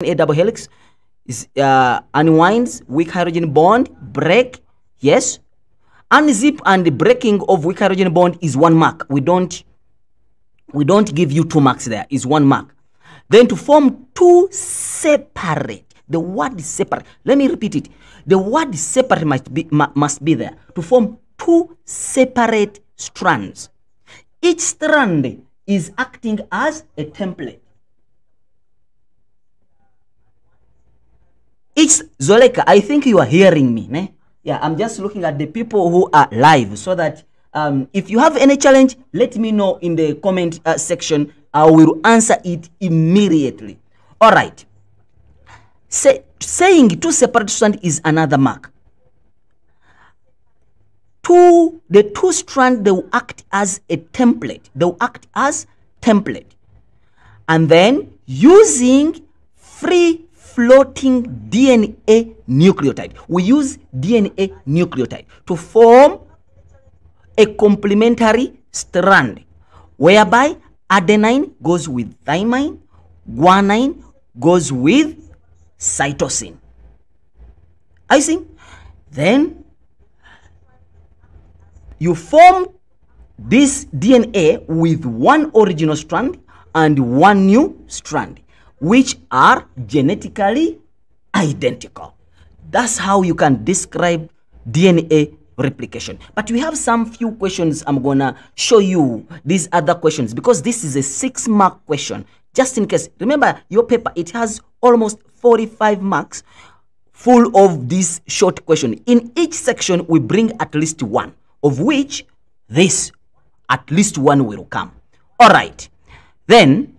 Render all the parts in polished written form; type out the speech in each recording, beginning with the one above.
A double helix is unwinds weak hydrogen bond, break, yes. Unzip and the breaking of weak hydrogen bond is 1 mark. We don't give you 2 marks there, is 1 mark. Then to form 2 separate, the word separate, let me repeat it. The word separate must be there to form 2 separate strands. Each strand is acting as a template. It's Zoleka, I think you are hearing me. Ne? Yeah, I'm just looking at the people who are live so that if you have any challenge, let me know in the comment section. I will answer it immediately. All right. Saying 2 separate strands is another mark. The 2 strands, they will act as a template. They will act as template. And then using free floating DNA nucleotide. We use DNA nucleotide to form a complementary strand whereby adenine goes with thymine, guanine goes with cytosine. I see. Then you form this DNA with 1 original strand and 1 new strand, which are genetically identical. That's how you can describe DNA replication. But we have some few questions. I'm gonna show you these other questions because this is a 6-mark question. Just in case, remember your paper, it has almost 45 marks full of this short question. In each section, we bring at least 1, of which this, at least 1 will come. All right. Then,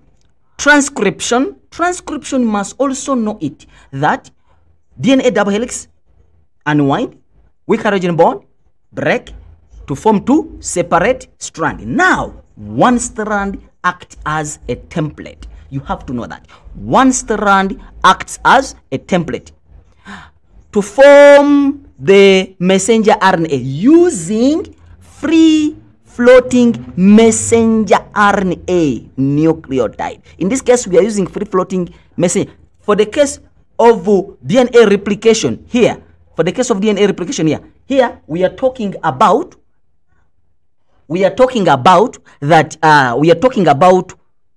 transcription. Transcription must also know it that DNA double helix unwind, weak hydrogen bond, break to form 2 separate strands. Now, 1 strand acts as a template. You have to know that. 1 strand acts as a template to form the messenger RNA using free floating messenger RNA nucleotide. In this case, we are using free floating messenger. For the case of DNA replication here, here we are talking about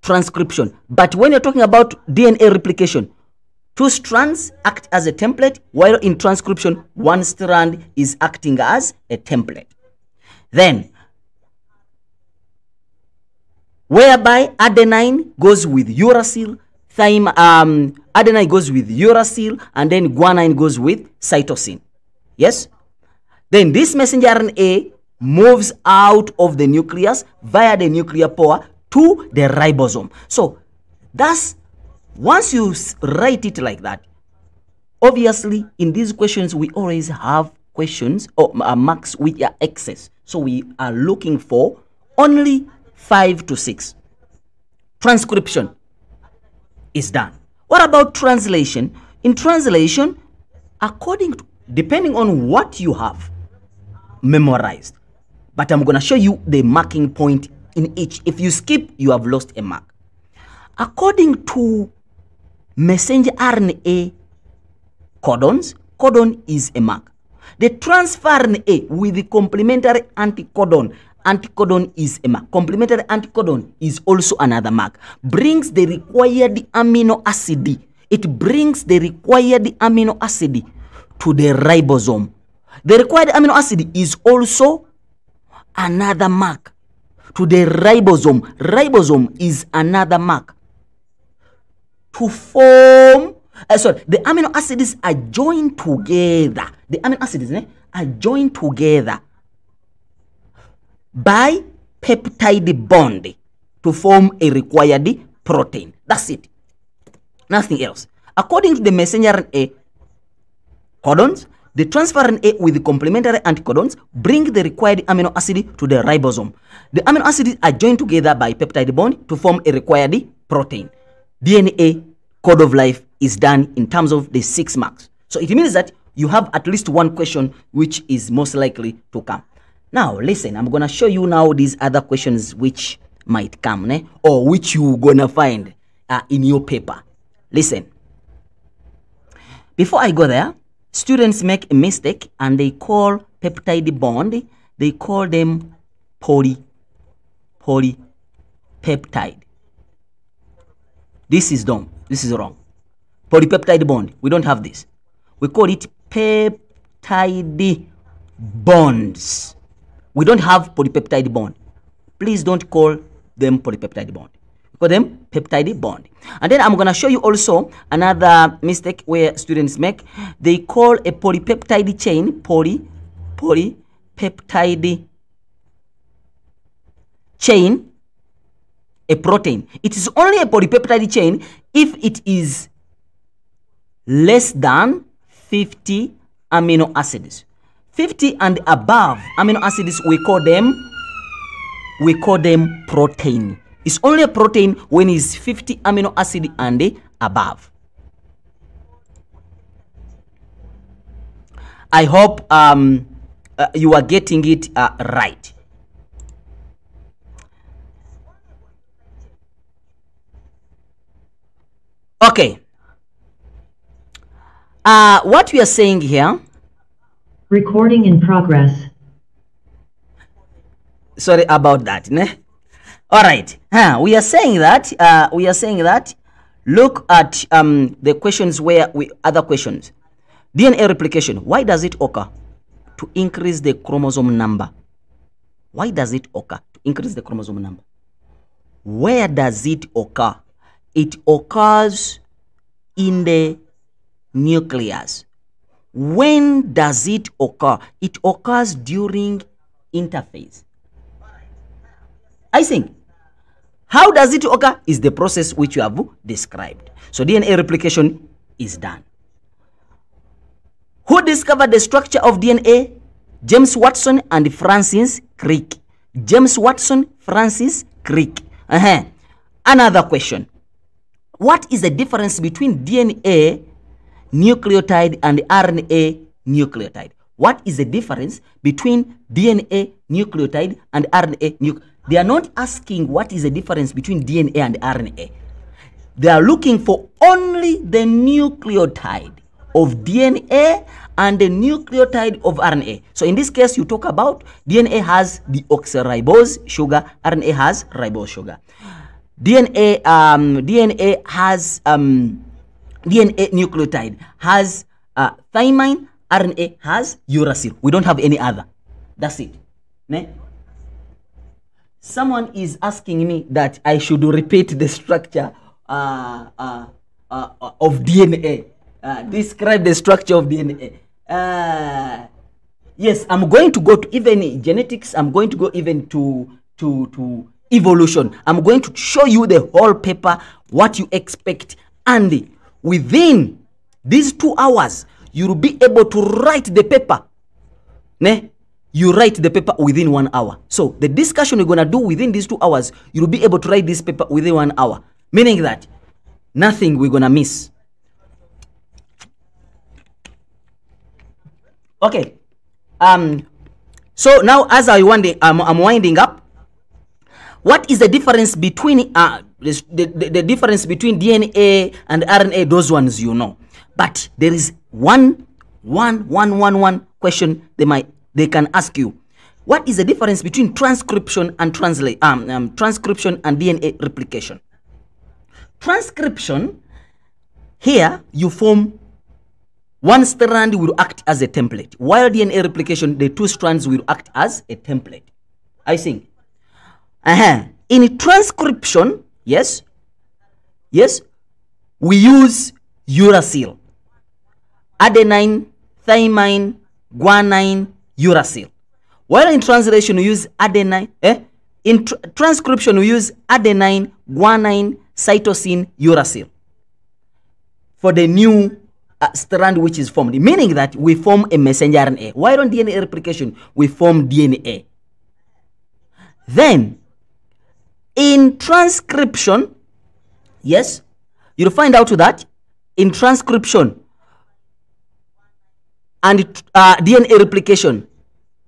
transcription. But when you're talking about DNA replication, 2 strands act as a template, while in transcription, 1 strand is acting as a template. Then, whereby adenine goes with uracil, adenine goes with uracil, and then guanine goes with cytosine. Yes? Then this messenger RNA moves out of the nucleus via the nuclear pore to the ribosome. So that's, once you write it like that, obviously in these questions we always have questions or marks which are excess. So we are looking for only 5 to 6. Transcription is done. What about translation? In translation, depending on what you have memorized, but I'm going to show you the marking point in each. If you skip, you have lost a mark. According to messenger RNA codons, codon is a mark. The transfer RNA with the complementary anticodon, anticodon is a mark. Complementary anticodon is also another mark. Brings the required amino acid. It brings the required amino acid to the ribosome. The required amino acid is also another mark to the ribosome. Ribosome is another mark to form. The amino acids are joined together. The amino acids are joined together by peptide bond to form a required protein. That's it. Nothing else. According to the messenger RNA codons, the transfer RNA with the complementary anticodons bring the required amino acid to the ribosome. The amino acids are joined together by peptide bond to form a required protein. DNA code of life is done in terms of the 6 marks. So it means that you have at least 1 question which is most likely to come. Now listen, I'm gonna show you now these other questions which might come, or which you're gonna find in your paper. Listen, Before I go there, students make a mistake and they call peptide bond, they call them polypeptide. This is dumb. This is wrong. Polypeptide bond. We don't have this. We call it peptide bonds. We don't have polypeptide bond. Please don't call them polypeptide bond. We call them peptide bond. And then I'm going to show you also another mistake where students make. They call a polypeptide chain polypeptide chain a protein. It is only a polypeptide chain if it is less than 50 amino acids. 50 and above amino acids, we call them protein. It's only a protein when it's 50 amino acid and above. I hope you are getting it right. Okay. What we are saying here. Recording in progress. Sorry about that. Ne? All right. We are saying that. Look at the questions where other questions. DNA replication. Why does it occur? To increase the chromosome number. Why does it occur? To increase the chromosome number. Where does it occur? It occurs in the nucleus. When does it occur? It occurs during interphase. I think. How does it occur? Is the process which you have described. So DNA replication is done. Who discovered the structure of DNA? James Watson and Francis Crick. James Watson, Francis Crick. Another question. What is the difference between DNA nucleotide and RNA nucleotide? What is the difference between DNA nucleotide and RNA nucleotide? They are not asking what is the difference between DNA and RNA. They are looking for only the nucleotide of DNA and the nucleotide of RNA. So in this case, you talk about DNA has deoxyribose sugar, RNA has ribose sugar. DNA has DNA nucleotide has thymine, RNA has uracil. We don't have any other. That's it. Ne? Someone is asking me that I should repeat the structure of DNA. Describe the structure of DNA. Yes, I'm going to go to even genetics. I'm going to go even to evolution. I'm going to show you the whole paper, what you expect, and within these 2 hours, you'll be able to write the paper. Ne? You write the paper within 1 hour. So the discussion we're going to do within these 2 hours, you'll be able to write this paper within 1 hour. Meaning that nothing we're going to miss. Okay. So now as I'm winding up, what is the difference between the difference between DNA and RNA? Those ones you know. But there is one question they can ask you. What is the difference between transcription and transcription and DNA replication? Transcription, here you form one strand will act as a template, while DNA replication, the 2 strands will act as a template. I think. In transcription, yes, we use uracil, adenine, thymine, guanine, uracil. While in translation we use adenine, in transcription we use adenine, guanine, cytosine, uracil for the new strand which is formed, meaning that we form a messenger RNA. While on DNA replication we form DNA. Then in transcription, yes, you'll find out that in transcription and DNA replication,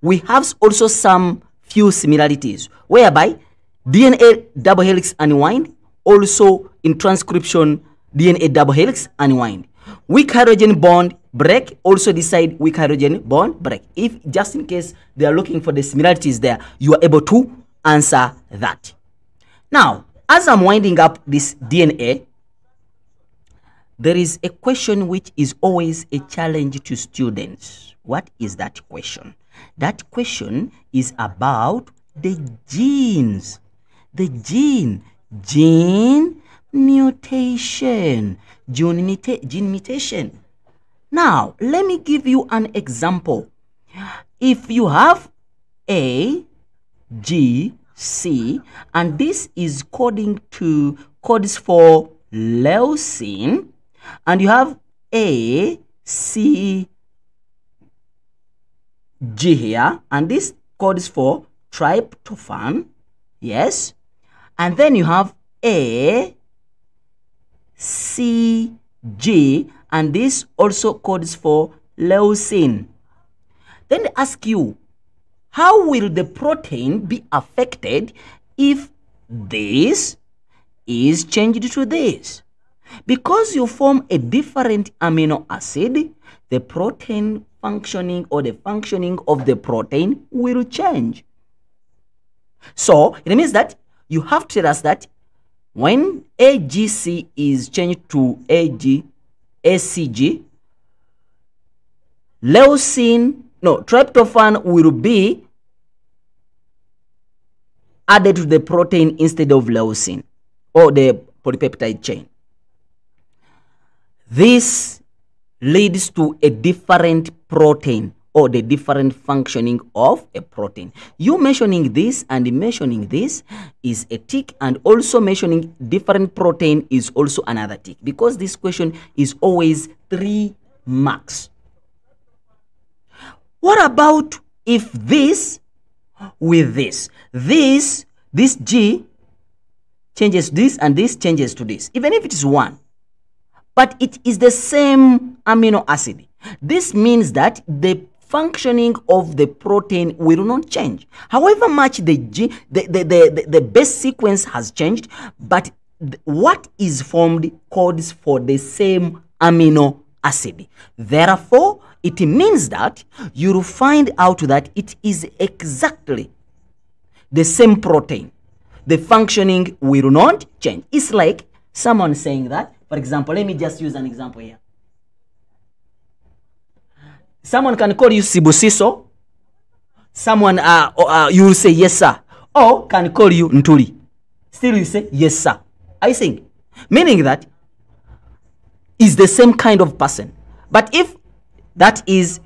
we have also some few similarities, whereby DNA double helix unwind, also in transcription, DNA double helix unwind. weak hydrogen bond break, also decide weak hydrogen bond break. If just in case they are looking for the similarities there, you are able to answer that. Now, as I'm winding up this DNA, there is a question which is always a challenge to students. What is that question? That question is about the genes. The gene mutation. Gene mutation. Now, let me give you an example. If you have A, G, C, and this is codes for leucine, and you have A, C, G here, and this codes for tryptophan, yes, and then you have A, C, G, and this also codes for leucine. Then they ask you, how will the protein be affected if this is changed to this? Because you form a different amino acid, the protein functioning or the functioning of the protein will change. So it means that you have to tell us that when AGC is changed to ACG, tryptophan will be added to the protein instead of leucine or the polypeptide chain. This leads to a different protein or the different functioning of a protein. You mentioning this and mentioning this is a tick, and also mentioning different protein is also another tick, because this question is always 3 marks. What about if this with this G changes this and this changes to this, even if it is 1, but it is the same amino acid? This means that the functioning of the protein will not change. However much the base sequence has changed, but what is formed codes for the same amino acid. Therefore, it means that you'll find out that it is exactly the same protein. The functioning will not change. It's like someone saying that, for example, let me just use an example here. Someone can call you Sibusiso. Someone, you will say yes, sir. Or can call you Ntuli. Still you say yes, sir. I think. Meaning that is the same kind of person. But if this,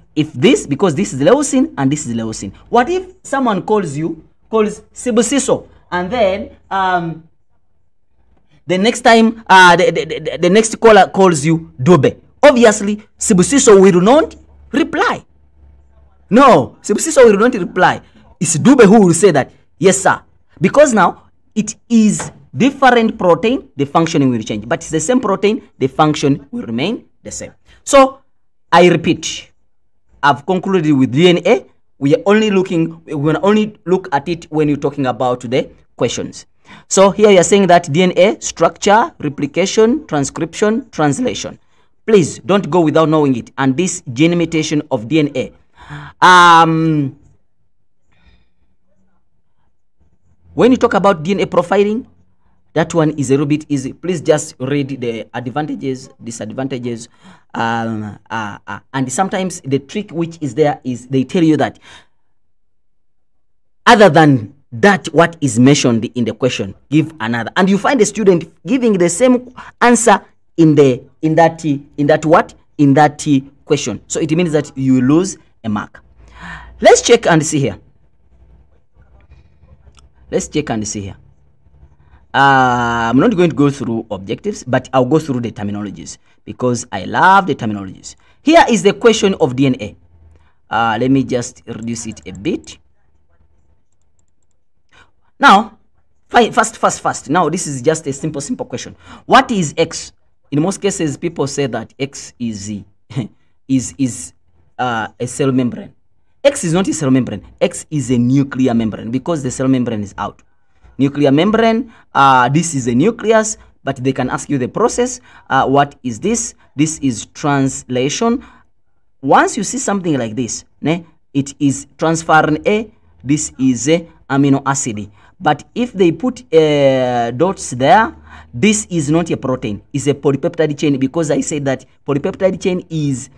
because this is leucine and this is leucine. What if someone calls Sibusiso, and then the next time the next caller calls you Dobe? Obviously, Sibusiso will not reply. No, Sibusiso will not reply. It's Dube who will say that, yes, sir. Because now it is different protein, the functioning will change. But it's the same protein, the function will remain the same. So, I repeat, I've concluded with DNA. We will only look at it when you're talking about the questions. So, here you're saying that DNA, structure, replication, transcription, translation. Please don't go without knowing it. And this gene mutation of DNA. When you talk about DNA profiling, that one is a little bit easy. Please just read the advantages, disadvantages, and sometimes the trick which is there is they tell you that other than that what is mentioned in the question, give another, and you find the student giving the same answer in that question. So it means that you lose a mark. Let's check and see here. I'm not going to go through objectives, but I'll go through the terminologies because I love the terminologies. Here is the question of DNA. Let me just reduce it a bit. Now, fast. Now, this is just a simple question. What is X? In most cases, people say that X is a cell membrane. X is not a cell membrane. X is a nuclear membrane because the cell membrane is out. Nuclear membrane, this is a nucleus, but they can ask you the process. What is this? This is translation. Once you see something like this, it is transferrin A. This is a amino acid. But if they put dots there, this is not a protein. It's a polypeptide chain, because I said that polypeptide chain is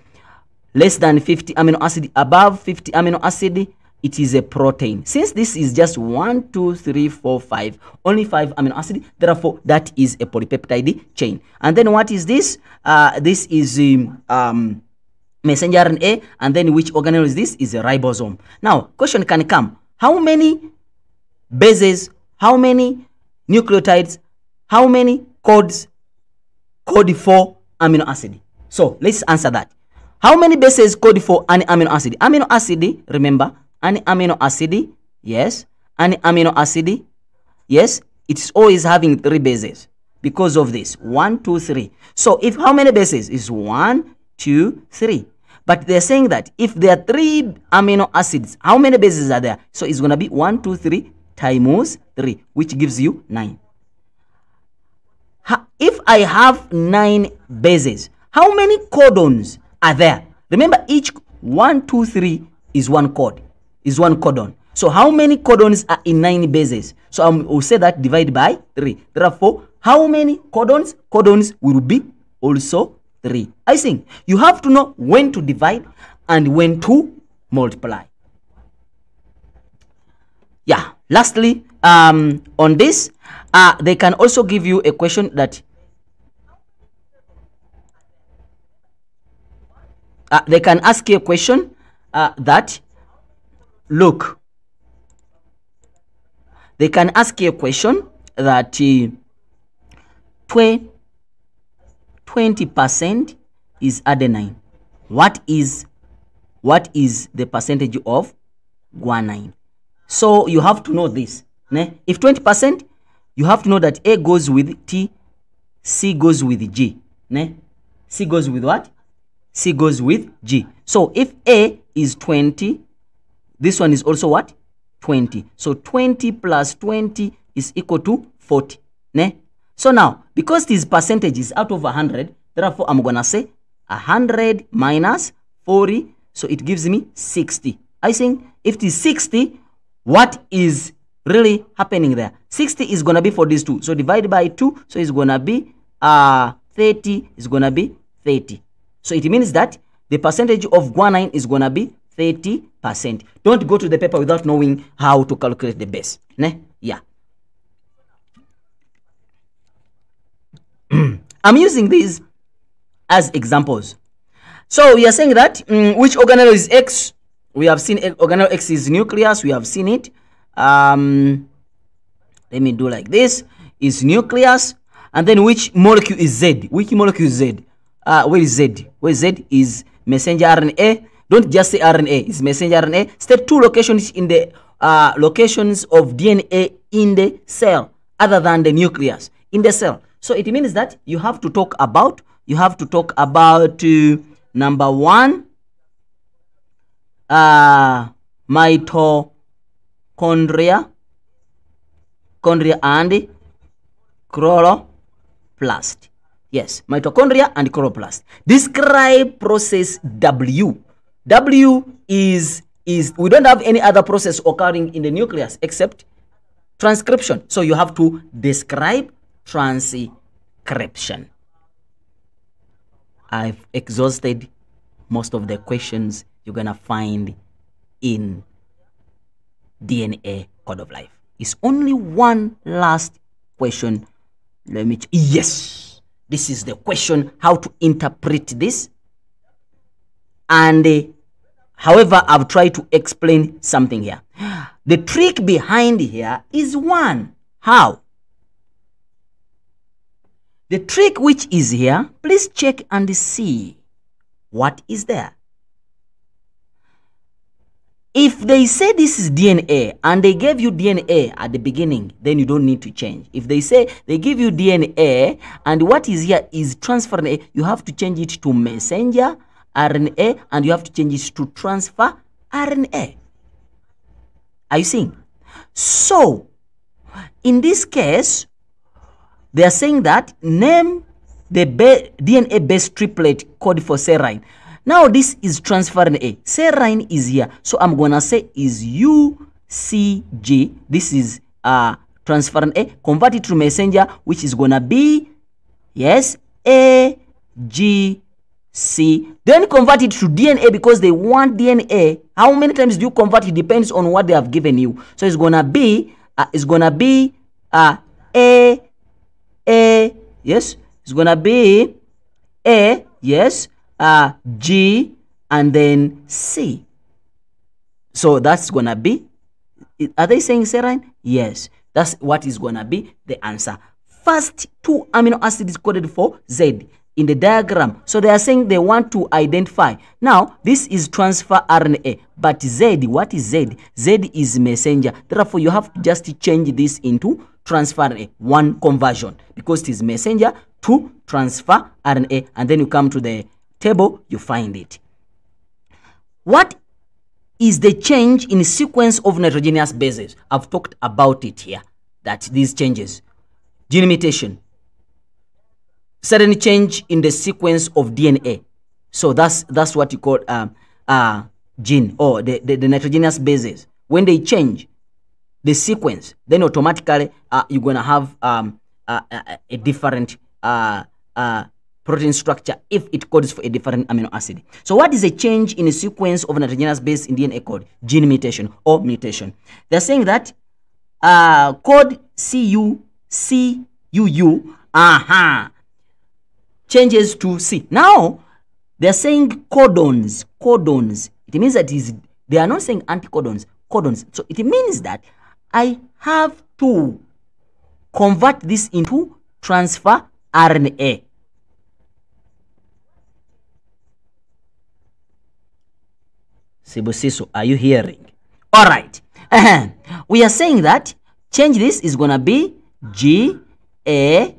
less than 50 amino acid. Above 50 amino acid, it is a protein. Since this is just 1, 2, 3, 4, 5, only 5 amino acid, therefore that is a polypeptide chain. And then what is this? This is messenger RNA. And then which organelle is this? Is a ribosome. Now question can come: how many bases, how many nucleotides, how many codes code for amino acid? So let's answer that. How many bases code for an amino acid? Amino acid, remember, an amino acid, yes, an amino acid, yes, it's always having 3 bases because of this 1, 2, 3. So if how many bases is 1, 2, 3, but they're saying that if there are 3 amino acids, how many bases are there? So it's gonna be 1, 2, 3 times 3, which gives you 9. If I have 9 bases, how many codons are there? Remember, each 1, 2, 3 is one code, is one codon. So how many codons are in 9 bases? So I will say that divide by 3. Therefore, how many codons? Codons will be also 3. I think you have to know when to divide and when to multiply. Yeah. Lastly, on this, they can also give you a question that they can ask you a question that, look, they can ask you a question that 20% is adenine. What is the percentage of guanine? So you have to know this. If 20%, you have to know that A goes with T, C goes with G. C goes with what? C goes with G. So if A is 20, this one is also what? 20. So 20 plus 20 is equal to 40. So now, because this percentage is out of 100, therefore I'm gonna say 100 minus 40, so it gives me 60. I think if it is 60, what is really happening there? 60 is gonna be for these two, so divide by 2, so it's gonna be 30, is gonna be 30. So it means that the percentage of guanine is gonna be 30%. Don't go to the paper without knowing how to calculate the base. Yeah. I'm using these as examples. So we are saying that which organelle is X? We have seen organelle X is nucleus. We have seen it. Let me do like this. Is nucleus. And then which molecule is Z? Which molecule is Z? Where is Z? Where Z is messenger RNA. Don't just say RNA. It's messenger RNA. State 2 locations in the locations of DNA in the cell other than the nucleus in the cell. So it means that you have to talk about number 1, mitochondria and chloroplast. Yes, mitochondria and chloroplast. Describe process W. W is we don't have any other process occurring in the nucleus except transcription. So you have to describe transcription. I've exhausted most of the questions you're gonna find in DNA Code of Life. It's only one last question. Let me yes, this is the question, how to interpret this. And however, I've tried to explain something here. The trick behind here is one. How? The trick which is here, please check and see what is there. If they say this is DNA and they gave you DNA at the beginning, then you don't need to change. If they say they give you DNA and what is here is transfer RNA, you have to change it to messenger RNA and you have to change it to transfer RNA. Are you seeing? So, in this case, they are saying that name the DNA-based triplet code for serine. Now this is transferrin A. Serine is here. So I'm going to say is UCG. This is transferrin A. Convert it to messenger, which is going to be, yes, AGC. Then convert it to DNA because they want DNA. How many times do you convert? It depends on what they have given you. So it's going to be, yes, it's going to be A, yes, G, and then C. So that's going to be, are they saying serine? Yes, that's what is going to be the answer. First two amino acids coded for Z in the diagram. So they are saying they want to identify. Now, this is transfer RNA, but Z, what is Z? Z is messenger. Therefore, you have to just change this into transfer RNA, one conversion, because it is messenger to transfer RNA, and then you come to the table, you find it. What is the change in sequence of nitrogenous bases? I've talked about it here, that these changes. Gene mutation, sudden change in the sequence of DNA. So that's what you call gene, or the nitrogenous bases. When they change the sequence, then automatically you're going to have a different protein structure if it codes for a different amino acid. So what is a change in the sequence of nitrogenous base in DNA code? Gene mutation or mutation. They're saying that code CUU changes to C. Now they're saying codons. It means that they are not saying anticodons, codons. So it means that I have to convert this into transfer RNA. Sibosiso, are you hearing? All right. We are saying that change this is going to be GAA.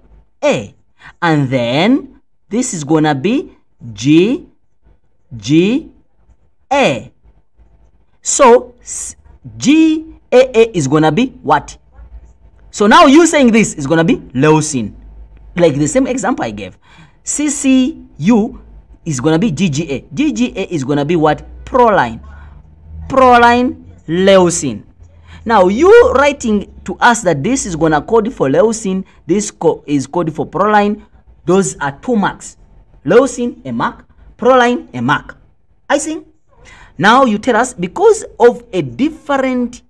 And then this is going to be GGA. So GAA is going to be what? So now you saying this is going to be leucine. Like the same example I gave. CCU is going to be GGA. GGA is going to be what? Proline. Proline leucine. Now you writing to us that this is going to code for leucine, this is code for proline. Those are 2 marks. Leucine, a mark. Proline, a mark. I see. Now you tell us because of a different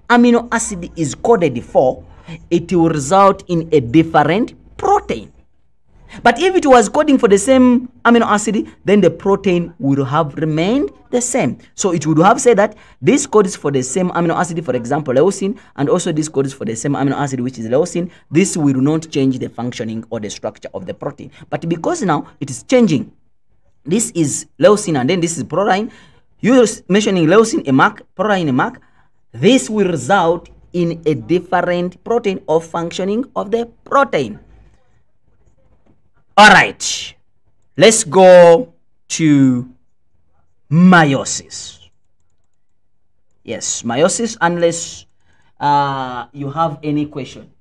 amino acid is coded for, it will result in a different protein. But if it was coding for the same amino acid, then the protein would have remained the same. So it would have said that this codes for the same amino acid, for example, leucine, and also this codes for the same amino acid, which is leucine. This will not change the functioning or the structure of the protein. But because now it is changing, this is leucine and then this is proline, you're mentioning leucine a mark, proline a mark, this will result in a different protein or functioning of the protein. All right, let's go to meiosis. Yes, meiosis, unless you have any question.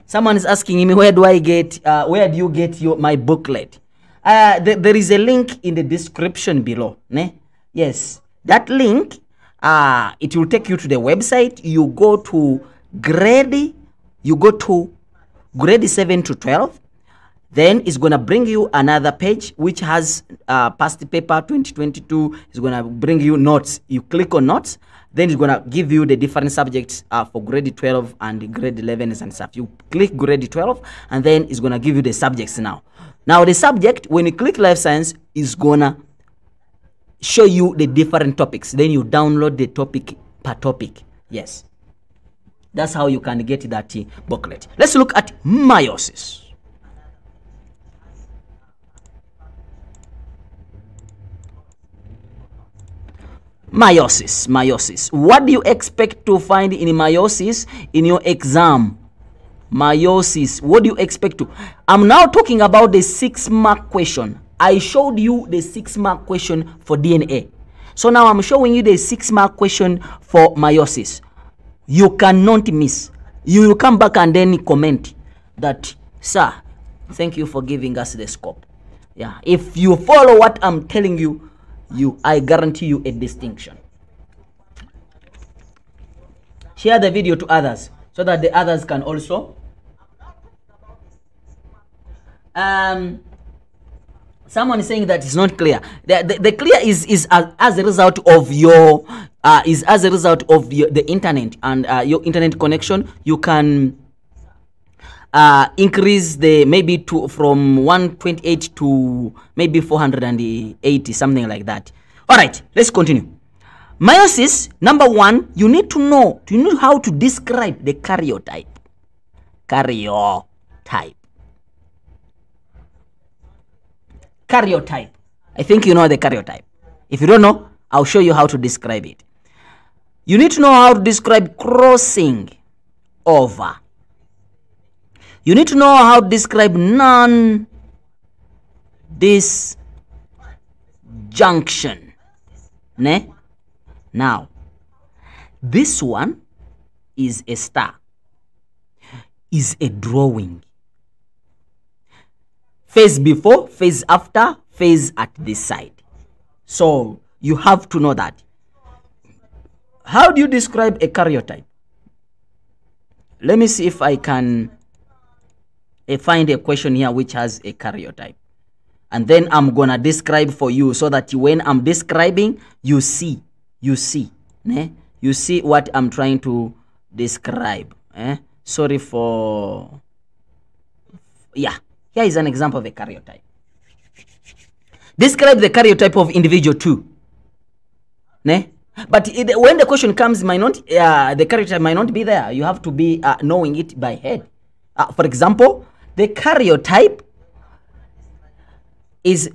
Someone is asking me, where do you get my booklet? There is a link in the description below. Ne? Yes, that link, it will take you to the website. You go to grade 7 to 12. Then it's going to bring you another page which has past paper 2022. It's going to bring you notes. You click on notes. Then it's going to give you the different subjects for grade 12 and grade 11 and stuff. You click grade 12 and then it's going to give you the subjects now. Now the subject, when you click life science, is going to show you the different topics. Then you download the topic per topic. Yes. That's how you can get that booklet. Let's look at meiosis. Meiosis. What do you expect to find in meiosis in your exam? Meiosis. What do you expect to? I'm now talking about the 6-mark question. I showed you the 6-mark question for DNA. So now I'm showing you the 6-mark question for meiosis. You cannot miss. You will come back and then comment that, sir, thank you for giving us the scope. Yeah, if you follow what I'm telling you, I guarantee you a distinction. Share the video to others so that the others can also. Someone is saying that it's not clear. The clear is as a result of your the internet and your internet connection. You can increase the maybe from 128 to maybe 480, something like that. All right, let's continue. Meiosis, number 1, you need to know how to describe the karyotype. Karyotype. I think you know the karyotype. If you don't know, I'll show you how to describe it. You need to know how to describe crossing over. You need to know how to describe non-disjunction. Ne? Now, this one is a star, is a drawing. Phase before, phase after, phase at this side. So you have to know that. How do you describe a karyotype? Let me see if I can find a question here which has a karyotype. And then I'm gonna describe for you so that when I'm describing, you see ne? You see what I'm trying to describe. Sorry for, yeah. Here is an example of a karyotype. Describe the karyotype of individual 2. Ne? But when the question comes, the karyotype might not be there. You have to be knowing it by head. For example, the karyotype is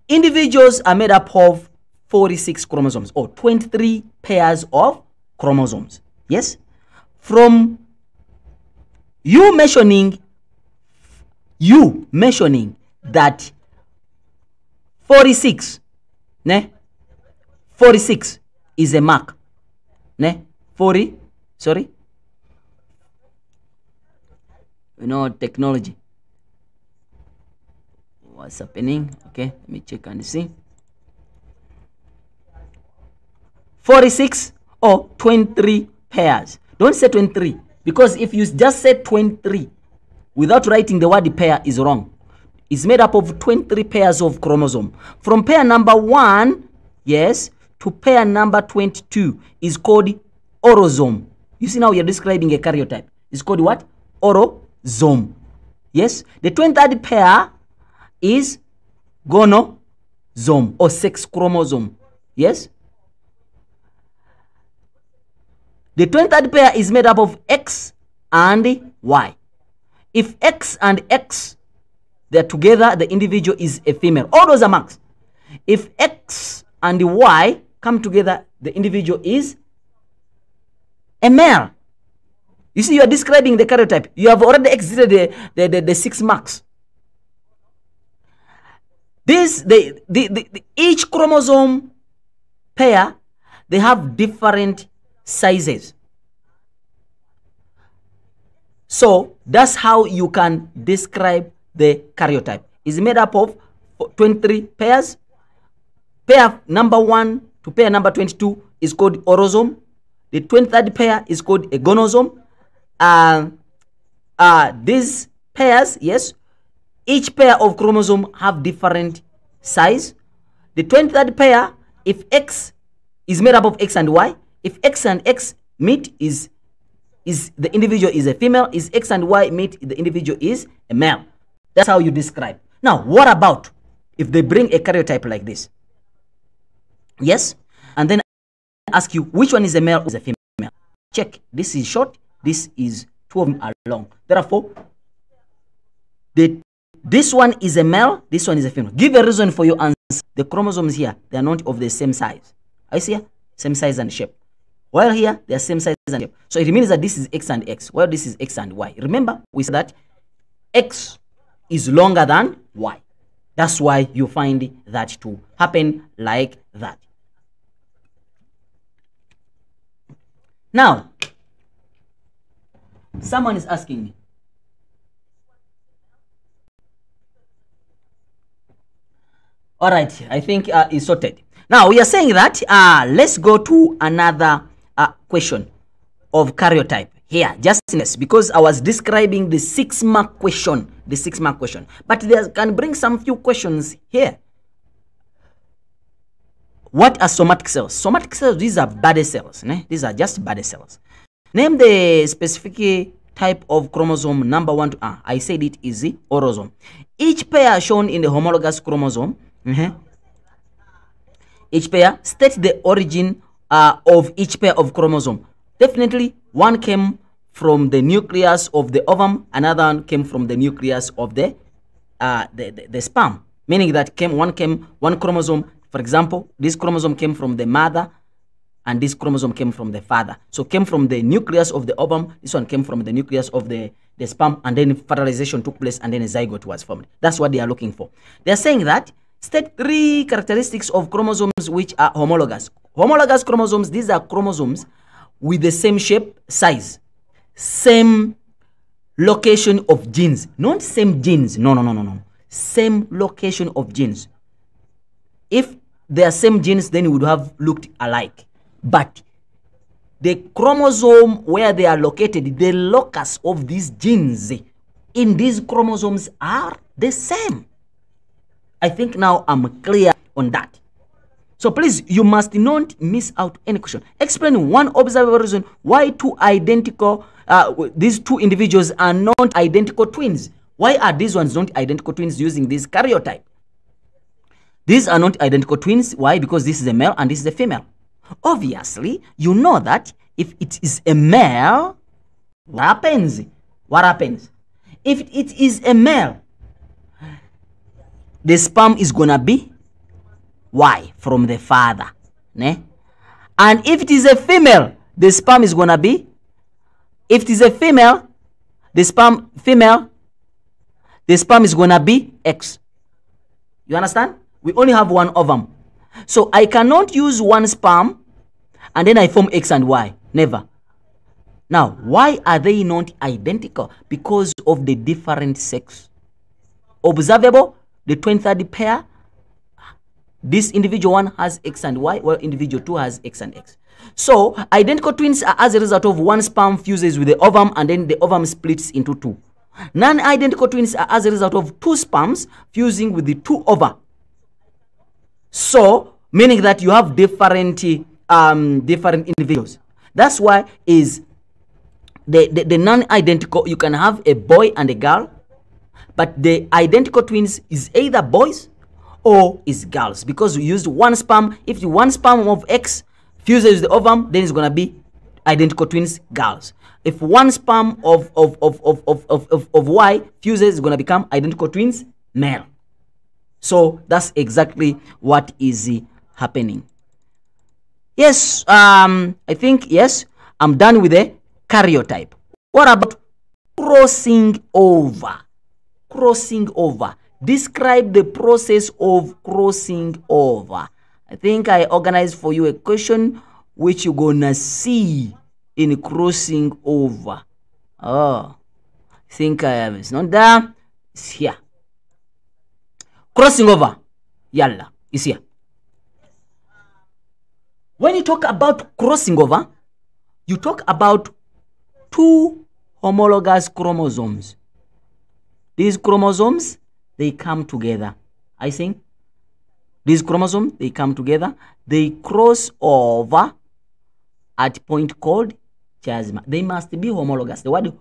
individuals are made up of 46 chromosomes or 23 pairs of chromosomes. Yes? From you mentioning that 46, ne? 46 is a mark, ne? 40, sorry, you know, technology. What's happening? Okay, let me check and see. 46 or 23 pairs. Don't say 23, because if you just say 23 without writing the word pair is wrong. It's made up of 23 pairs of chromosome. From pair number 1, yes, to pair number 22 is called orosome. You see now you're describing a karyotype. It's called what? Orosome. Yes. The 23rd pair is gonosome or sex chromosome. Yes. The 23rd pair is made up of X and Y. If X and X, they're together, the individual is a female. All those are marks. If X and Y come together, the individual is a male. You see, you are describing the karyotype. You have already exceeded the 6 marks. Each chromosome pair, they have different sizes. So that's how you can describe the karyotype. It's made up of 23 pairs. Pair number 1 to pair number 22 is called orosome. The 23rd pair is called a gonosome. These pairs, yes, each pair of chromosome have different size. The 23rd pair, if X is made up of X and Y, if X and X meet, is the individual is a female. Is X and Y meet, the individual is a male. That's how you describe. Now, what about if they bring a karyotype like this? Yes, and then ask you which one is a male, is a female. Check. This is short. This is 2 of them are long. Therefore, this one is a male. This one is a female. Give a reason for your answer. The chromosomes here, they are not of the same size. I see here, same size and shape. While here, they are same size and shape. So it means that this is X and X, while this is X and Y. Remember, we said that X is longer than Y. That's why you find that to happen like that. Now, someone is asking me, all right, I think it's sorted. Now, we are saying that let's go to another question of karyotype here, just in this, because I was describing the 6-mark question, but there can bring some few questions here. What are somatic cells? Somatic cells, these are body cells. These are just body cells. Name the specific type of chromosome number 1 to I said it is the autosome. Each pair shown in the homologous chromosome. Each pair state the origin of each pair of chromosome. Definitely, one came from the nucleus of the ovum, another one came from the nucleus of the sperm. Meaning that one chromosome. For example, this chromosome came from the mother, and this chromosome came from the father. So came from the nucleus of the ovum, this one came from the nucleus of the sperm, and then fertilization took place, and then a zygote was formed. That's what they are looking for. They are saying that state 3 characteristics of chromosomes which are homologous. Homologous chromosomes, these are chromosomes with the same shape, size, same location of genes. Not same genes, no. Same location of genes. If they are same genes, then it would have looked alike. But the chromosome where they are located, the locus of these genes in these chromosomes are the same. I think now I'm clear on that. So please, you must not miss out any question. Explain one observable reason why these two individuals are not identical twins. Why are these ones not identical twins using this karyotype? These are not identical twins. Why? Because this is a male and this is a female. Obviously, you know that if it is a male, what happens? If it is a male, the sperm is gonna be Y from the father. Ne? And if it is a female, the sperm is gonna be, if it is a female, the sperm is gonna be X. You understand? We only have one ovum. So I cannot use one sperm and then I form X and Y. Never. Now, why are they not identical? Because of the different sex. Observable, the 23rd pair, this individual one has X and Y, while individual 2 has X and X. So, identical twins are as a result of one sperm fuses with the ovum and then the ovum splits into 2. Non-identical twins are as a result of 2 sperms fusing with the 2 ova. So, meaning that you have different individuals. That's why is the non-identical, you can have a boy and a girl, but the identical twins is either boys or is girls, because we used one sperm. If the one sperm of X fuses with the ovum, then it's gonna be identical twins, girls. If one sperm of Y fuses, it's gonna become identical twins, male. So that's exactly what is happening. Yes, I think, yes, I'm done with the karyotype. What about crossing over? Crossing over. Describe the process of crossing over. I think I organized for you a question which you're gonna see in crossing over. Oh, I think I have, it's not there, it's here. Crossing over, yalla, is here. When you talk about crossing over, you talk about 2 homologous chromosomes. These chromosomes, they come together. I think these chromosomes, they come together. They cross over at a point called chiasma. They must be homologous. The word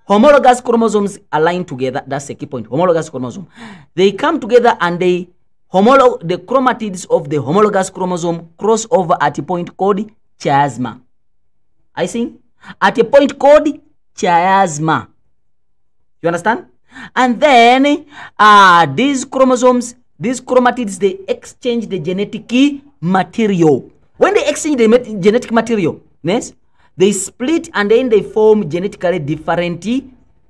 homologous chromosomes align together. That's a key point. Homologous chromosome. They come together and the chromatids of the homologous chromosome cross over at a point called chiasma. I think at a point called chiasma. You understand? And then these chromosomes, these chromatids, they exchange the genetic material. When they exchange the genetic material, yes, they split and then they form genetically different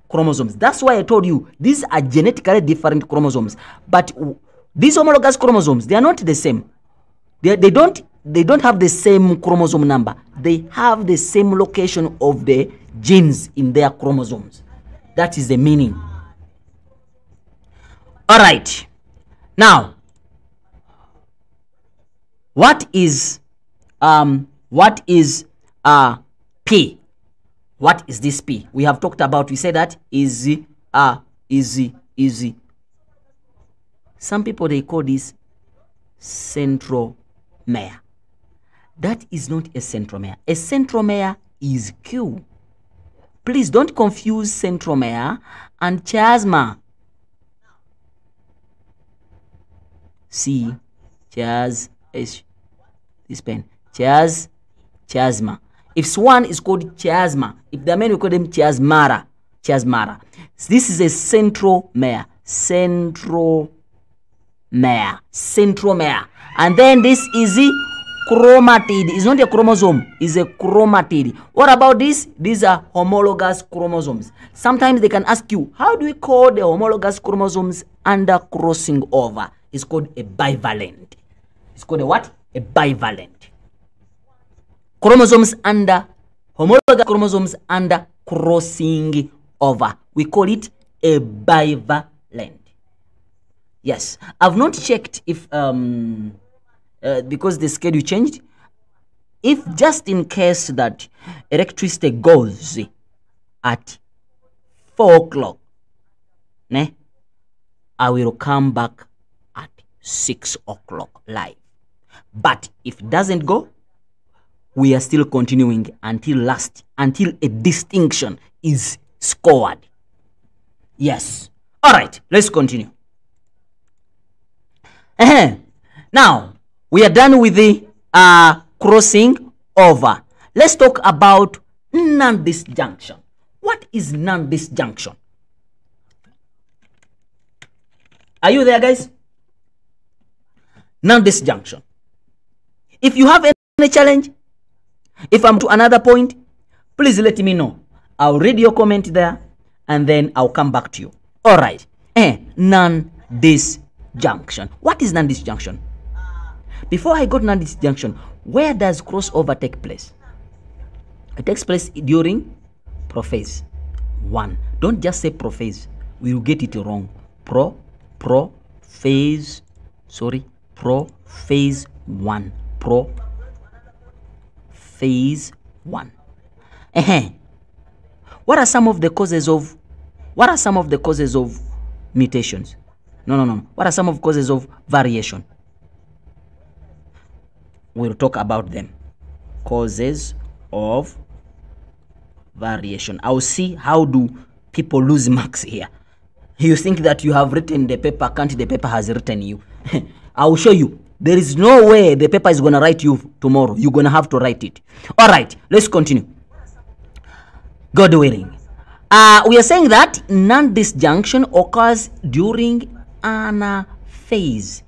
chromosomes. That's why I told you these are genetically different chromosomes. But these homologous chromosomes, they are not the same. They don't they don't have the same chromosome number. They have the same location of the genes in their chromosomes. That is the meaning. All right. Now, what is P? What is this P? We have talked about. We said that is some people they call this centromere. That is not a centromere. A centromere is Q. Please don't confuse centromere and chiasma. C, chias, H, this pen, chiasma. If swan is called chiasma, if the men we call them chiasmara. This is a centromere. And then this is the chromatid. It's not a chromosome, it's a chromatid. What about this? These are homologous chromosomes. Sometimes they can ask you, how do we call the homologous chromosomes under crossing over? It's called a bivalent. It's called a what? A bivalent. Chromosomes under, homologous chromosomes under crossing over. We call it a bivalent. Yes. I've not checked if, because the schedule changed, if just in case that electricity goes at 4 o'clock, ne, I will come back at 6 o'clock live. But if it doesn't go, we are still continuing until a distinction is scored. Yes. All right, let's continue. Now, we are done with the crossing over. Let's talk about non-disjunction. What is non-disjunction? Are you there, guys? Non-disjunction. If you have any challenge, if I'm to another point, please let me know. I'll read your comment there and then I'll come back to you. All right. Non-disjunction. What is non-disjunction? Before I go to non-disjunction, where does crossover take place? It takes place during prophase 1. Don't just say prophase. We will get it wrong. Prophase 1. Phase 1. What are some of the causes of mutations? No. What are some of the causes of variation? We'll talk about them. Causes of variation. I'll see how do people lose marks here. You think that you have written the paper, can't the paper has written you? I'll show you. There is no way the paper is going to write you tomorrow. You're going to have to write it. All right, let's continue. God willing. We are saying that non-disjunction occurs during anaphase.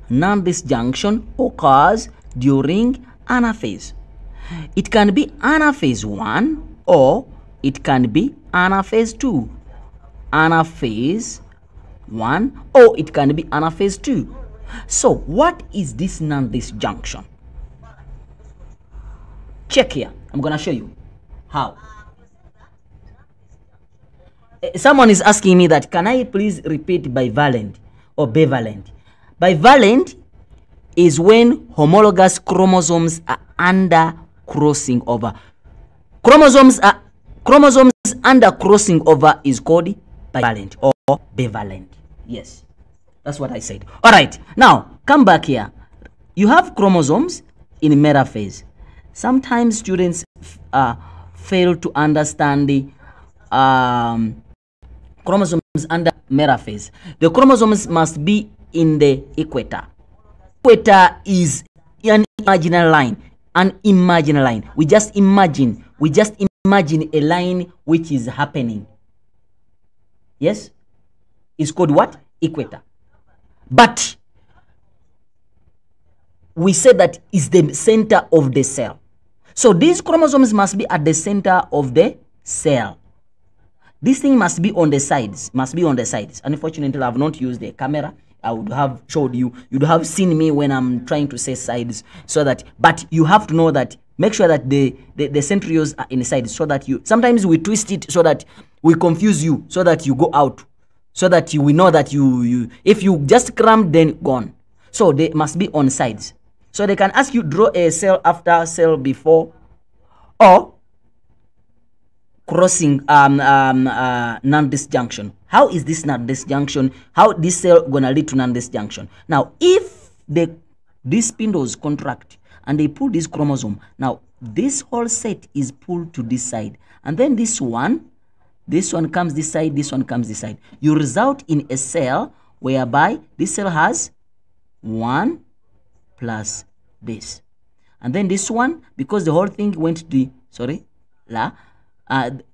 Non-disjunction occurs during anaphase. It can be anaphase 1 or it can be anaphase 2. Anaphase 1 or it can be anaphase 2. So, what is this non-disjunction? Check here. I'm going to show you how. Someone is asking me that, can I please repeat bivalent or bivalent? Bivalent is when homologous chromosomes are under crossing over. Chromosomes under crossing over is called bivalent or bivalent. Yes. That's what I said. All right. Now, come back here. You have chromosomes in metaphase. Sometimes students fail to understand the chromosomes under metaphase. The chromosomes must be in the equator. Equator is an imaginary line. An imaginary line. We just imagine a line which is happening. Yes? It's called what? Equator. But we say that is the center of the cell. So these chromosomes must be at the center of the cell. This thing must be on the sides. Unfortunately, I have not used the camera I would have showed you. You'd have seen me when I'm trying to say sides, so that. But you have to know that. Make sure that the centrioles are inside, so that you. Sometimes we twist it so that we confuse you, so that you go out, so that you will know that you. If you just cram, then gone. So they must be on sides. So they can ask you draw a cell after cell before, or crossing non-disjunction. How is this non-disjunction? How this cell gonna lead to non-disjunction? Now, if these spindles contract and they pull this chromosome, now this whole set is pulled to this side, and then this one comes this side, this one comes this side. You result in a cell whereby this cell has 1 plus this, and then this one, because the whole thing went to the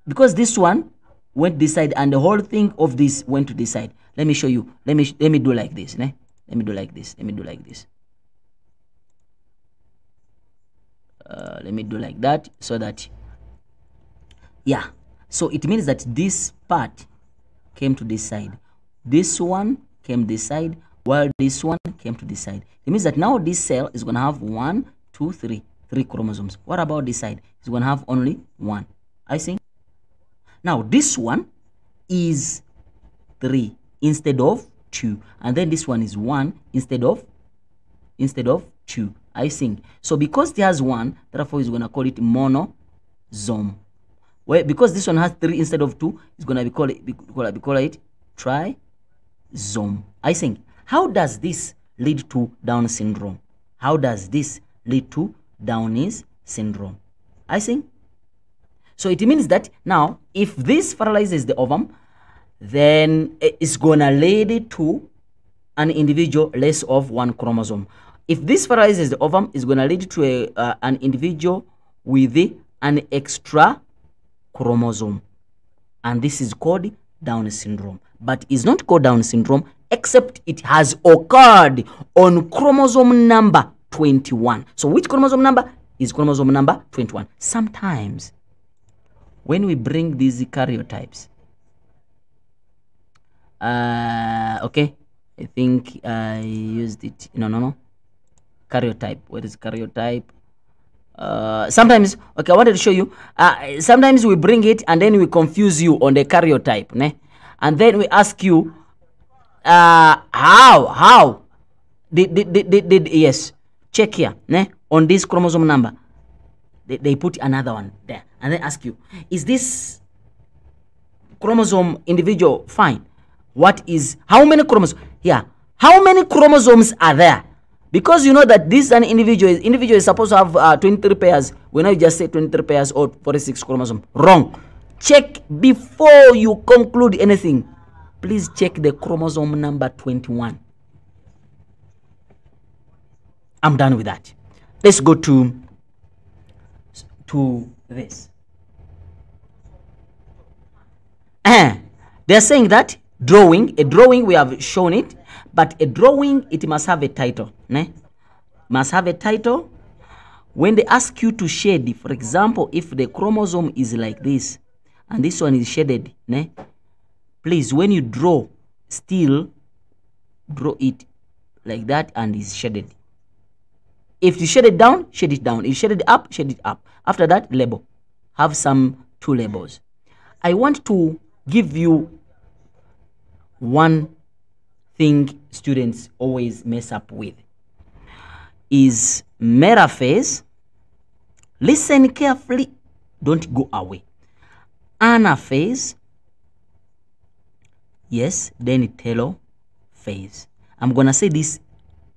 because this one went this side and the whole thing of this went to this side. Let me show you. Let me do like this. Let me do like this. Let me do like this. Let me do like that, so that, yeah. So it means that this part came to this side. This one came this side, while this one came to this side. It means that now this cell is going to have 1, 2, 3 chromosomes. What about this side? It's going to have only 1. I think. Now this one is 3 instead of 2, and then this one is 1 instead of 2. I think. So because it has 1, therefore it's going to call it monosome. Well, because this one has 3 instead of 2, it's going to be call it trisome. I think. How does this lead to Down syndrome? How does this lead to Downey's syndrome? I think. So it means that now, if this fertilizes the ovum, then it's going to lead to an individual less of 1 chromosome. If this fertilizes the ovum, it's going to lead to an individual with an extra chromosome. And this is called Down syndrome. But it's not called Down syndrome, except it has occurred on chromosome number 21. So which chromosome number is chromosome number 21? Sometimes, when we bring these karyotypes, okay, I think I used it. No. Karyotype. What is karyotype? Sometimes, okay, I wanted to show you. Sometimes we bring it and then we confuse you on the karyotype, ne? And then we ask you, how did yes, check here, ne? On this chromosome number, they put another one there, and then ask you, is this chromosome individual fine? How many chromosomes? Yeah, how many chromosomes are there? Because you know that this an individual is supposed to have 23 pairs. When I just say 23 pairs or 46 chromosomes, wrong. Check before you conclude anything. Please check the chromosome number 21. I'm done with that. Let's go to this. They're saying that a drawing, we have shown it, but a drawing, it must have a title. Ne? Must have a title. When they ask you to shade, for example, if the chromosome is like this, and this one is shaded, ne? Please, when you draw, still draw it like that and it's shaded. If you shade it down, shade it down. If you shade it up, shade it up. After that, label. Have some 2 labels. I want to give you one thing students always mess up with. Is metaphase. Listen carefully. Don't go away. Anaphase. Yes, then telophase. I'm going to say this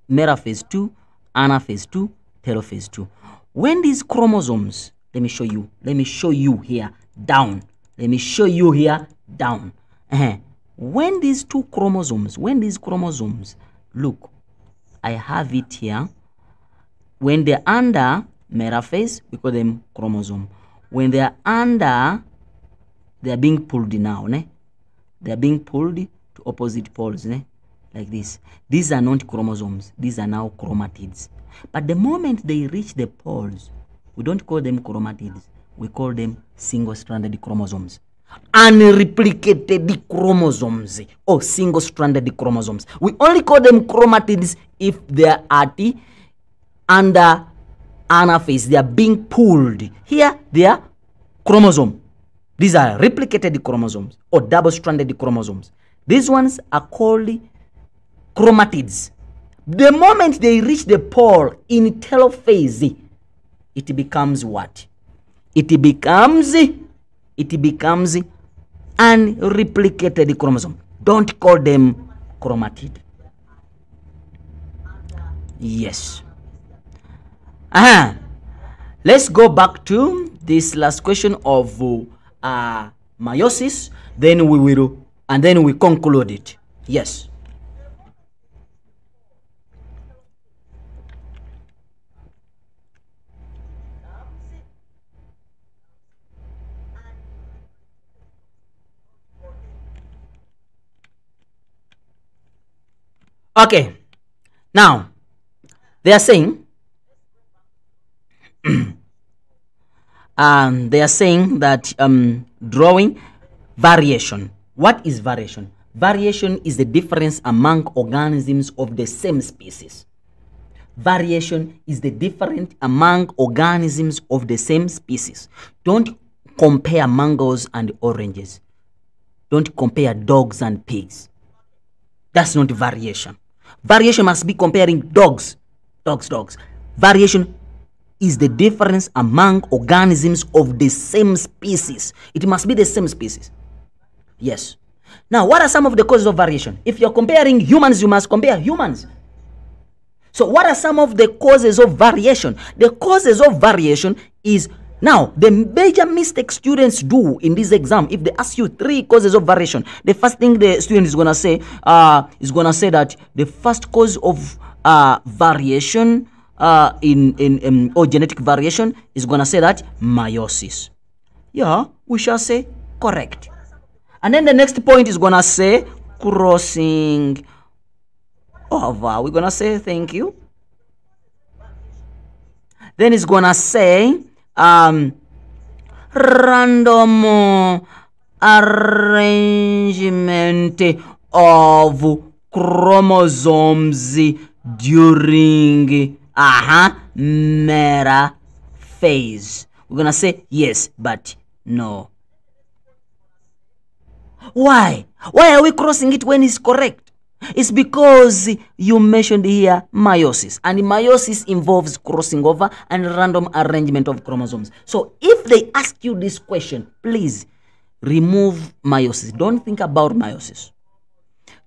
metaphase 2, anaphase 2, telophase 2. When these chromosomes, let me show you here down. Let me show you here down. When these chromosomes, look, I have it here. When they're under metaphase, we call them chromosome. When they're under, they're being pulled now, ne? They're being pulled to opposite poles, ne? Like this. These are not chromosomes. These are now chromatids. But the moment they reach the poles, we don't call them chromatids. We call them single-stranded chromosomes. unreplicated chromosomes or single-stranded chromosomes. We only call them chromatids if they are at under anaphase. They are being pulled. Here, they are chromosome. These are replicated chromosomes or double-stranded chromosomes. These ones are called chromatids. The moment they reach the pole in telophase, it becomes what? It becomes unreplicated chromosome. Don't call them chromatid. Yes. Let's go back to this last question of meiosis. Then we conclude it. Yes. Okay. Now, they are saying that drawing variation. What is variation? Variation is the difference among organisms of the same species. Variation is the difference among organisms of the same species. Don't compare mangoes and oranges. Don't compare dogs and pigs. That's not variation. Variation must be comparing dogs. Variation is the difference among organisms of the same species. It must be the same species. Yes. Now, what are some of the causes of variation? If you're comparing humans, you must compare humans. So what are some of the causes of variation? The causes of variation is, now, the major mistake students do in this exam, if they ask you 3 causes of variation, the first thing the student is going to say that the first cause of variation or genetic variation is going to say that meiosis. Yeah, we shall say correct. And then the next point is going to say crossing over. We're going to say thank you. Then it's going to say random arrangement of chromosomes during metaphase. We're gonna say yes, but no. Why are we crossing it when it's correct? It's because you mentioned here meiosis, and meiosis involves crossing over and random arrangement of chromosomes. So if they ask you this question, please remove meiosis. Don't think about meiosis.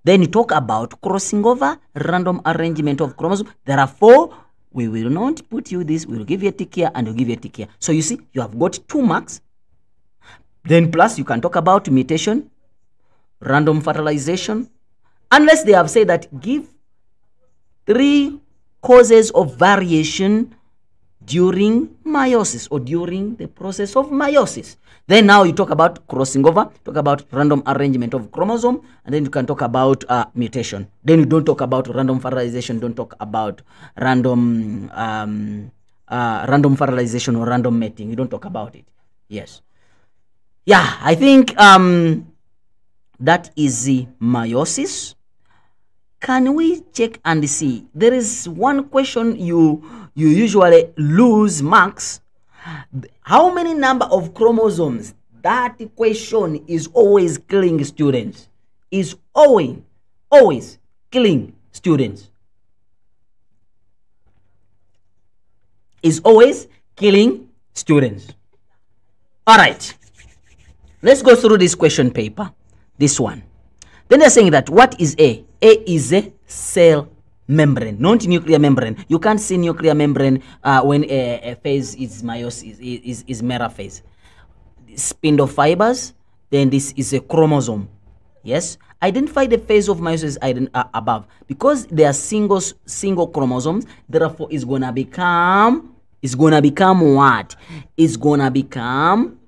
Then you talk about crossing over, random arrangement of chromosomes. Therefore, we will not put you this. We will give you a tick here and we'll give you a tick here. So you see, you have got 2 marks. Then plus you can talk about mutation, random fertilization, unless they have said that give 3 causes of variation during meiosis or during the process of meiosis. Then now you talk about crossing over, talk about random arrangement of chromosome, and then you can talk about mutation. Then you don't talk about random fertilization, don't talk about random fertilization or random mating. You don't talk about it. Yes. Yeah, I think that is the meiosis. Can we check and see? There is one question you usually lose marks. How many number of chromosomes? That question is always killing students. Is always killing students. Is always killing students. All right. Let's go through this question paper. This one. Then they're saying that what is A? A is a cell membrane, not nuclear membrane. You can't see nuclear membrane when a phase is meiosis, is metaphase. Spindle fibers, then this is a chromosome. Yes, identify the phase of meiosis above, because they are single chromosomes. Therefore, it's gonna become what? It's gonna become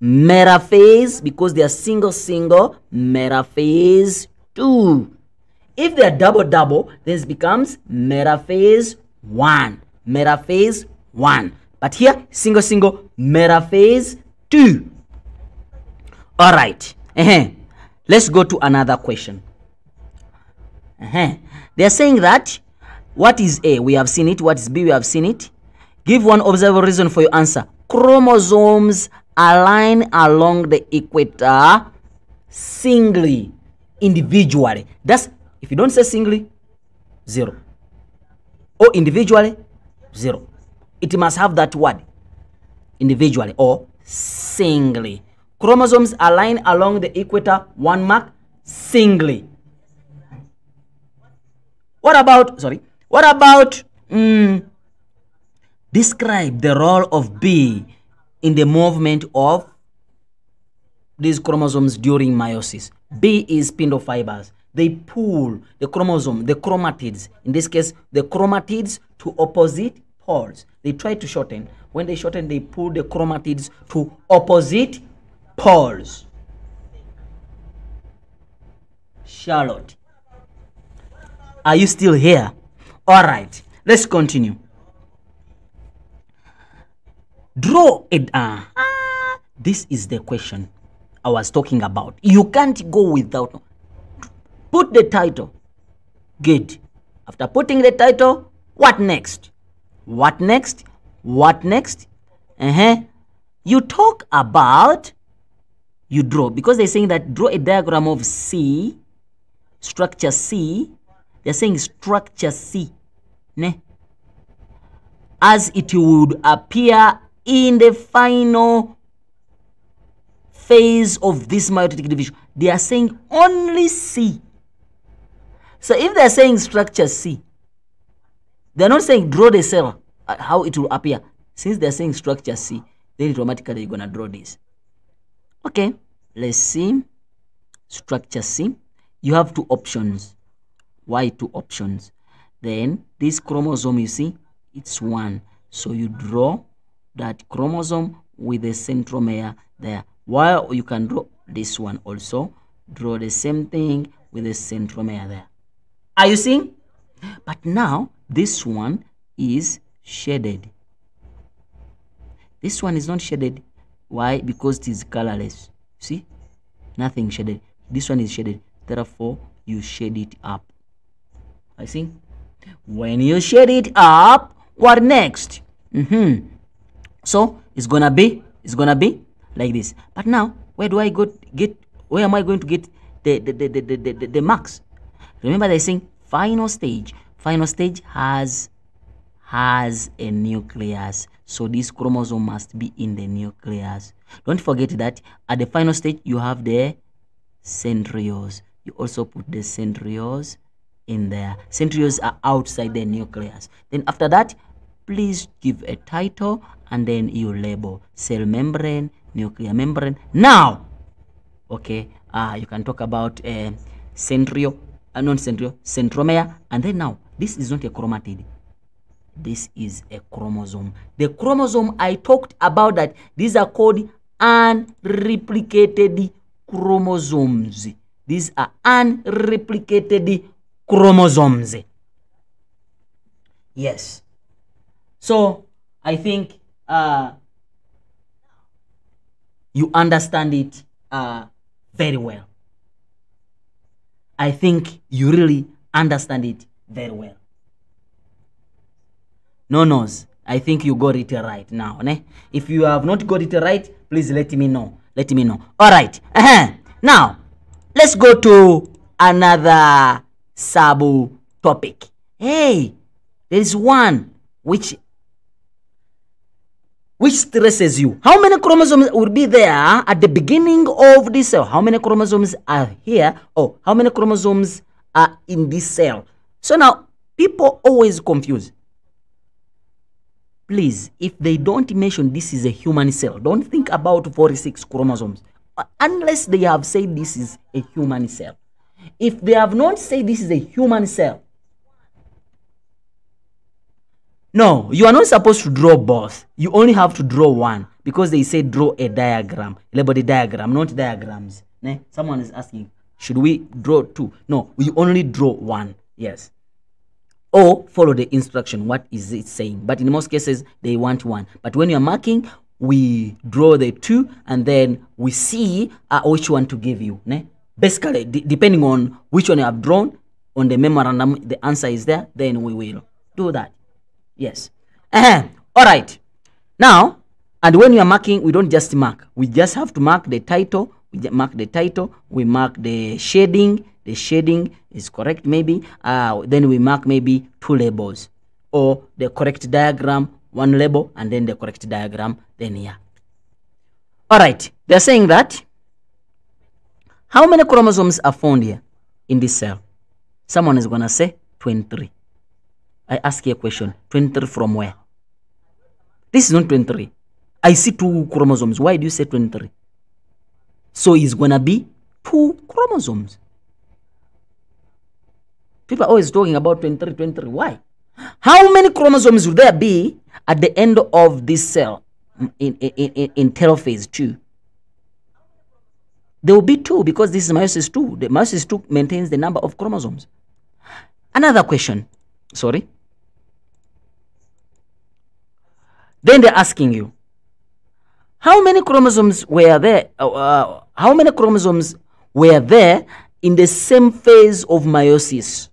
metaphase, because they are single metaphase 2. If they are double, this becomes metaphase 1. But here, single metaphase 2. All right. Let's go to another question. They are saying that what is A? We have seen it. What is B? We have seen it. Give one observable reason for your answer. Chromosomes align along the equator singly, individually. That's, if you don't say singly, 0. Or individually, 0. It must have that word, individually or singly. Chromosomes align along the equator, 1 mark, singly. What about, describe the role of B in the movement of these chromosomes during meiosis. B is spindle fibers. They pull the chromosome, the chromatids, in this case, the chromatids to opposite poles. They try to shorten. When they shorten, they pull the chromatids to opposite poles. Charlotte, are you still here? All right, let's continue. Draw it. This is the question I was talking about. You can't go without. Put the title. Good. After putting the title, what next? What next? What next? You talk about, you draw, because they're saying that draw a diagram of C, structure C. They're saying structure C, ne? As it would appear in the final phase of this meiotic division. They are saying only C. So if they're saying structure C, they're not saying draw the cell, how it will appear. Since they're saying structure C, then automatically you're going to draw this. Okay, let's see. Structure C. You have 2 options. Why 2 options? Then this chromosome, you see, it's 1. So you draw that chromosome with the centromere there. While you can draw this one also, draw the same thing with the centromere there. Are you seeing? But now this one is shaded. This one is not shaded. Why? Because it is colorless. See? Nothing shaded. This one is shaded. Therefore, you shade it up. I see. When you shade it up, what next? So it's gonna be like this. But now, where do I get? Where am I going to get the marks? Remember, they're saying final stage. Final stage has a nucleus. So this chromosome must be in the nucleus. Don't forget that at the final stage you have the centrioles. You also put the centrioles in there. Centrioles are outside the nucleus. Then after that, please give a title and then you label cell membrane, nuclear membrane. Now, okay, you can talk about centromere, and then now this is not a chromatid. This is a chromosome. The chromosome I talked about, that these are called unreplicated chromosomes. These are unreplicated chromosomes. Yes. So I think you understand it very well. I think you really understand it very well. No, I think you got it right now. Ne? If you have not got it right, please let me know. Let me know. All right. Now, let's go to another sub-topic. Hey, there is one which stresses you. How many chromosomes would be there at the beginning of this cell? How many chromosomes are here? Oh, how many chromosomes are in this cell? So now, people always confuse. Please, if they don't mention this is a human cell, don't think about 46 chromosomes. Unless they have said this is a human cell. If they have not said this is a human cell, no, you are not supposed to draw both. You only have to draw one, because they say draw a diagram. Label the diagram, not diagrams. Ne? Someone is asking, should we draw 2? No, we only draw 1. Yes. Or follow the instruction. What is it saying? But in most cases, they want 1. But when you are marking, we draw the two, and then we see which one to give you. Ne? Basically, depending on which one you have drawn on the memorandum, the answer is there, then we will do that. Yes. All right. Now, and when you are marking, we don't just mark. We just have to mark the title. We mark the title. We mark the shading. The shading is correct, maybe. Then we mark maybe 2 labels, or the correct diagram, 1 label, and then the correct diagram, then here. All right. They're saying that how many chromosomes are found here in this cell? Someone is going to say 23. I ask you a question. 23 from where? This is not 23. I see 2 chromosomes. Why do you say 23? So it's going to be 2 chromosomes. People are always talking about 23, 23. Why? How many chromosomes will there be at the end of this cell in telophase 2? There will be 2, because this is meiosis 2. The meiosis 2 maintains the number of chromosomes. Another question. Sorry. Then they're asking you, how many chromosomes were there? How many chromosomes were there in the same phase of meiosis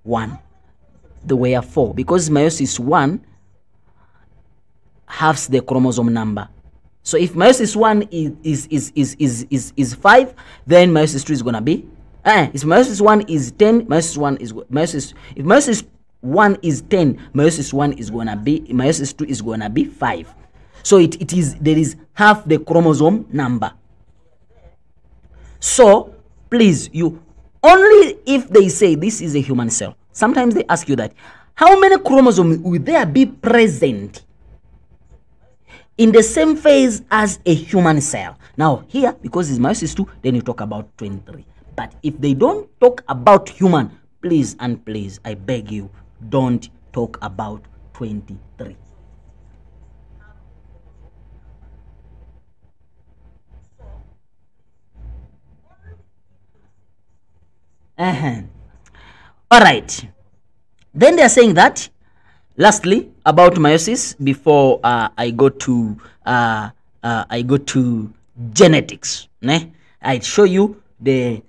1? There were 4, because meiosis 1 halves the chromosome number. So if meiosis 1 is 5, then meiosis 2 is gonna be. If meiosis 1 is 10, meiosis 1 is if meiosis 1 is 10, meiosis 1 is gonna be, meiosis 2 is gonna be 5. So there is half the chromosome number. So please, you only if they say this is a human cell. Sometimes they ask you that, how many chromosomes will there be present in the same phase as a human cell? Now here, because it's meiosis 2, then you talk about 23. But if they don't talk about human, please and please, I beg you, don't talk about 23. All right. Then they are saying that, lastly, about meiosis, before I go to genetics. I show you the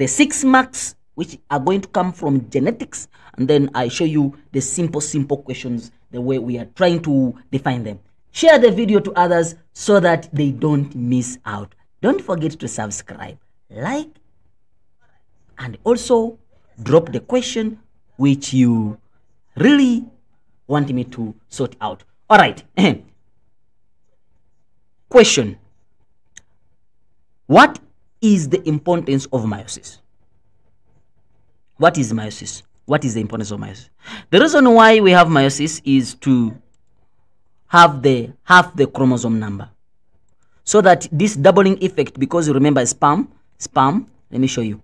6 marks which are going to come from genetics, and then I show you the simple questions, the way we are trying to define them. Share the video to others so that they don't miss out. Don't forget to subscribe, like, and also drop the question which you really want me to sort out. All right. Question. What is the importance of meiosis? What is meiosis? What is the importance of meiosis? The reason why we have meiosis is to have half the chromosome number, so that this doubling effect, because you remember sperm, let me show you.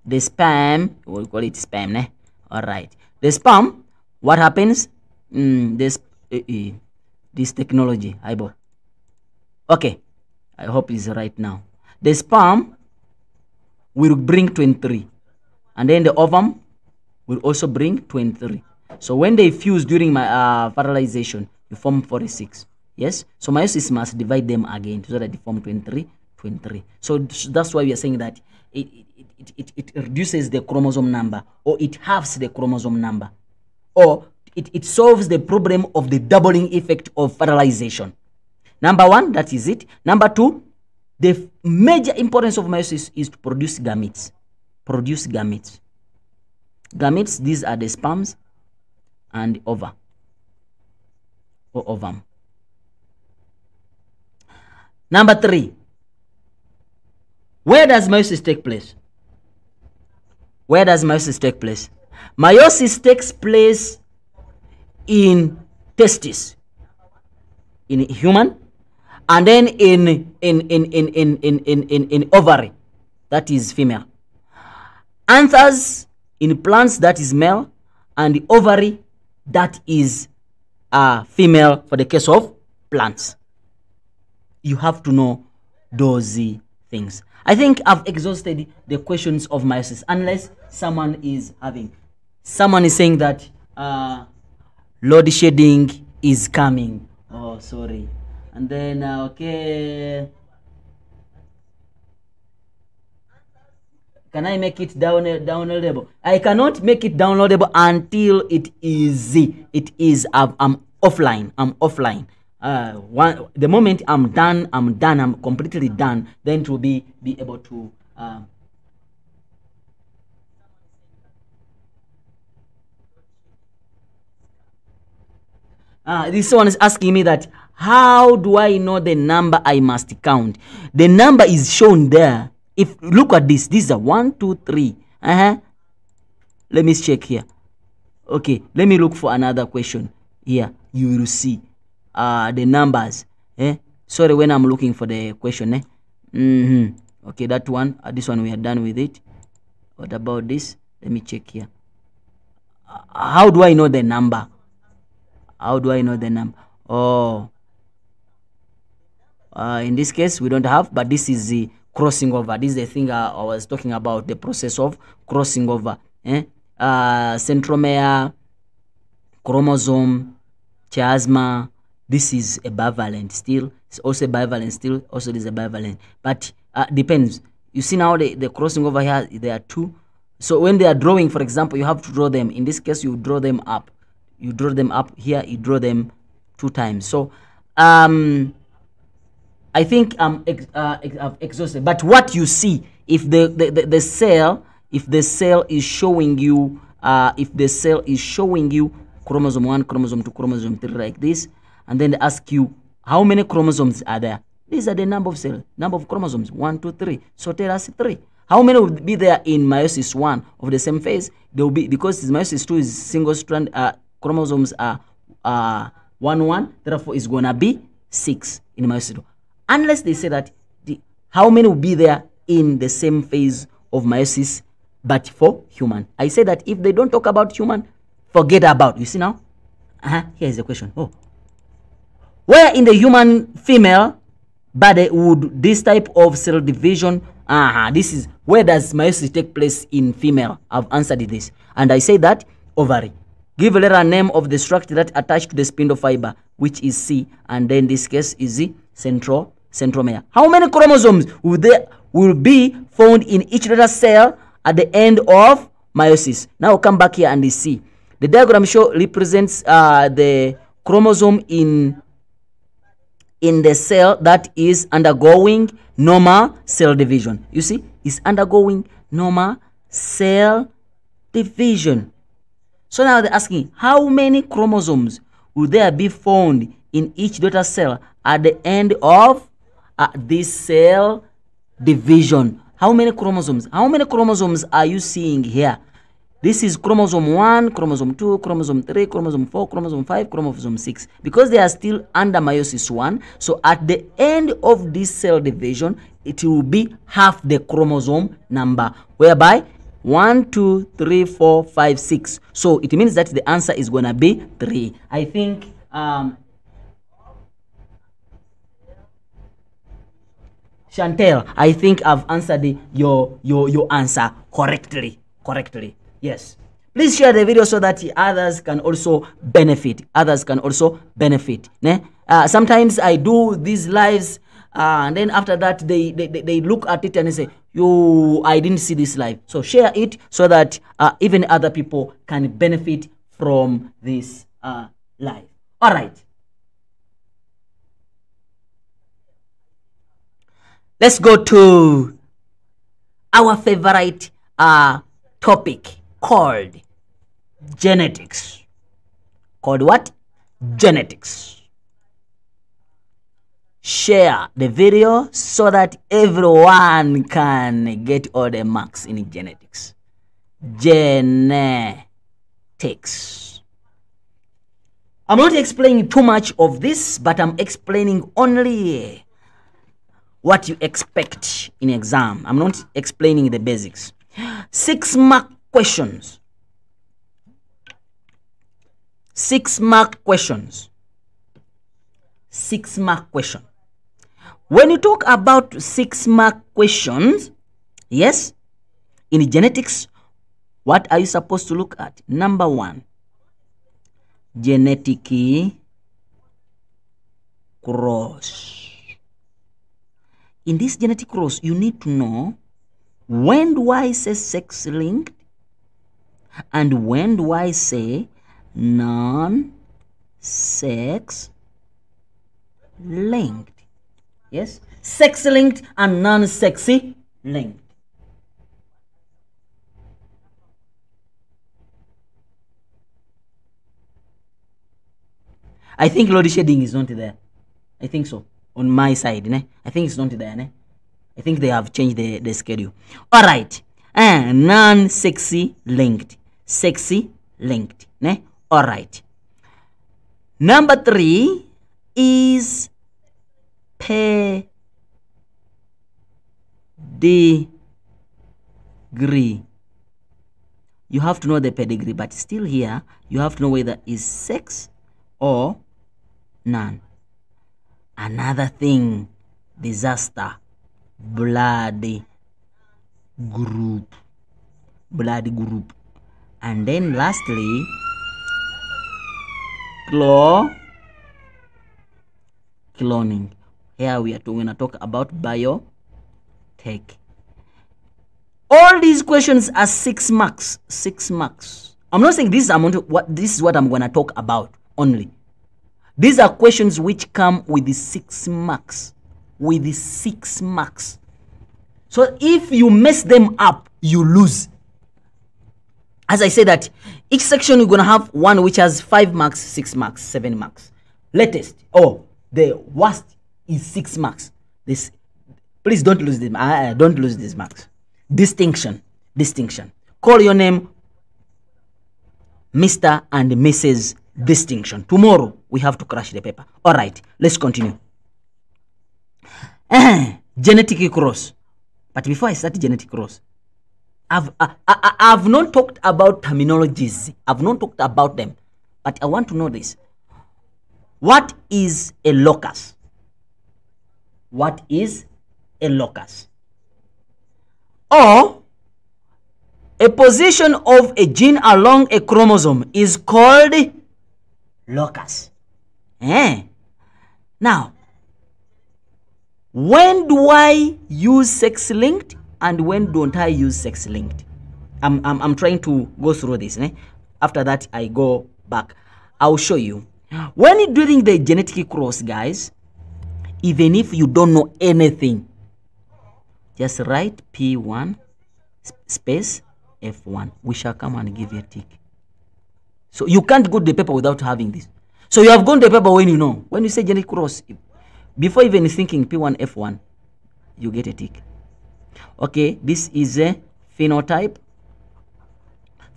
The sperm, we'll call it sperm, ne? All right. The sperm, what happens? This technology, okay, I hope it's right now. The sperm will bring 23, and then the ovum will also bring 23. So when they fuse during my fertilization, you form 46. Yes. So meiosis must divide them again so that they form 23. So that's why we are saying that it reduces the chromosome number, or it halves the chromosome number, or it solves the problem of the doubling effect of fertilization. Number 1, that is it. Number 2, the major importance of meiosis is to produce gametes. Gametes, these are the sperms and ova or ovum. Number 3, where does meiosis take place? Meiosis takes place in testis, in human, and then in ovary, that is female. Anthers in plants, that is male, and the ovary, that is female for the case of plants. You have to know those things. I think I've exhausted the questions of meiosis, unless someone is saying that load shedding is coming. Oh, sorry. And then okay, can I make it downloadable? I cannot make it downloadable until it is I'm offline. The moment I'm done, I'm completely done, then it will be able to this one is asking me that how do I know the number I must count? The number is shown there. If look at this, these are 1, 2, 3. Let me check here. Okay, let me look for another question here. You will see the numbers. Sorry, when I'm looking for the question. Okay, that one. This one we are done with it. What about this? Let me check here. How do I know the number? How do I know the number? Oh, in this case we don't have, but this is the crossing over. This is the thing I was talking about, the process of crossing over. Centromere, chromosome, chiasma. This is a bivalent still. It's also a bivalent still. Also, this is a bivalent, but depends. You see now the crossing over here. There are two. So when they are drawing, for example, you have to draw them. In this case, you draw them up. You draw them up here. You draw them 2 times. So I think I've exhausted. But what you see, if the cell is showing you chromosome 1, chromosome 2, chromosome 3 like this, and then they ask you how many chromosomes are there. These are the number of cells, number of chromosomes 1, 2, 3. So tell us 3. How many will be there in meiosis 1 of the same phase? There will be, because meiosis 2 is single strand. Chromosomes are 1, 1. Therefore, it's gonna be 6 in meiosis 2. Unless they say that how many will be there in the same phase of meiosis, but for human. I say that if they don't talk about human, forget about. You see now? Here's the question. Oh, where in the human female body would this type of cell division? This is where does meiosis take place in female? I've answered this, and I say that ovary. Give a letter name of the structure that attached to the spindle fiber, which is C, and then this case is the centromere. How many chromosomes will be found in each little cell at the end of meiosis? Now come back here and see. The diagram represents the chromosome in the cell that is undergoing normal cell division. You see, it's undergoing normal cell division. So now they're asking, how many chromosomes will there be found in each daughter cell at the end of this cell division? How many chromosomes? How many chromosomes are you seeing here? This is chromosome 1, chromosome 2, chromosome 3, chromosome 4, chromosome 5, chromosome 6. Because they are still under meiosis 1, so at the end of this cell division, it will be half the chromosome number, whereby 1, 2, 3, 4, 5, 6. So it means that the answer is gonna be 3. I think Chantel, I think I've answered your answer correctly. Yes. Please share the video so that others can also benefit. Sometimes I do these lives, and then after that they look at it and they say, I didn't see this live. So share it so that even other people can benefit from this live. All right. Let's go to our favorite topic called genetics. Called what? Genetics. Share the video so that everyone can get all the marks in genetics. Genetics. I'm not explaining too much of this, but I'm explaining only what you expect in exam. I'm not explaining the basics. 6-mark questions. 6-mark questions. 6-mark question. When you talk about 6-mark questions, yes, in genetics, what are you supposed to look at? Number 1, genetic cross. In this genetic cross, you need to know, when do I say sex-linked and when do I say non-sex-linked? Yes, sex-linked and non-sexy linked. I think load shading is not there. I think so. On my side, ne? I think it's not there. Ne? I think they have changed the schedule. All right. Non-sexy linked. Sexy linked. Ne? All right. Number 3 is pedigree. You have to know the pedigree, but still here, you have to know whether it's sex or none. Another thing, disaster, blood group. And then lastly, cloning. Here we are going to talk about biotech. All these questions are 6 marks. 6 marks. I'm not saying this is what I'm going to talk about only. These are questions which come with the 6 marks. With the 6 marks. So if you mess them up, you lose. As I say that, each section you're going to have one which has 5 marks, 6 marks, 7 marks. Latest, the worst is 6 marks. This, please don't lose them. Don't lose these marks. Distinction. Call your name Mr. and Mrs. Distinction. Tomorrow we have to crash the paper. All right, let's continue. Genetic cross. But before I start genetic cross, I've not talked about terminologies. I've not talked about them. But I want to know this. What is a locus? What is a locus? Or a position of a gene along a chromosome is called locus. Now, when do I use sex-linked and when don't I use sex-linked? I'm trying to go through this. After that, I go back. I'll show you. When you're doing the genetic cross, guys, even if you don't know anything, just write P1 space F1. We shall come and give you a tick. So you can't go to the paper without having this. So you have gone to the paper when you know. When you say genetic cross, before even thinking P1 F1, you get a tick. Okay, this is a phenotype.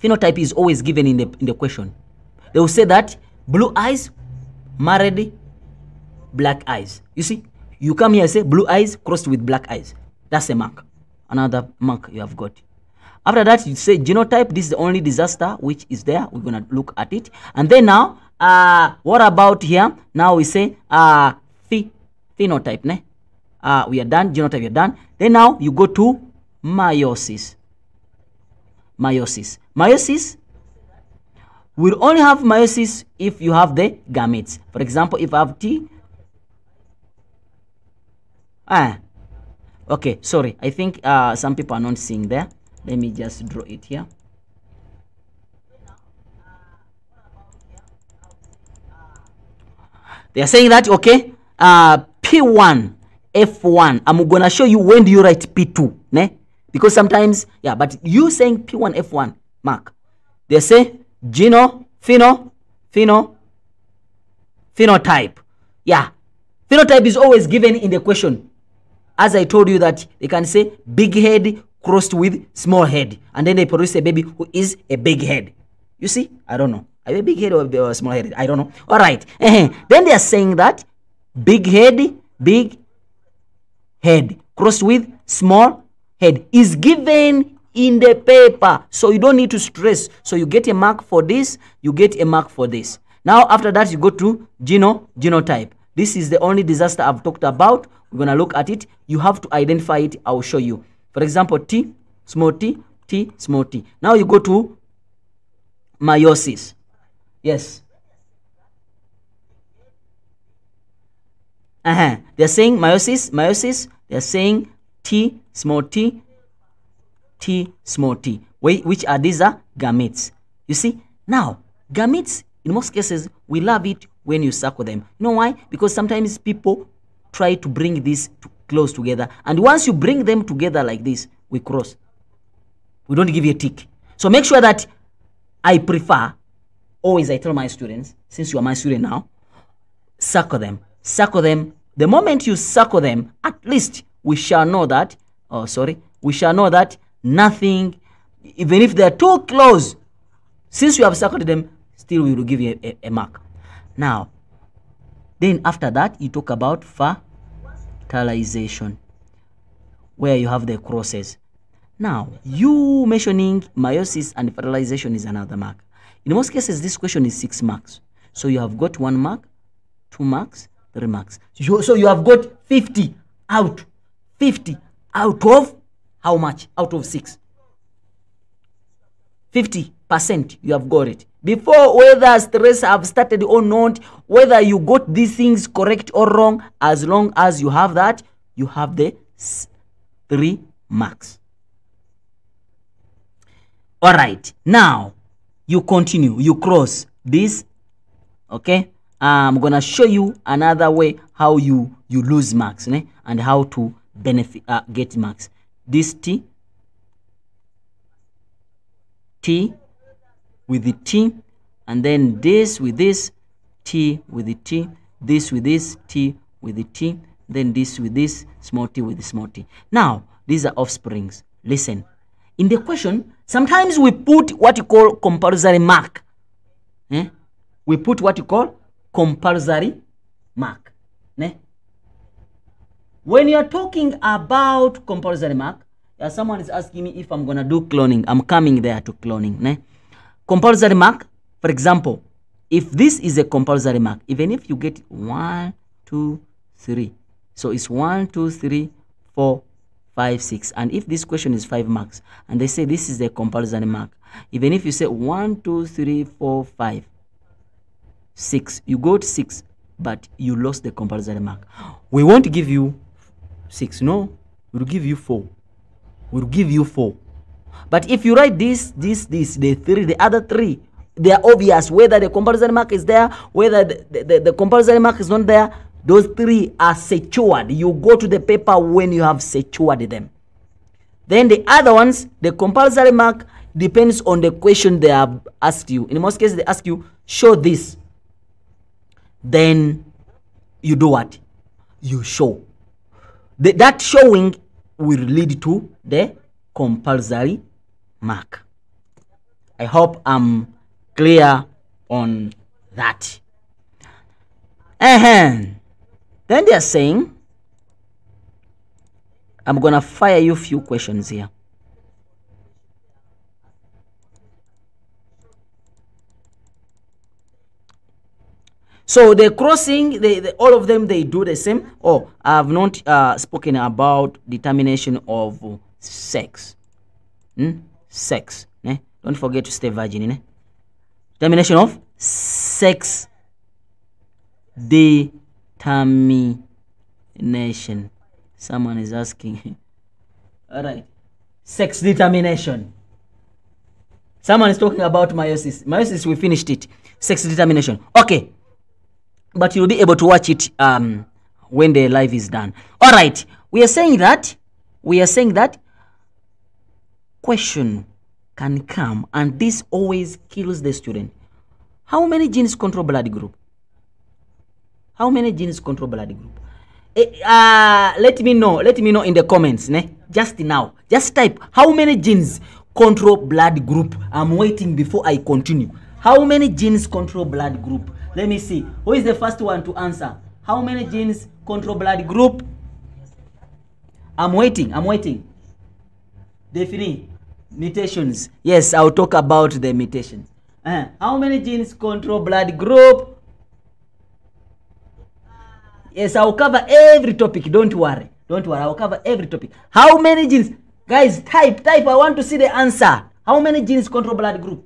Phenotype is always given in the question. They will say that blue eyes, married, black eyes. You see, you come here and say blue eyes crossed with black eyes. That's a mark. Another mark you have got. After that, you say genotype. This is the only disaster which is there. We're going to look at it. And then now, what about here? Now we say phenotype. Ne? We are done. Genotype, we are done. Then now you go to meiosis. Meiosis will only have meiosis if you have the gametes. For example, if I have T. Okay, sorry. I think some people are not seeing there. Let me just draw it here. They are saying that, okay, P1, F1. I'm going to show you when do you write P2. Ne? Because sometimes, yeah, but you saying P1, F1, mark. They say phenotype. Yeah, phenotype is always given in the question. As I told you that they can say big head crossed with small head. And then they produce a baby who is a big head. You see? I don't know. Are you a big head or a small head? I don't know. All right. Then they are saying that big head crossed with small head is given in the paper. So you don't need to stress. So you get a mark for this. You get a mark for this. Now after that, you go to genotype. This is the only disaster I've talked about. We're going to look at it. You have to identify it. I will show you. For example, T, small t, T, small t. Now you go to meiosis. Yes. They're saying meiosis. They're saying T, small t, T, small t. Which are these are gametes. You see, now gametes, in most cases, we love it when you circle them. You know why? Because sometimes people try to bring this close together, and once you bring them together like this, we cross. We don't give you a tick. So make sure that I prefer, always I tell my students, since you are my student now, circle them. Circle them. The moment you circle them, at least we shall know that, we shall know that nothing, even if they are too close, since you have circled them, still we will give you a mark. Now, then after that, you talk about fertilization, where you have the crosses. Now, you mentioning meiosis and fertilization is another mark. In most cases, this question is 6 marks. So you have got 1 mark, 2 marks, 3 marks. So you have got 50 out. 50 out of how much? Out of 6. 50% you have got it. Before, whether stress have started or not, whether you got these things correct or wrong, as long as you have that, you have the 3 marks. All right, now you continue, you cross this. Okay, I'm gonna show you another way how you lose marks, and how to benefit get marks. This T with the T, and then this with this, T with the T, this with this, T with the T, then this with this, small t with the small t. Now these are offsprings. Listen, in the question, sometimes we put what you call compulsory mark. We put what you call compulsory mark. When you're talking about compulsory mark, someone is asking me if I'm going to do cloning. I'm coming there to cloning. Compulsory mark, for example, if this is a compulsory mark, even if you get 1, 2, 3, so it's 1, 2, 3, 4, 5, 6. And if this question is 5 marks, and they say this is a compulsory mark, even if you say 1, 2, 3, 4, 5, 6, you got 6, but you lost the compulsory mark. We won't give you 6, no, we'll give you 4. We'll give you 4. But if you write this, the 3, the other 3, they are obvious, whether the compulsory mark is there, whether the compulsory mark is not there. Those 3 are secured. You go to the paper when you have secured them. Then the other ones, the compulsory mark depends on the question they have asked you. In most cases, they ask you, show this. Then you do what? You show. That showing will lead to the compulsory mark. I hope I'm clear on that. Then they are saying, I'm going to fire you a few questions here. So the crossing, all of them, they do the same. Oh, I have not spoken about determination of sex. Sex. Don't forget to stay virgin. Determination of sex. Determination. Someone is asking. All right. Sex determination. Someone is talking about meiosis. Meiosis, we finished it. Sex determination. Okay. But you'll be able to watch it when the live is done. All right. We are saying that question can come, and this always kills the student. How many genes control blood group? How many genes control blood group? Let me know in the comments. Just now. Just type how many genes control blood group. I'm waiting before I continue. How many genes control blood group? Let me see. Who is the first one to answer? How many genes control blood group? I'm waiting. Define mutations. Yes, I'll talk about the mutations. How many genes control blood group? Yes, I'll cover every topic. Don't worry. I'll cover every topic. How many genes? Guys, type. I want to see the answer. How many genes control blood group?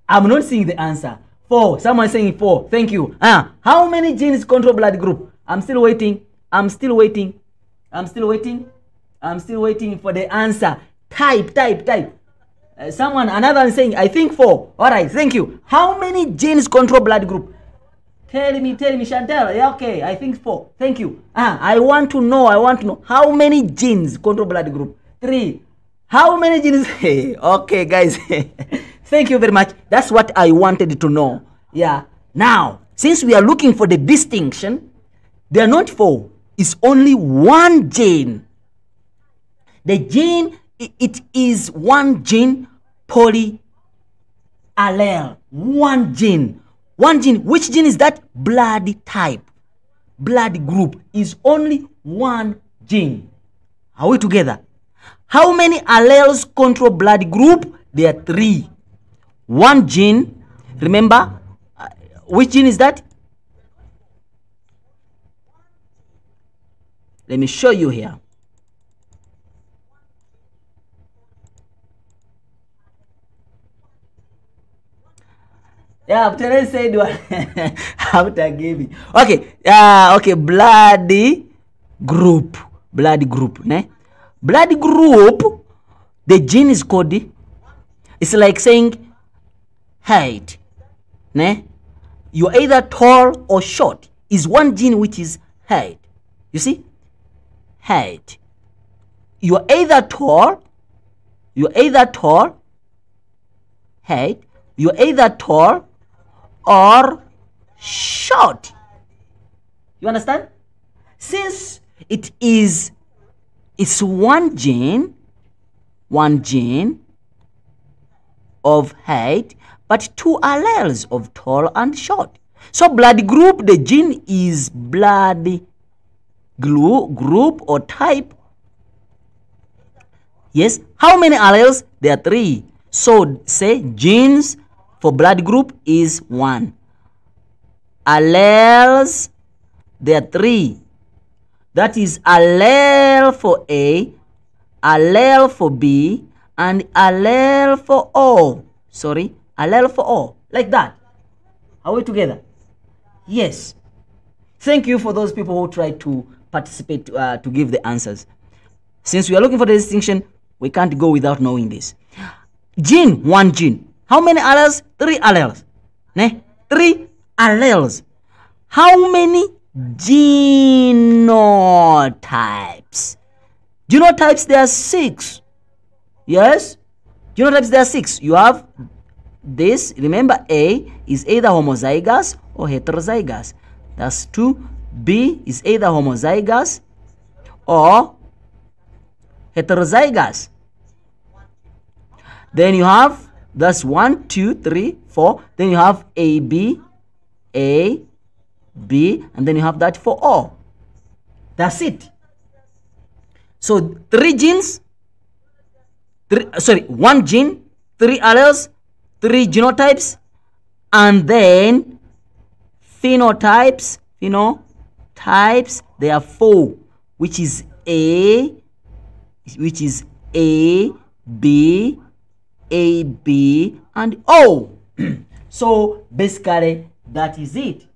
I'm not seeing the answer. 4. Someone saying 4. Thank you. How many genes control blood group? I'm still waiting. I'm still waiting for the answer. Type. Someone, another one saying, I think 4. All right, thank you. How many genes control blood group? Tell me, Chantel. Yeah, okay, I think 4. Thank you. I want to know. How many genes control blood group? 3. How many genes? Okay, guys. Thank you very much. That's what I wanted to know. Yeah. Now, since we are looking for the distinction, they are not 4. It's only one gene. The gene, it is one gene polyallele. One gene. Which gene is that? Blood type. Blood group is only one gene. Are we together? How many alleles control blood group? There are 3. One gene. Remember, which gene is that? Let me show you here. Yeah, Terence said one. After giving. Okay. Okay. Blood group. Ne? Blood group. The gene is called. It's like saying height. Ne? You're either tall or short. Is one gene which is height. You see? Height. You're either tall. Height. You're either tall or short. You understand? Since it's one gene of height, but 2 alleles of tall and short. So blood group, the gene is blood group or type. Yes. How many alleles? There are 3. So say genes for blood group is 1. Alleles, there are 3. That is allele for A, allele for B, and allele for O. Sorry, allele for O. Like that. Are we together? Yes. Thank you for those people who tried to participate to give the answers. Since we are looking for the distinction, we can't go without knowing this. Gene, one gene. How many alleles? 3 alleles. Ne? 3 alleles. How many genotypes? Genotypes, there are 6. Yes? Genotypes, there are 6. You have this. Remember, A is either homozygous or heterozygous. That's 2. B is either homozygous or heterozygous. Then you have, that's 1, 2, 3, 4. Then you have A, B, and then you have that for O. That's it. So 3 genes, 1 gene, 3 alleles, 3 genotypes, and then phenotypes. There are 4, which is A, B, and O. So basically that is it.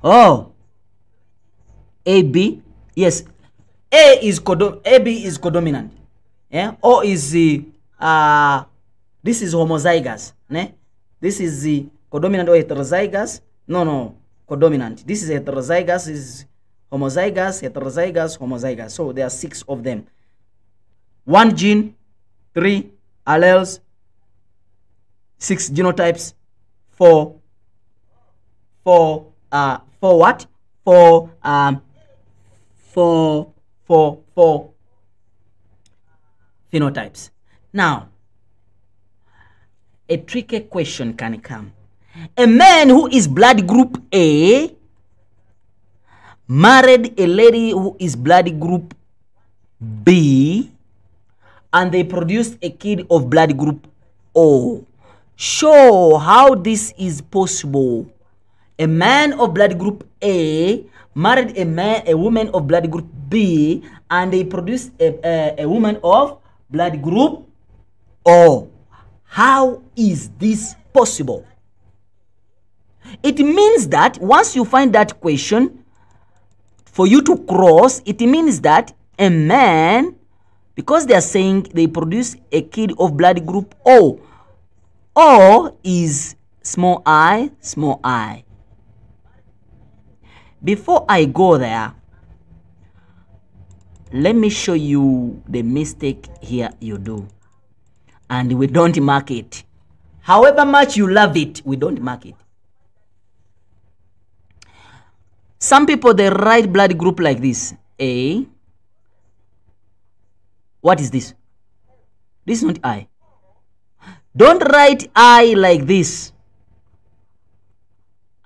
Oh, AB, yes, AB is codominant. Yeah, O is the this is homozygous. Ne? This is the codominant or heterozygous. No, codominant. This is heterozygous, is homozygous, heterozygous, homozygous. So there are 6 of them. 1 gene, 3 alleles, 6 genotypes, 4 what? 4 phenotypes. Now, a tricky question can come. A man who is blood group A married a lady who is blood group B, and they produced a kid of blood group O. Show how this is possible. A man of blood group A married a woman of blood group B, and they produced a woman of blood group O. How is this possible? It means that once you find that question, for you to cross, it means that a man, because they are saying they produce a kid of blood group O. O is small I, small I. Before I go there, let me show you the mistake here you do. And we don't mark it. However much you love it, we don't mark it. Some people, they write blood group like this. A. What is this? This is not I. Don't write I like this.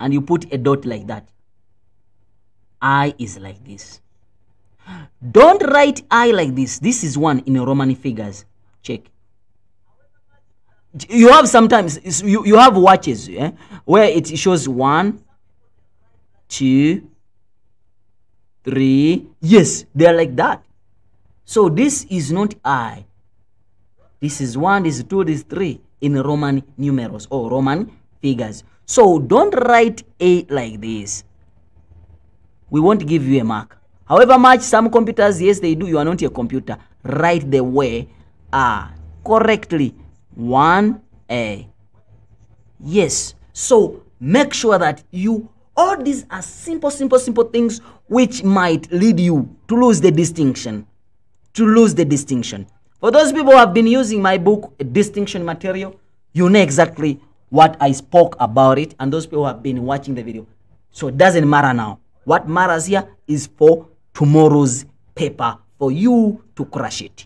And you put a dot like that. I is like this. Don't write I like this. This is 1 in Roman figures. Check. You have sometimes, you have watches, where it shows 1, 2, 3. Yes, they are like that. So this is not I. This is 1, this is 2, this is 3 in Roman numerals or Roman figures. So don't write A like this. We won't give you a mark. However much some computers, yes, they do. You are not a computer. Write the way correctly. 1A. Yes. So make sure that all these are simple things which might lead you to lose the distinction. For those people who have been using my book, Distinction Material, you know exactly what I spoke about it. And those people who have been watching the video. So it doesn't matter now. What matters here is for tomorrow's paper, for you to crush it.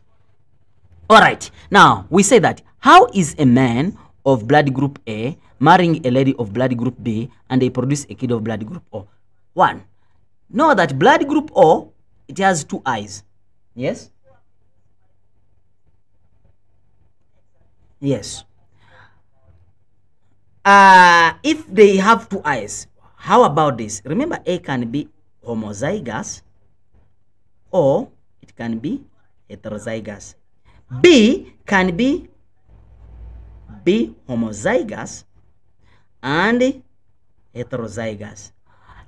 All right. Now, we say that, how is a man of blood group A marrying a lady of blood group B and they produce a kid of blood group O? 1. Know that blood group O, it has 2 eyes. Yes? Yes. If they have 2 eyes, how about this? Remember, A can be homozygous or it can be heterozygous. B can be homozygous and heterozygous.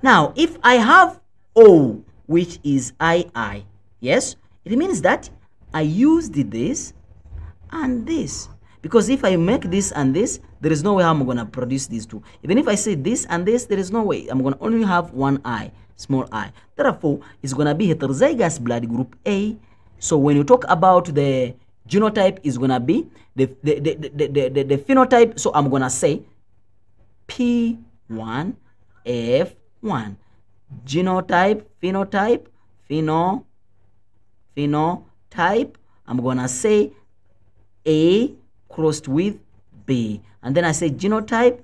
Now, if I have O, which is II, yes, it means that I used this and this. Because if I make this and this, there is no way I'm going to produce these 2. Even if I say this and this, there is no way. I'm going to only have 1 I, small I. Therefore, it's going to be heterozygous blood group A. So when you talk about the genotype, is going to be the phenotype. So I'm going to say P1F1. Genotype, phenotype, phenotype. I'm going to say A crossed with B. And then I say genotype,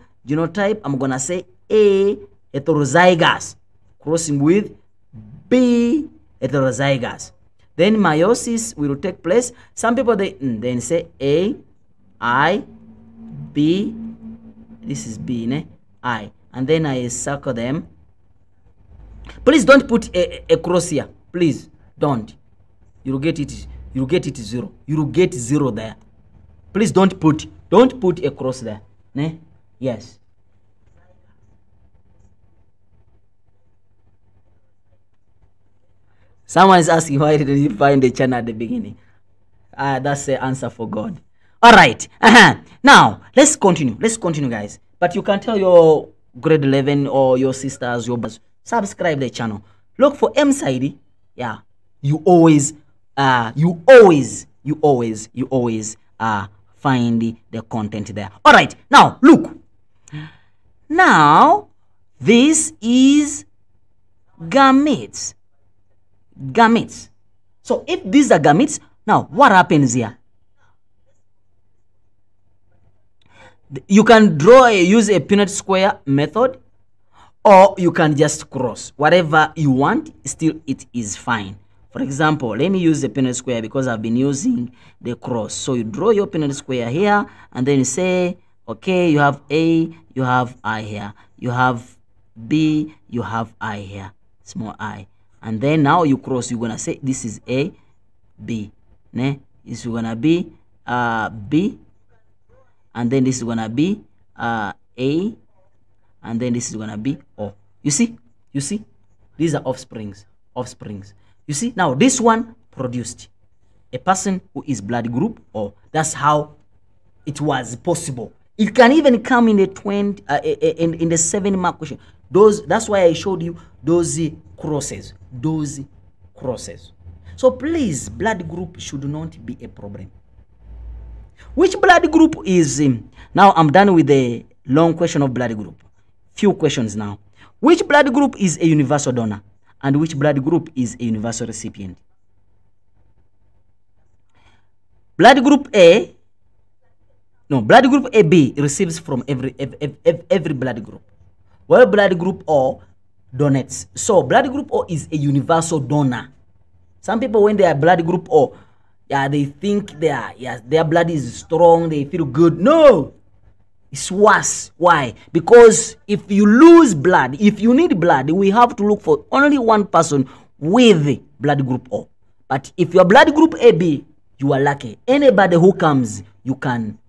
I'm going to say A heterozygous crossing with B heterozygous. Then meiosis will take place. Some people, they then say A, I, B, this is B, ne? I. And then I circle them. Please don't put a cross here. Please don't. You'll get it 0. You'll get 0 there. Please don't put a cross there. Ne? Yes. Someone is asking, why didn't you find the channel at the beginning? That's the answer for God. All right. Now, let's continue, guys. But you can tell your grade 11 or your sisters, your brothers, subscribe the channel. Look for Saidi. Yeah. You always find the content there. All right. Now, look. Now, this is gametes. Gametes. So if these are gametes, now what happens here? You can use a Punnett square method, or you can just cross. Whatever you want, still it is fine. For example, let me use the Punnett square because I've been using the cross. So you draw your Punnett square here, and then you say, okay, you have A, you have I here. You have B, you have I here, small I. And then now you cross, you're going to say this is A, B. Ne? This is going to be B. and then this is gonna be A, and then this is gonna be O. You see? You see? These are offsprings. Offsprings. You see? Now this one produced a person who is blood group O. That's how it was possible. It can even come in the 20 in the 7-mark question. That's why I showed you those crosses. Those crosses. So please, blood group should not be a problem. Which blood group is now I'm done with the long question of blood group. Few questions now. Which blood group is a universal donor and which blood group is a universal recipient? Blood group A, no, blood group AB receives from every blood group, while blood group O donates. So blood group O is a universal donor. Some people, when they are blood group O, yeah, they think their blood is strong, they feel good. No, it's worse. Why? Because if you lose blood, if you need blood, we have to look for only one person with blood group O. But if your blood group AB, you are lucky. Anybody who comes, you can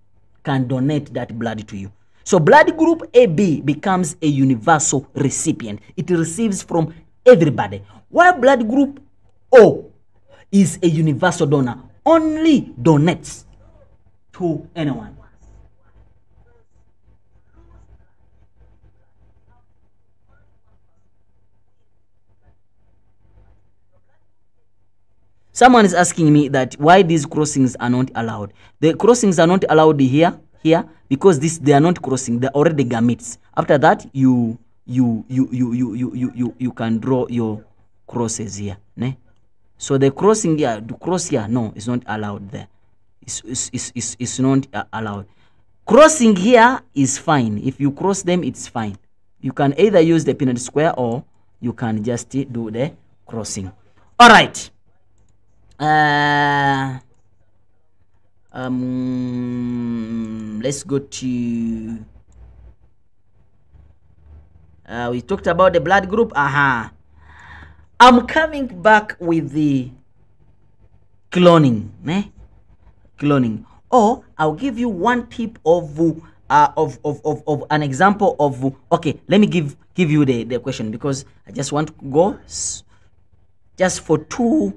donate that blood to you. So blood group AB becomes a universal recipient. It receives from everybody. While blood group O is a universal donor, only donates to anyone. Someone is asking me that why these crossings are not allowed. The crossings are not allowed here because they are not crossing. They're already gametes. After that, you can draw your crosses here. Ne? So the crossing here, to cross here, no, it's not allowed there. It's not allowed. Crossing here is fine. If you cross them, it's fine. You can either use the Punnett square or you can just do the crossing. All right. Let's go to we talked about the blood group. I'm coming back with the cloning, cloning. Or I'll give you one tip of an example of. Okay, let me give you the question, because I just want to go just for 2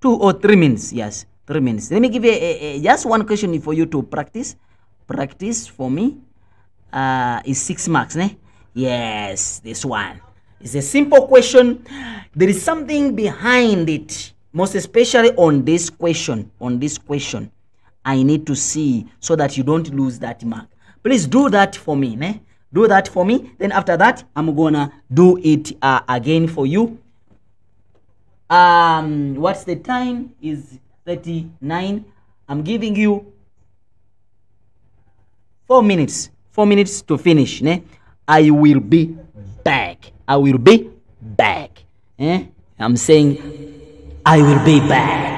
or 3 minutes. Yes, 3 minutes. Let me give you just one question for you to practice. Practice for me. Is 6 marks, ne? Yes, this one. It's a simple question. There is something behind it, most especially on this question. On this question, I need to see so that you don't lose that mark. Please do that for me, ne? Do that for me. Then after that, I'm gonna do it again for you. What's the time? Is 39. I'm giving you 4 minutes. 4 minutes to finish, ne? I will be back. I will be back. I'm saying I will be back.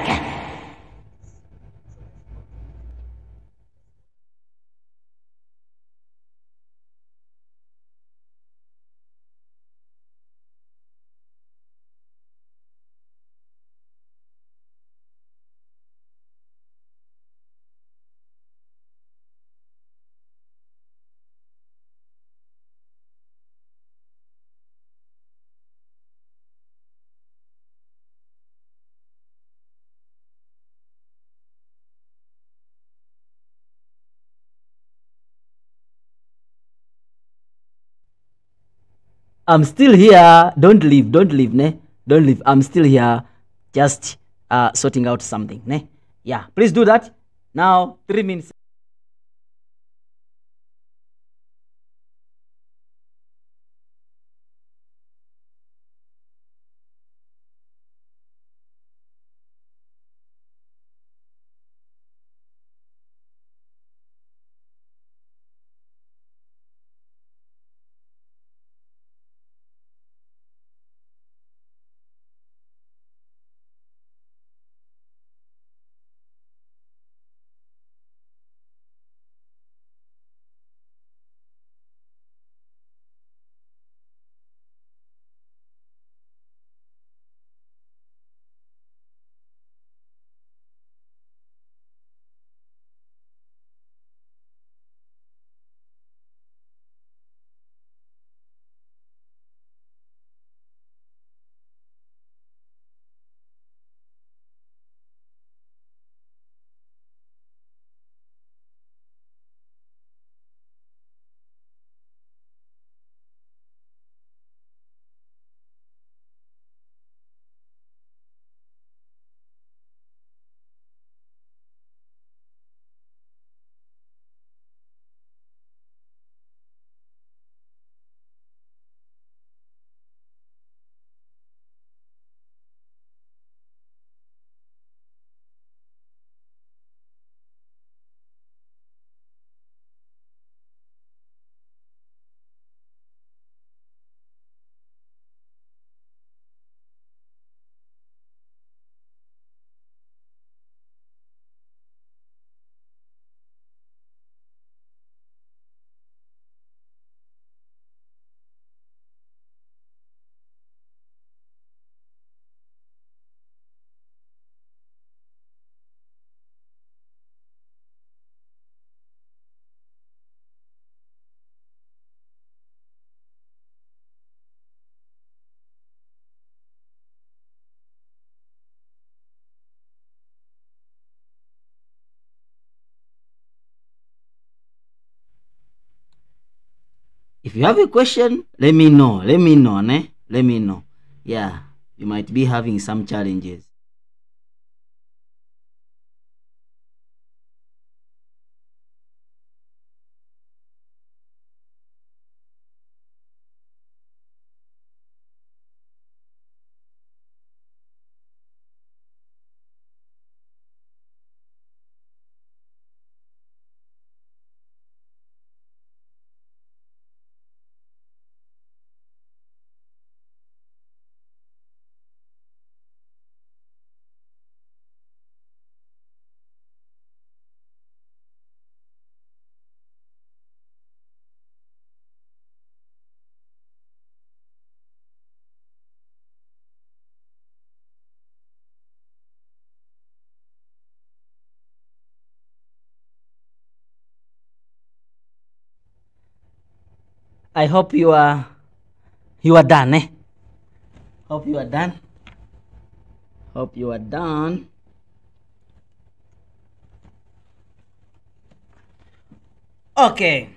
I'm still here. Don't leave. Don't leave, ne? Don't leave. I'm still here, just sorting out something, ne? Yeah, please do that. Now, 3 minutes. If you have a question, let me know. Let me know, ne? Let me know. Yeah, you might be having some challenges. I hope you are done, eh? Hope you are done. Hope you are done. Okay.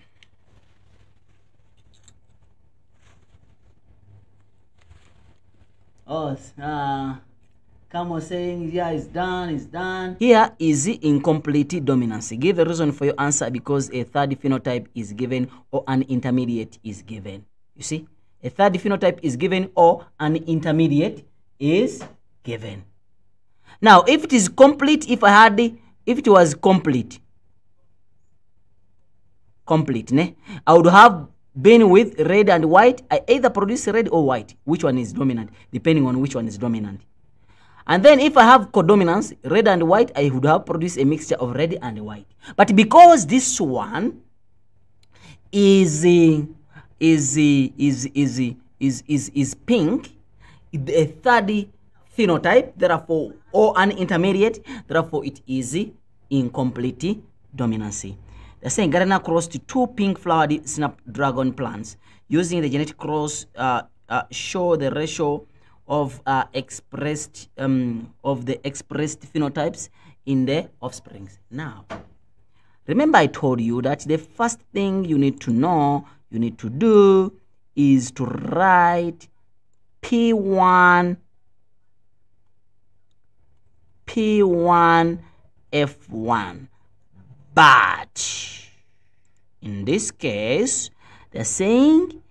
Oh, come on, saying, yeah, it's done, it's done. Here is the incomplete dominancy. Give a reason for your answer because a third phenotype is given or an intermediate is given. You see, a third phenotype is given or an intermediate is given. Now, if it is complete, if it was complete, ne? I would have been with red and white. I either produce red or white. Which one is dominant? Depending on which one is dominant. And then if I have codominance, red and white, I would have produced a mixture of red and white. But because this one is pink, a third phenotype, therefore, or an intermediate, therefore it is incomplete dominancy. They're saying gardener crossed two pink flowered snapdragon plants using the genetic cross show the ratio of expressed of the expressed phenotypes in the offsprings. Now, remember I told you that the first thing you need to know, you need to do is to write P1 F1. But in this case, they're saying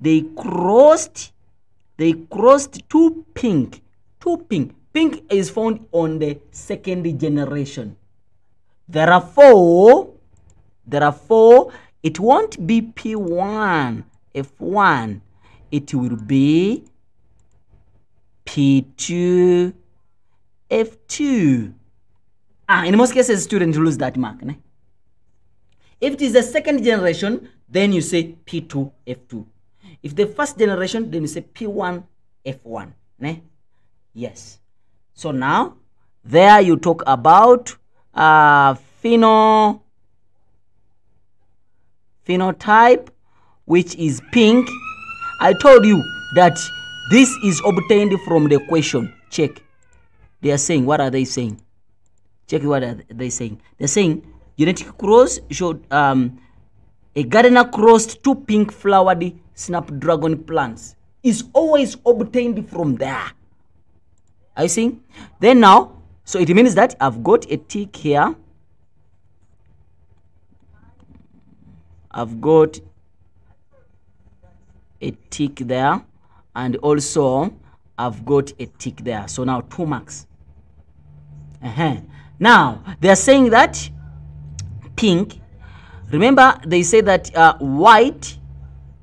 they crossed two pink. Pink is found on the second generation. Therefore, it won't be P1 F1. It will be P2 F2. In most cases, students lose that mark. Ne? If it is the second generation, then you say P2 F2. If the first generation, then you say P1 F1. Ne? Yes. So now, there you talk about phenotype, which is pink. I told you that this is obtained from the question. Check. They are saying, what are they saying? Check what are they saying. They're saying genetic cross showed a gardener crossed two pink flowered snapdragon plants is always obtained from there. I see. Then now, so it means that I've got a tick here. I've got a tick there, and also I've got a tick there. So now 2 marks. Now they are saying that pink. Remember, they say that white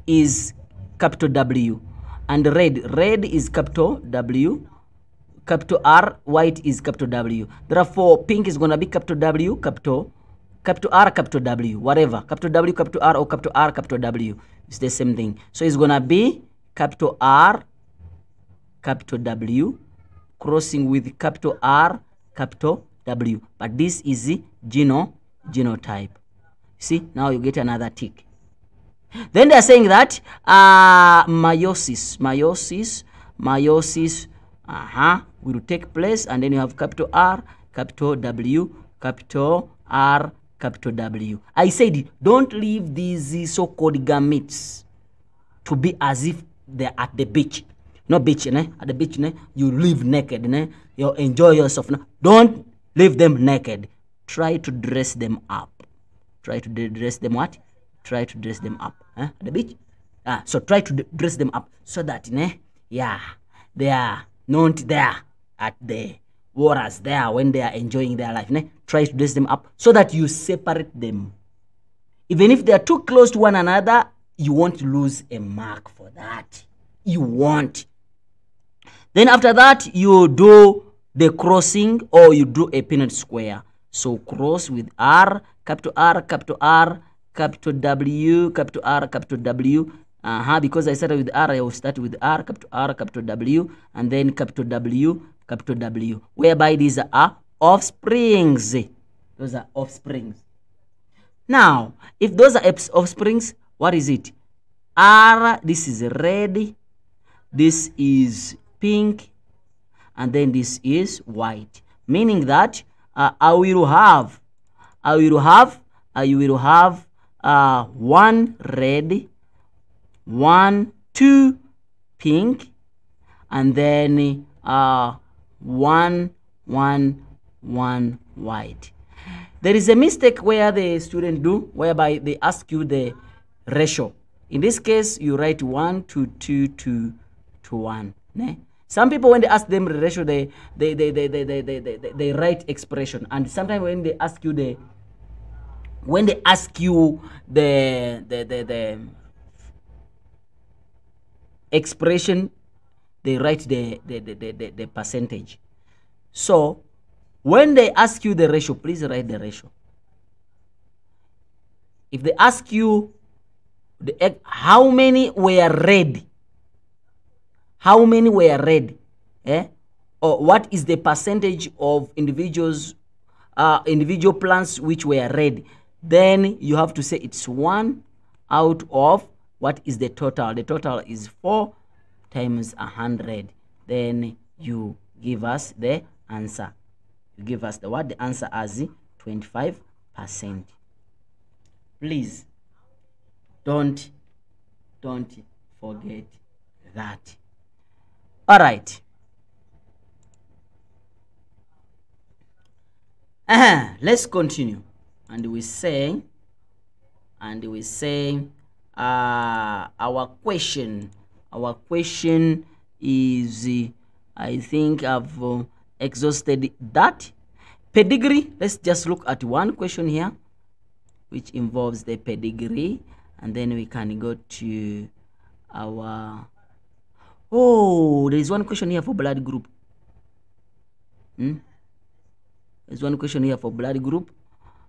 is capital W, and red is capital W, capital R, white is capital W. Therefore, pink is gonna be capital W, capital R, capital W, whatever. Capital W, capital R, or capital R, capital W. It's the same thing. So it's gonna be capital R, capital W, crossing with capital R, capital W. But this is the genotype. See, now you get another tick. Then they're saying that meiosis will take place, and then you have capital R, capital W, capital R, capital W. I said don't leave these so-called gametes. to be as if they're at the beach. No beach, né? At the beach, né? You live naked, né? You enjoy yourself. Né? Don't leave them naked. Try to dress them up. Try to dress them what? Try to dress them up. At the beach. So try to dress them up so that, né? Yeah, they are not there at the waters there when they are enjoying their life. Né? Try to dress them up so that you separate them. Even if they are too close to one another, you won't lose a mark for that. You won't. Then after that, you do the crossing, or you do a Punnett square. So cross with R, capital R, capital R, capital W, capital R, capital W. Because I started with R, I will start with R, capital W, and then capital W, capital W. Whereby these are offsprings. Those are offsprings. Now, if those are offsprings, what is it? R, this is red, this is pink, and then this is white. Meaning that I will have one red, 2 pink, and then 1 white. There is a mistake where the student do, whereby they ask you the ratio. In this case, you write 1 to 2 to 1. Ne? Some people, when they ask them the ratio, they write expression, and sometimes when they ask you the expression, they write the percentage. So when they ask you the ratio, please write the ratio. If they ask you how many were red, or what is the percentage of individual plants which were red, then you have to say it's 1 out of what is the total. The total is 4 times 100. Then you give us the answer. You give us the answer as 25%. Please don't forget that. All right. Let's continue. And we say our question is, I think I've exhausted that. Pedigree. Let's just look at one question here, which involves the pedigree, and then we can go to our... Oh, there is one question here for blood group. There's one question here for blood group,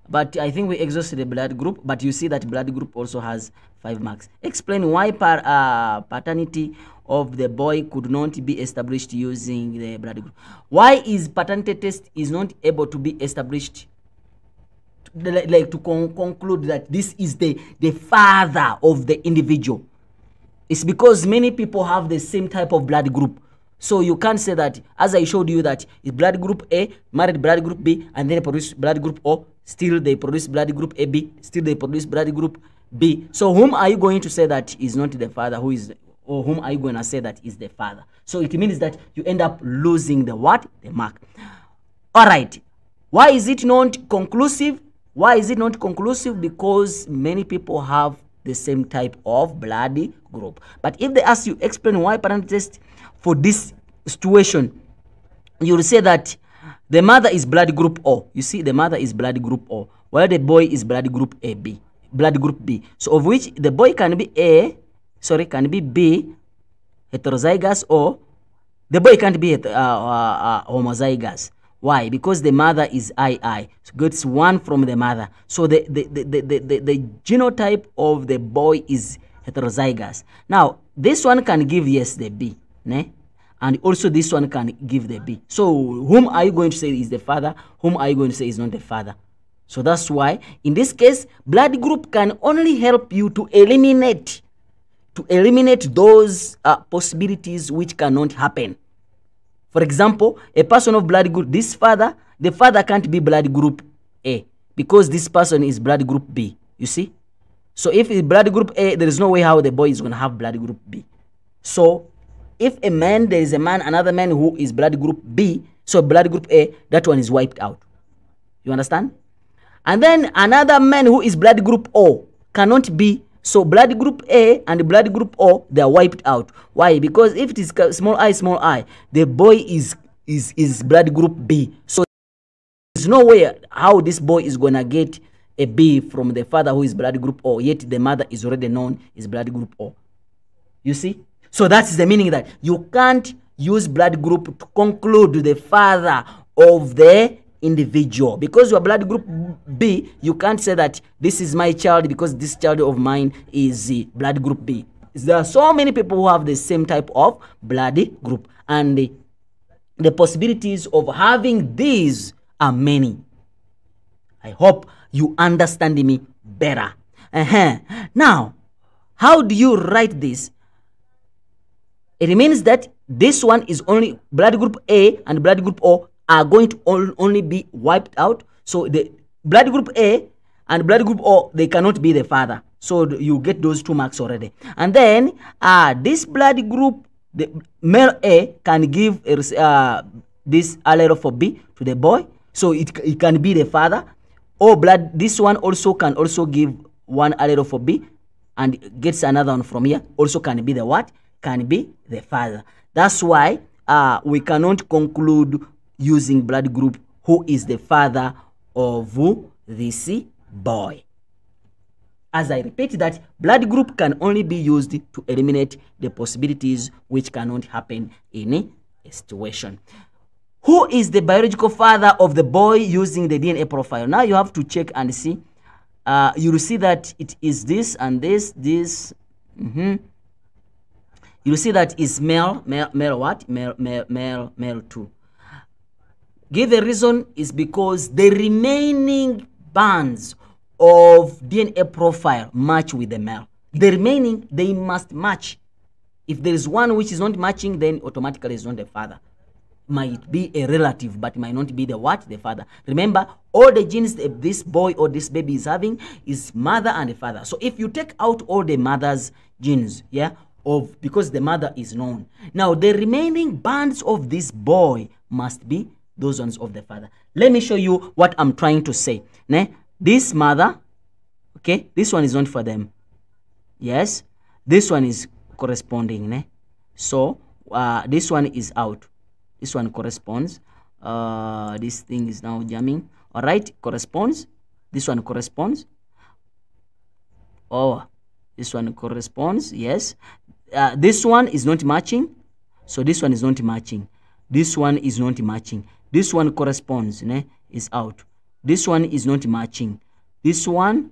but I think we exhausted the blood group. But you see that blood group also has 5 marks. Explain why paternity of the boy could not be established using the blood group. Why is paternity test is not able to be established, like to conclude that this is the father of the individual? It's because many people have the same type of blood group. So you can't say that, as I showed you, that it's blood group A, married blood group B, and then produce blood group O, still they produce blood group AB, still they produce blood group B. So whom are you going to say that is not the father, or whom are you going to say that is the father? So it means that you end up losing the what? The mark. All right. Why is it not conclusive? Why is it not conclusive? Because many people have the same type of blood group. But if they ask you, explain why paternity test for this situation, you will say that the mother is blood group O. You see, the mother is blood group O, while the boy is blood group AB, blood group B. So of which the boy can be can be B, heterozygous, or the boy can't be homozygous. Why? Because the mother is II, so gets 1 from the mother. So the genotype of the boy is heterozygous. Now this one can give yes the B, ne? And also this one can give the B. So whom are you going to say is the father? Whom are you going to say is not the father? So that's why in this case, blood group can only help you to eliminate those possibilities which cannot happen. For example, a person of blood group, the father can't be blood group A because this person is blood group B. You see? So if it's blood group A, there is no way how the boy is going to have blood group B. So if a man, there is a man, another man who is blood group B, so blood group A, that one is wiped out. You understand? And then another man who is blood group O cannot be. So blood group A and blood group O, they are wiped out. Why? Because if it is small I, the boy is blood group B. So there's no way how this boy is going to get a B from the father who is blood group O, yet the mother is already known is blood group O. You see? So that's the meaning that you can't use blood group to conclude the father of the individual. Because you are blood group B, you can't say that this is my child because this child of mine is blood group B. There are so many people who have the same type of blood group, and the possibilities of having these are many. I hope you understand me better. Now, how do you write this? It means that this one is only blood group A and blood group O are going to only be wiped out. So the blood group A and blood group O, they cannot be the father. So you get those 2 marks already. And then this blood group, the male A can give this allele for B to the boy. So it can be the father. Or this one also can also give one allele for B and gets another one from here. Also can be the what? Can be the father. That's why we cannot conclude using blood group who is the father of this boy. As I repeat that, blood group can only be used to eliminate the possibilities which cannot happen in a situation. Who is the biological father of the boy using the DNA profile? Now you have to check and see. You will see that it is this and this. You will see that is male what? Male 2. Give a reason is because the remaining bands of DNA profile match with the male. The remaining, they must match. If there is one which is not matching, then automatically it's not the father. Might be a relative, but might not be the what? The father. Remember, all the genes that this boy or this baby is having is mother and the father. So if you take out all the mother's genes, because the mother is known, now the remaining bands of this boy must be those ones of the father. Let me show you what I'm trying to say. This mother, okay, this one is not for them. Yes, this one is corresponding. So this one is out. This one corresponds. This thing is now jamming. All right, corresponds. This one corresponds. Oh, this one corresponds. Yes. This one is not matching. So this one is not matching. This one is not matching. This one corresponds. Is out. This one is not matching. This one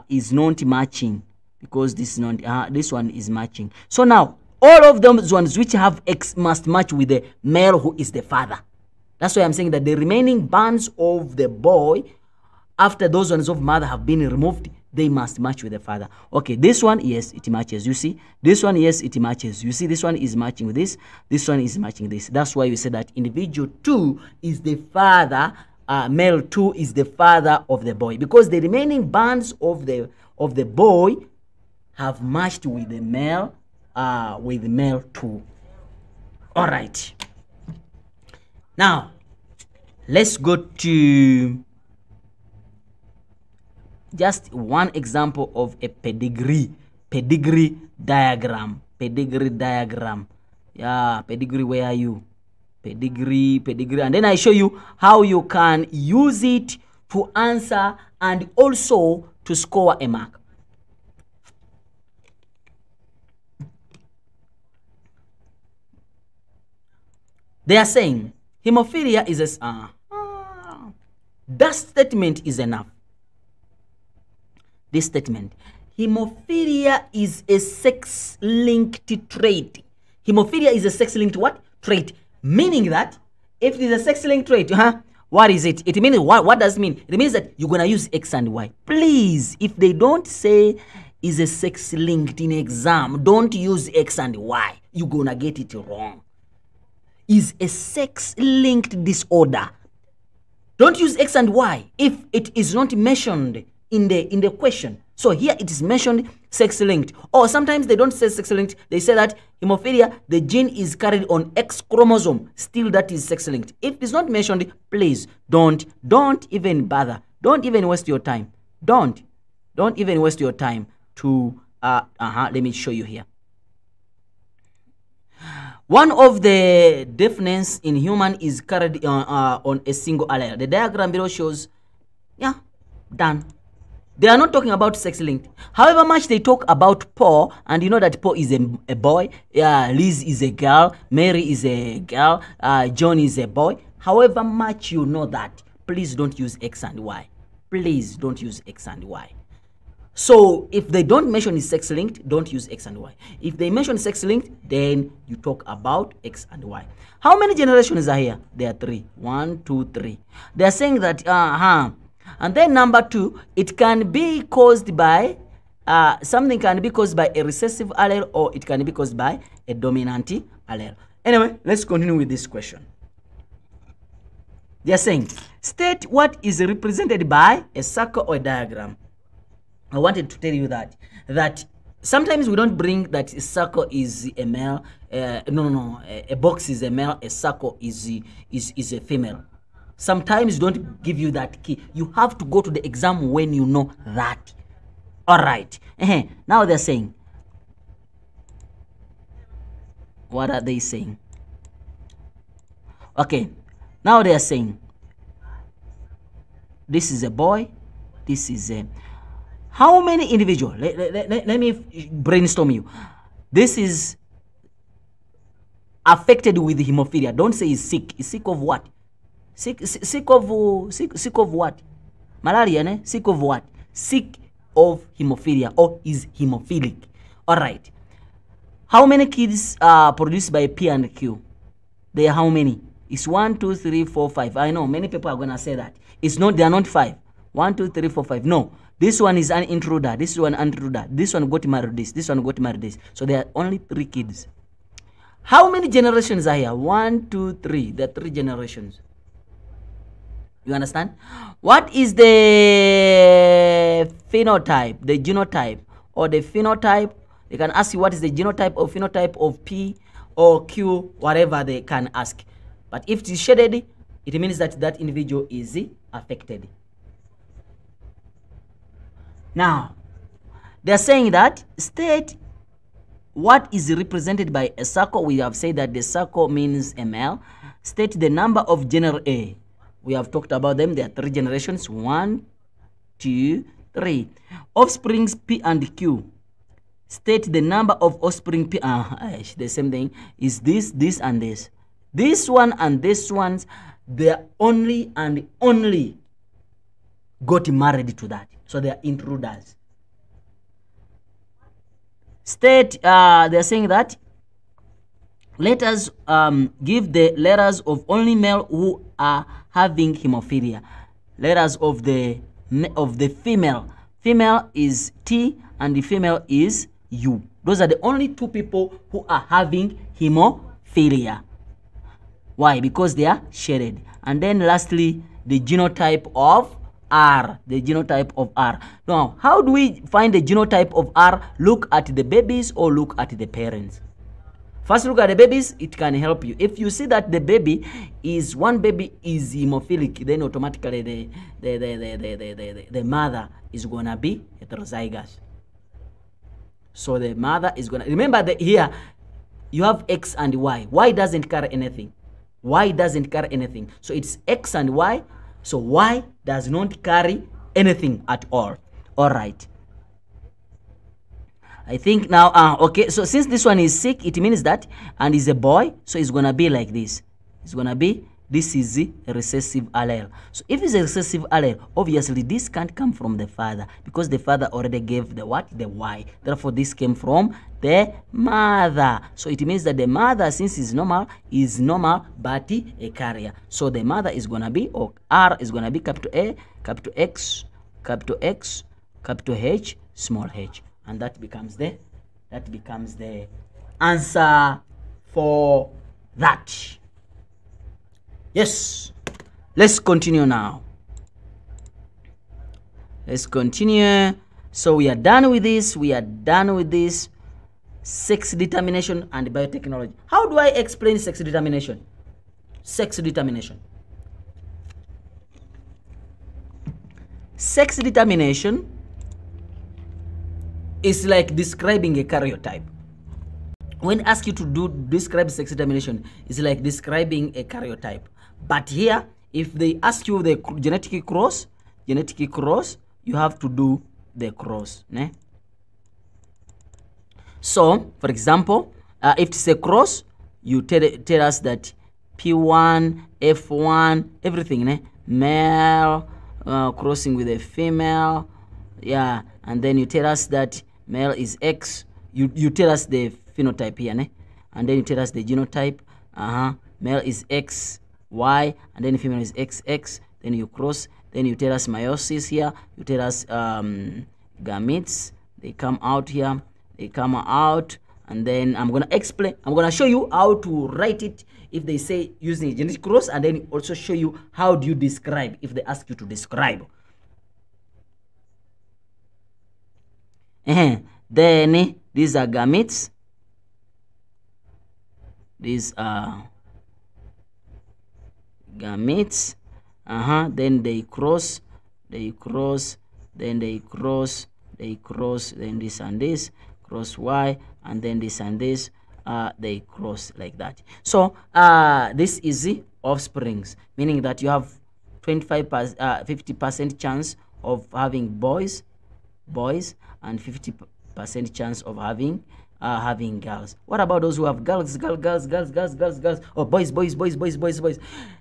is not matching because this is not. This one is matching. So now, all of those ones which have X must match with the male who is the father. That's why I'm saying that the remaining bands of the boy, after those ones of mother have been removed, they must match with the father. Okay, this one, yes, it matches. You see, this one, yes, it matches. You see, this one is matching with this. This one is matching this. That's why we say that individual 2 is the father. Male 2 is the father of the boy, because the remaining bands of the boy have matched with the male. With male 2. All right. Now, let's go to just one example of a pedigree diagram. Yeah, pedigree, where are you? Pedigree. And then I show you how you can use it to answer and also to score a mark. They are saying hemophilia is a that statement is enough. This statement, hemophilia is a sex-linked trait. Hemophilia is a sex-linked what? Trait. Meaning that if it is a sex-linked trait, what is it? It means what does it mean? It means that you're gonna use X and Y. Please, if they don't say is a sex-linked in exam, don't use X and Y. You're gonna get it wrong. Is a sex-linked disorder. Don't use X and Y if it is not mentioned in the question. So here it is mentioned sex-linked. Or sometimes they don't say sex-linked. They say that hemophilia, the gene is carried on X chromosome. Still, that is sex-linked. If it is not mentioned, please don't even bother. Don't even waste your time. Don't even waste your time to, let me show you here. One of the deafness in human is carried on a single allele. The diagram below shows, yeah, done. They are not talking about sex-linked. However much they talk about Paul, and you know that Paul is a boy, Liz is a girl, Mary is a girl, John is a boy. However much you know that, please don't use X and Y. Please don't use X and Y. So if they don't mention sex-linked, don't use X and Y. If they mention sex-linked, then you talk about X and Y. How many generations are here? There are 3. 1, 2, 3. They are saying that, and then number 2, it can be caused by, something can be caused by a recessive allele, or it can be caused by a dominant allele. Anyway, let's continue with this question. They are saying, state what is represented by a circle or a diagram. I wanted to tell you that sometimes we don't bring that a circle is a male, a box is a male, a circle is a female. Sometimes don't give you that key. You have to go to the exam when you know that. All right. Now they're saying, what are they saying? Okay. Now they are saying, this is a boy, this is a... How many individuals? Let me brainstorm you. This is affected with hemophilia. Don't say he's sick. He's sick of what? Sick of what? Malaria, ne? Sick of what? Sick of hemophilia, or is hemophilic. All right. How many kids are produced by P and Q? They are how many? It's 1, 2, 3, 4, 5. I know many people are gonna say that. It's not. They are not 5. 1, 2, 3, 4, 5. No. This one is an intruder. This one intruder. This one got married. This one got married. This. So there are only 3 kids. How many generations are here? 1, 2, 3. There are 3 generations. You understand? What is the phenotype, the genotype, or the phenotype? They can ask you what is the genotype or phenotype of P or Q, whatever they can ask. But if it is shaded, it means that that individual is affected. Now, they're saying that state what is represented by a circle. We have said that the circle means a male. State the number of general A. We have talked about them. There are 3 generations. 1, 2, 3. Offsprings P and Q. State the number of offspring P. The same thing is this, and this. This one and this ones, they are only and only got married to that. So they are intruders. State, they're saying that let us give the letters of only male who are having hemophilia. Letters of the female. Female is T and the female is U. Those are the only 2 people who are having hemophilia. Why? Because they are shaded. And then lastly, the genotype of R. The genotype of R. Now, how do we find the genotype of R? Look at the babies or look at the parents. First, look at the babies. It can help you. If you see that the baby is, one baby is hemophilic, then automatically the mother is gonna be heterozygous. So the mother is gonna, remember that here you have X and Y. Y doesn't carry anything. Y doesn't carry anything. So it's X and Y. So Y does not carry anything at all. All right. I think now, okay, so since this one is sick, it means that, and is a boy, so it's going to be like this. It's going to be, this is a recessive allele. So if it's a recessive allele, obviously this can't come from the father, because the father already gave the what? The Y. Therefore, this came from the mother. So it means that the mother, since is normal, but a carrier. So the mother is going to be, or R is going to be capital A, capital X, capital X, capital H, small h. And that becomes the answer for that. Yes. Let's continue now. Let's continue. So we are done with this. We are done with this. Sex determination and biotechnology. How do I explain sex determination? Sex determination. Sex determination is like describing a karyotype. When asked you to describe sex determination, it's like describing a karyotype. But here, if they ask you the genetic cross, you have to do the cross. Ne? So, for example, if it's a cross, you tell us that P1, F1, everything, ne? Male crossing with a female, yeah, and then you tell us that male is X. You tell us the phenotype here, ne? And then you tell us the genotype. Male is X, Y, and then female is XX. Then you cross. Then you tell us meiosis here. You tell us gametes. They come out here. They come out, and then I'm gonna explain. I'm gonna show you how to write it if they say using a genetic cross, and then also show you how do you describe if they ask you to describe. Then these are gametes. These are gametes. Then they cross, then they cross, then this and this, cross Y, and then this and this, they cross like that. So this is the offsprings, meaning that you have 50% chance of having boys, and 50% chance of having girls. What about those who have girls, or boys?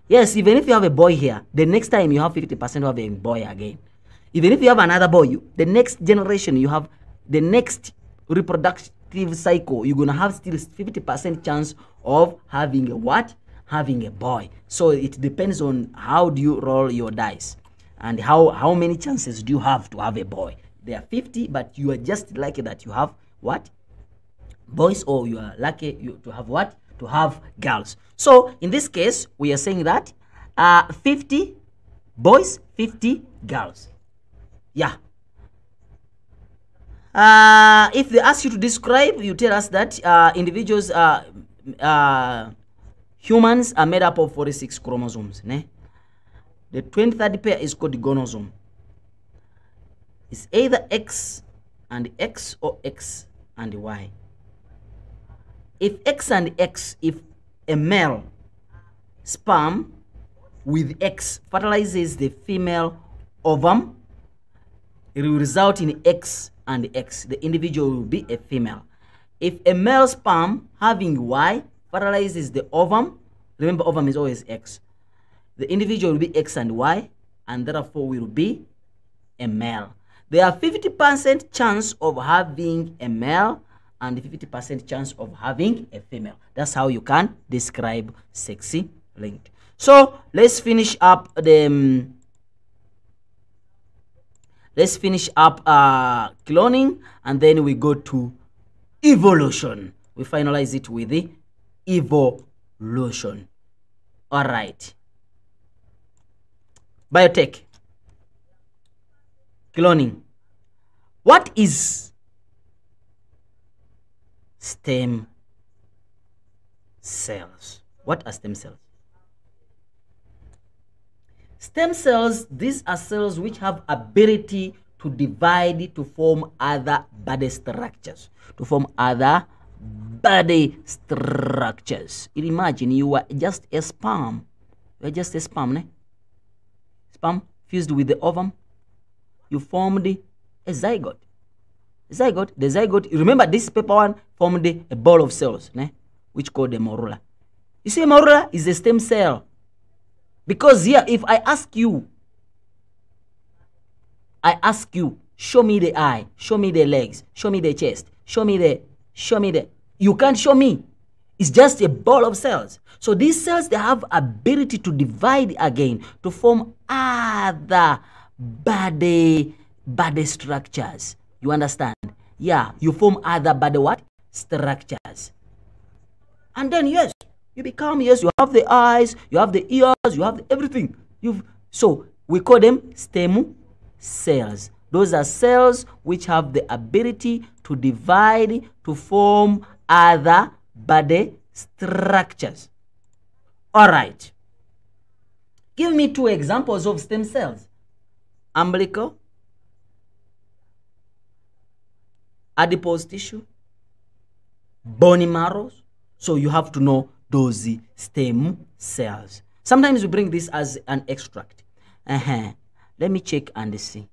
Yes, even if you have a boy here, the next time you have 50% of a boy again. Even if you have another boy, the next generation, you have the next reproductive cycle, you're gonna have still 50% chance of having a what? Having a boy. So it depends on how do you roll your dice, and how many chances do you have to have a boy. There are 50, but you are just lucky that you have what? Boys, or you are lucky to have what? To have girls. So in this case, we are saying that 50 boys, 50 girls. Yeah. If they ask you to describe, you tell us that individuals, humans are made up of 46 chromosomes. Ne? The 23rd pair is called gonosome. It's either X and X or X and Y. If X and X, if a male sperm with X fertilizes the female ovum, it will result in X and X. The individual will be a female. If a male sperm having Y fertilizes the ovum, remember ovum is always X, the individual will be X and Y, and therefore will be a male. There are 50% chance of having a male and 50% chance of having a female. That's how you can describe sexy linked. So let's finish up the cloning, and then we go to evolution. We finalize it with the evolution. All right. Biotech. Cloning. What is stem cells? What are stem cells? Stem cells, these are cells which have ability to divide to form other body structures. Imagine you are just a sperm. You are just a sperm, ne? Sperm fused with the ovum. You formed a zygote. The zygote, remember this paper one formed a ball of cells, ne? Which called the morula. You see, a morula is a stem cell. Because here, if I ask you, show me the eye, show me the legs, show me the chest, show me the, you can't show me. It's just a ball of cells. So these cells, they have ability to divide again, to form other body structures. You understand? Yeah, you form other body what? Structures. And then, yes, you become, yes, you have the eyes, you have the ears, you have everything. So we call them stem cells. Those are cells which have the ability to divide to form other body structures. All right. Give me 2 examples of stem cells. Umbilical, adipose tissue, bone marrow. So you have to know those stem cells. Sometimes we bring this as an extract. Let me check and see.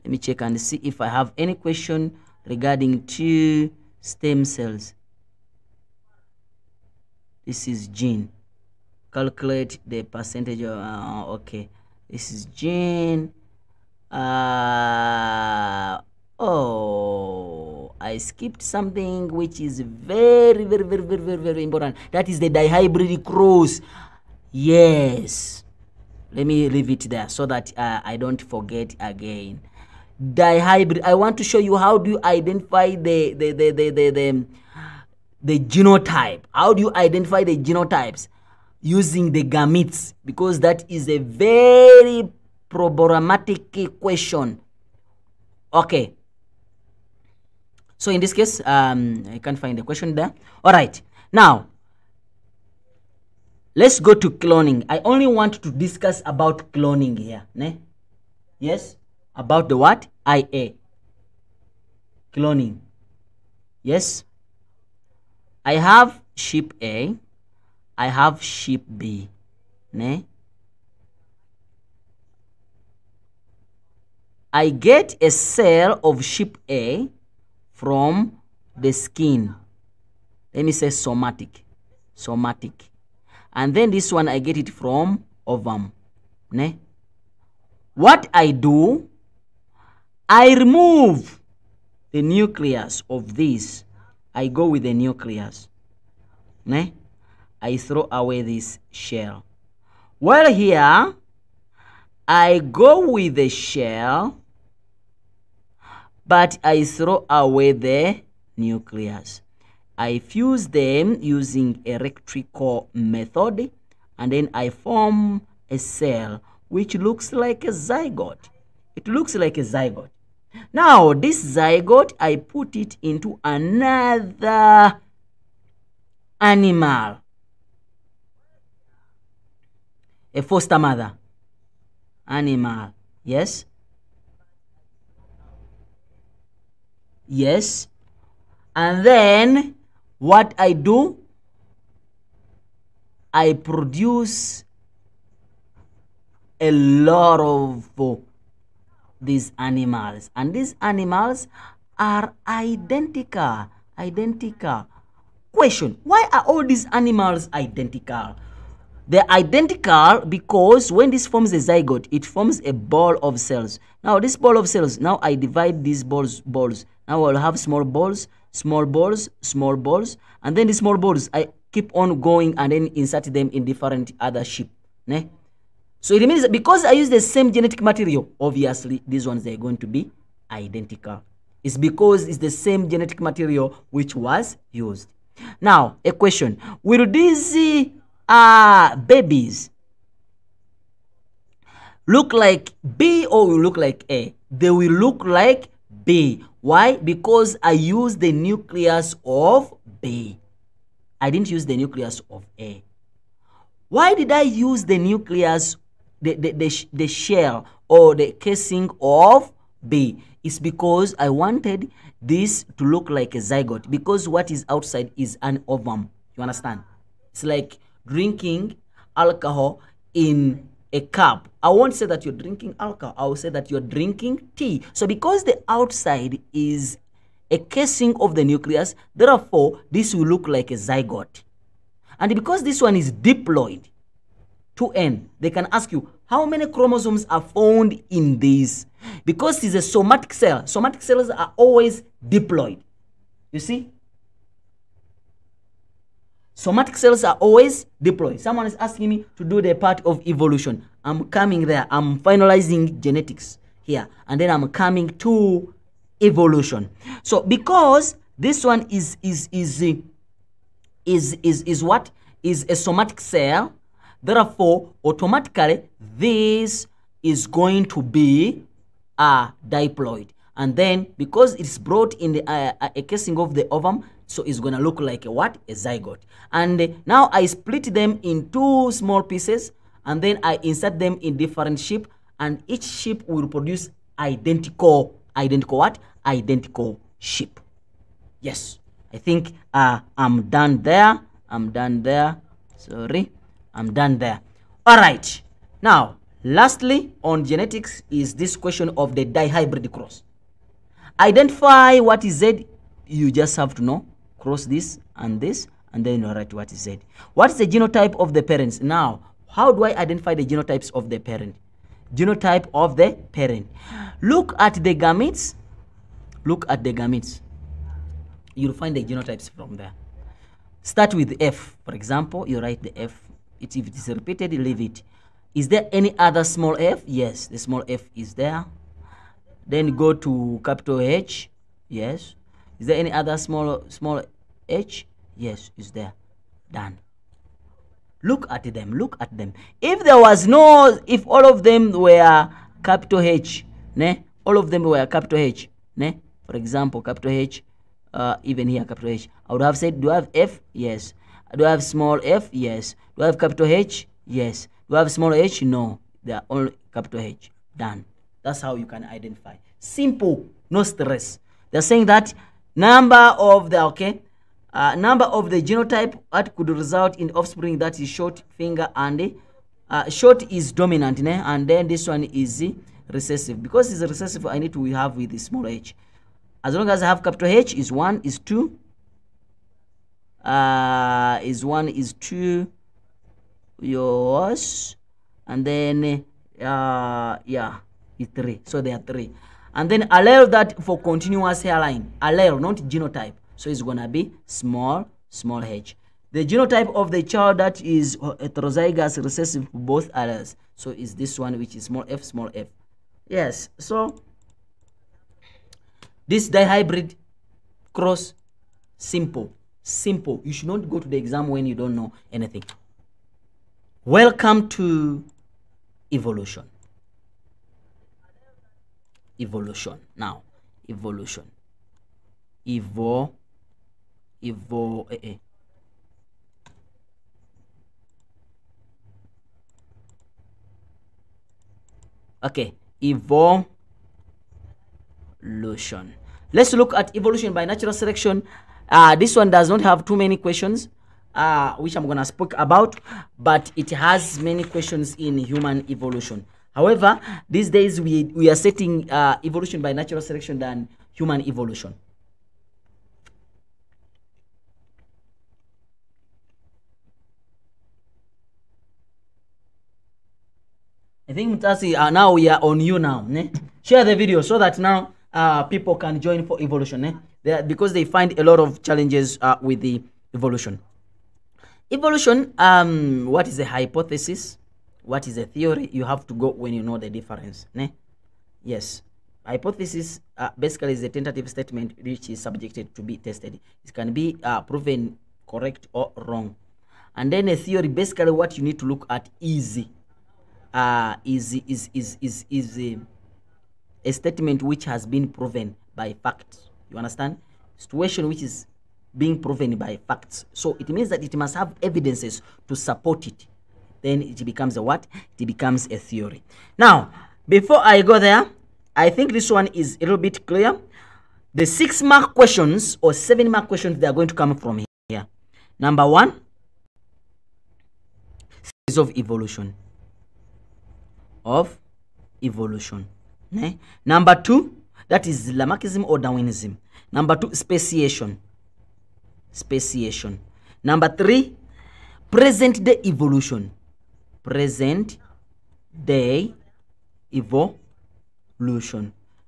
Let me check and see if I have any question regarding to stem cells. This is gene. Calculate the percentage of, okay. This is gene. Oh, I skipped something which is very important. That is the dihybrid cross. Yes. Let me leave it there so that I don't forget again. Dihybrid. I want to show you how do you identify the genotype. How do you identify the genotypes? Using the gametes, because that is a very problematic question. Okay. So in this case, I can't find the question there. All right. Now, let's go to cloning. I only want to discuss about cloning here. Ne? Yes? About the what? IA. Cloning. Yes? I have sheep A. I have sheep B. Ne? I get a cell of sheep A from the skin. Let me say somatic. Somatic. And then this one I get it from ovum. Ne? What I do, I remove the nucleus of this. I go with the nucleus. Ne? I throw away this shell. Well, here, I go with the shell, but I throw away the nucleus. I fuse them using electrical method, and then I form a cell which looks like a zygote. It looks like a zygote. Now, this zygote, I put it into another animal. A foster mother. Animal. Yes? Yes. And then, what I do, I produce a lot of these animals. And these animals are identical. Identical. Question, why are all these animals identical? They're identical because when this forms a zygote, it forms a ball of cells. Now, this ball of cells, now I divide these balls. Now I'll have small balls, small balls, small balls, and then the small balls, I keep on going and then insert them in different other sheep. Ne? So it means because I use the same genetic material, obviously these ones are going to be identical. It's because it's the same genetic material which was used. Now, a question. Will these babies look like B or will look like A? They will look like B. Why? Because I use the nucleus of B. I didn't use the nucleus of A. Why did I use the nucleus, the shell or the casing of B? It's because I wanted this to look like a zygote, because what is outside is an ovum. You understand? It's like drinking alcohol in a cup. I won't say that you're drinking alcohol. I will say that you're drinking tea. So because the outside is a casing of the nucleus, therefore this will look like a zygote. And because this one is diploid, 2N, they can ask you, how many chromosomes are found in this? Because it's a somatic cell. Somatic cells are always diploid. You see? Somatic cells are always diploid. Someone is asking me to do the part of evolution. I'm coming there. I'm finalizing genetics here. And then I'm coming to evolution. So because this one is what? Is a somatic cell. Therefore, automatically, this is going to be are diploid. And then because it's brought in the a casing of the ovum, so it's gonna look like a what? A zygote. And now I split them in 2 small pieces, and then I insert them in different shape, and each shape will produce identical what? Identical shape. Yes, I think I'm done there. Sorry, I'm done there. All right. Now, lastly on genetics is this question of the dihybrid cross. Identify what is Z. You just have to know. Cross this, and then you write what is Z. What is the genotype of the parents? Now, how do I identify the genotypes of the parent? Genotype of the parent. Look at the gametes. You'll find the genotypes from there. Start with F. For example, you write the F. If it is repeated, leave it. Is there any other small f? Yes, the small f is there. Then go to capital H. Yes. Is there any other small h? Yes, it's there. Done. Look at them. If there was no, if all of them were capital H, ne? All of them were capital H, ne? For example, capital H, even here capital H, I would have said, do I have F? Yes. Do I have small f? Yes. Do I have capital H? Yes. Do I have small h? No. They are all capital H. Done. That's how you can identify. Simple, no stress. They're saying that number of the genotype that could result in offspring that is short finger, and short is dominant, ne? And then this one is recessive. Because it's recessive, I need to have with the small h. As long as I have capital H, is 1, is 2, is 1, is 2, yours, and then yeah, is 3. So there are 3. And then allele that for continuous hairline, allele, not genotype, so it's gonna be small h. The genotype of the child that is heterozygous recessive for both alleles, so is this one, which is small f. Yes, so this dihybrid cross, simple. You should not go to the exam when you don't know anything. Welcome to evolution. Now, evolution. Okay, evolution. Let's look at evolution by natural selection. This one does not have too many questions, which I'm gonna speak about, but it has many questions in human evolution. However, these days we are setting evolution by natural selection than human evolution. I think Mutasi, now we are on you now. Ne? Share the video so that now people can join for evolution. Ne? Because they find a lot of challenges with the evolution. Evolution, what is a hypothesis? What is a theory? You have to go when you know the difference. Ne? Yes. Hypothesis basically is a tentative statement which is subjected to be tested. It can be proven correct or wrong. And then a theory, basically what you need to look at is a statement which has been proven by facts. You understand? Situation which is being proven by facts. So it means that it must have evidences to support it. Then it becomes a what? It becomes a theory. Now, before I go there, I think this one is a little bit clear. The 6-mark questions or 7-mark questions, they are going to come from here. Number 1, series of evolution. Number 2, that is Lamarckism or Darwinism. Number 2, speciation. Number 3, present day evolution.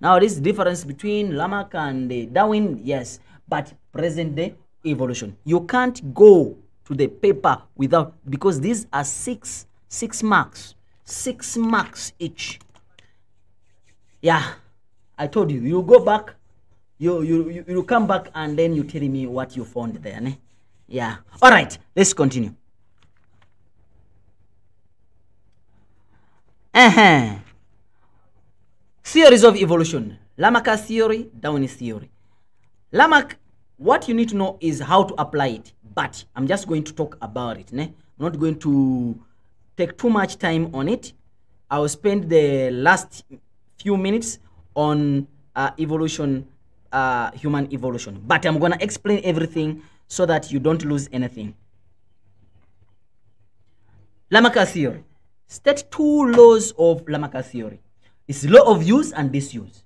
Now this difference between Lamarck and Darwin, yes, but present day evolution. You can't go to the paper without, because these are 6 marks. 6 marks each. Yeah, I told you. You go back, you come back, and then you tell me what you found there. Ne? Yeah. All right. Let's continue. Theories of evolution. Lamarck's theory, Darwin's theory. Lamarck, what you need to know is how to apply it. But I'm just going to talk about it. I'm not going to take too much time on it. I will spend the last few minutes on evolution, human evolution. But I'm going to explain everything so that you don't lose anything. Lamarck's theory. State two laws of Lamarck's theory. It's law of use and disuse.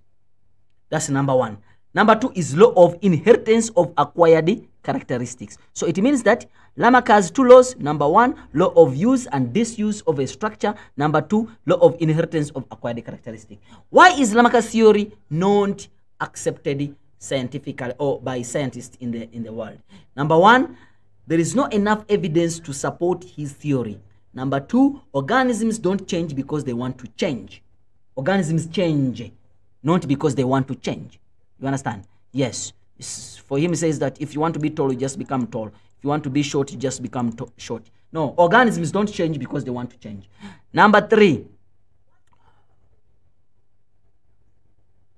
That's number one. Number two is law of inheritance of acquired characteristics. So it means that Lamarck has two laws. Number one, law of use and disuse of a structure. Number two, law of inheritance of acquired characteristics. Why is Lamarck's theory not accepted scientifically or by scientists in the world? Number one, there is not enough evidence to support his theory. Number two, organisms don't change because they want to change. Organisms change not because they want to change. You understand? Yes. For him, he says that if you want to be tall, you just become tall. If you want to be short, you just become short. No, organisms don't change because they want to change. Number three,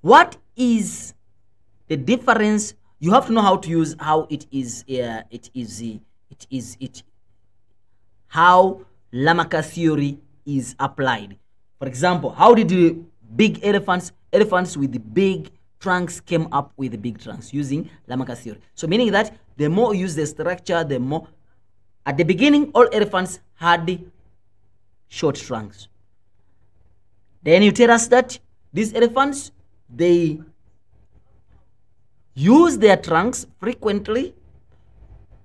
what is the difference? You have to know how to use how Lamarck's theory is applied. For example, how did the big elephants with the big trunks came up with the big trunks using Lamarck's theory? So meaning that the more you use the structure, the more. At the beginning, all elephants had short trunks. Then you tell us that these elephants, they use their trunks frequently,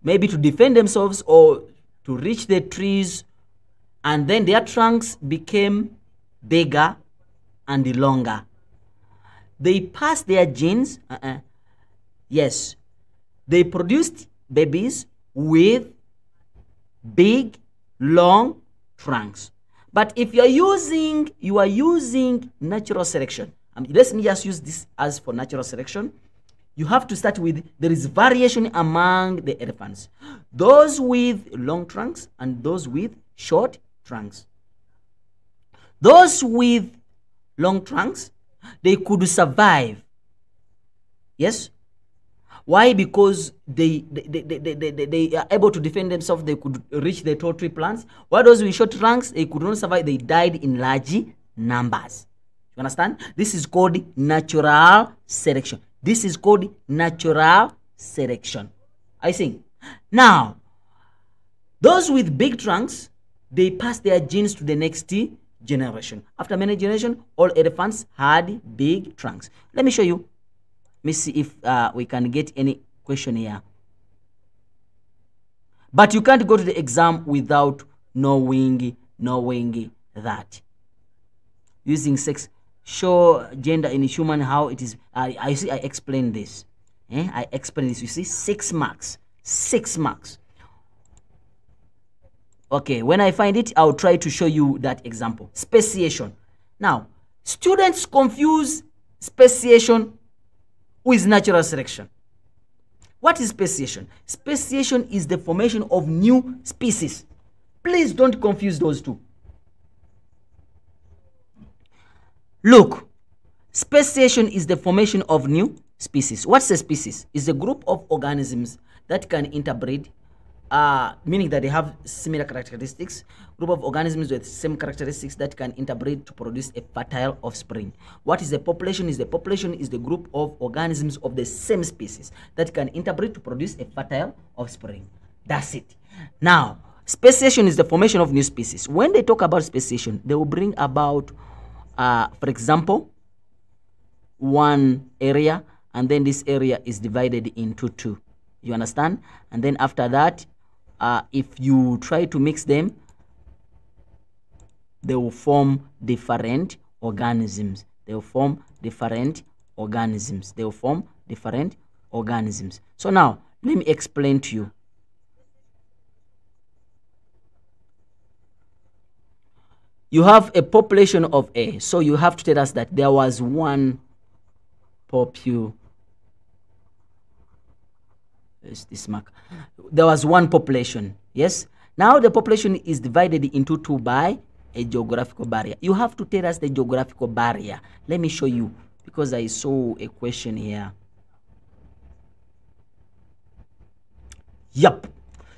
maybe to defend themselves or to reach the trees, and then their trunks became bigger and longer. They passed their genes. Yes, they produced babies with big, long trunks. But if you are using natural selection, let me just use this as for natural selection. You have to start with, there is variation among the elephants. Those with long trunks and those with short trunks. Those with long trunks, they could survive. Yes? Why? Because they are able to defend themselves. They could reach the tall tree plants. While those with short trunks, they could not survive. They died in large numbers. You understand? This is called natural selection. This is called natural selection. I think. Now, those with big trunks, they pass their genes to the next generation. After many generations, all elephants had big trunks. Let me show you. Let me see if we can get any question here. But you can't go to the exam without knowing that. Using sex, show gender in human, how it is. I see. I explained this. I explained this. You see, 6 marks. 6 marks. Okay, when I find it, I'll try to show you that example. Speciation. Now, students confuse speciation with natural selection. What is speciation? Speciation is the formation of new species. Please don't confuse those two. Look, speciation is the formation of new species. What's a species? It's a group of organisms that can interbreed, meaning that they have similar characteristics. Group of organisms with same characteristics that can interbreed to produce a fertile offspring. What is a population? The population is the group of organisms of the same species that can interbreed to produce a fertile offspring. That's it. Now, speciation is the formation of new species. When they talk about speciation, they will bring about, for example, one area, and then this area is divided into 2. You understand? And then after that, if you try to mix them, they will form different organisms. They will form different organisms. They will form different organisms. So now, let me explain to you. You have a population of A. So you have to tell us that there was one this mark. There was one population. Yes. Now the population is divided into 2 by a geographical barrier? You have to tell us the geographical barrier. Let me show you, because I saw a question here. Yup.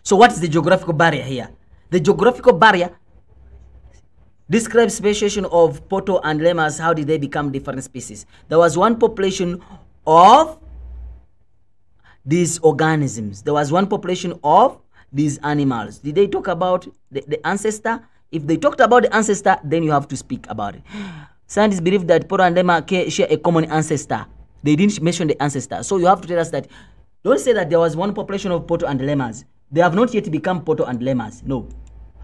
So what is the geographical barrier here? The geographical barrier describes speciation of poto and lemurs. How did they become different species? There was one population of these organisms. There was one population of these animals. Did they talk about the ancestor? If they talked about the ancestor, then you have to speak about it. Scientists believe that poto and lemur share a common ancestor. They didn't mention the ancestor. So you have to tell us that. Don't say that there was one population of poto and lemurs. They have not yet become poto and lemurs. No.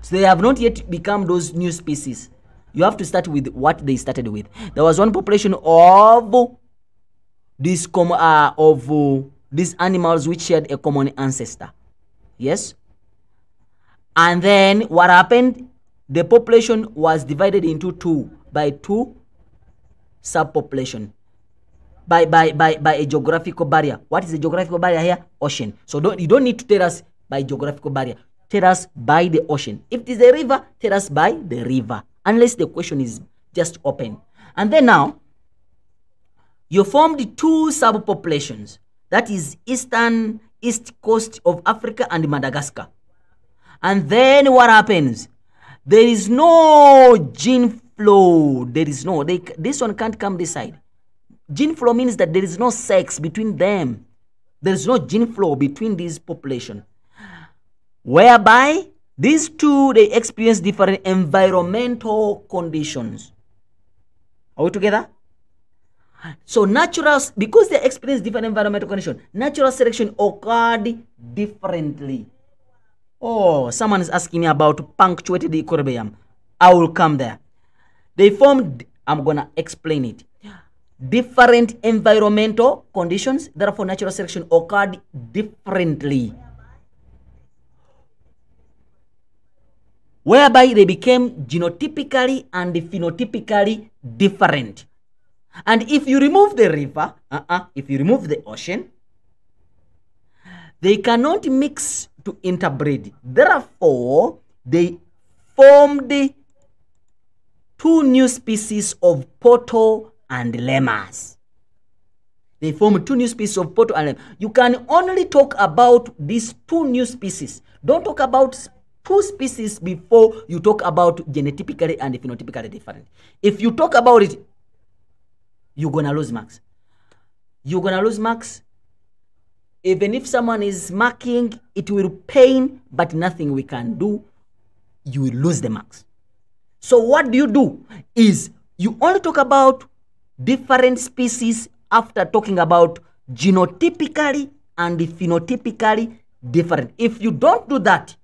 So they have not yet become those new species. You have to start with what they started with. There was one population of these animals which shared a common ancestor. Yes. And then what happened? The population was divided into two by two subpopulation. By a geographical barrier. What is the geographical barrier here? Ocean. So you don't need to tell us by geographical barrier. Tell us by the ocean. If it is a river, tell us by the river. Unless the question is just open. And then now, you formed two subpopulations. That is east coast of Africa and Madagascar. And then what happens? There is no gene flow. There is no. This one can't come this side. Gene flow means that there is no sex between them. There is no gene flow between these populations. Whereby these two, they experience different environmental conditions. Are we together? So because they experience different environmental conditions, natural selection occurred differently. Oh, someone is asking me about punctuated equilibrium. I will come there. They formed, I'm going to explain it. Different environmental conditions, therefore natural selection occurred differently. Whereby they became genotypically and phenotypically different. And if you remove the river, if you remove the ocean, they cannot mix to interbreed. Therefore, they formed two new species of poto and lemurs. They formed two new species of poto and lemurs. You can only talk about these two new species. Don't talk about two species before you talk about genotypically and phenotypically different. If you talk about it, you're gonna lose marks. You're gonna lose marks. Even if someone is marking, it will pain, but nothing we can do. You will lose the marks. So what do? Is you only talk about different species after talking about genotypically and phenotypically different. If you don't do that,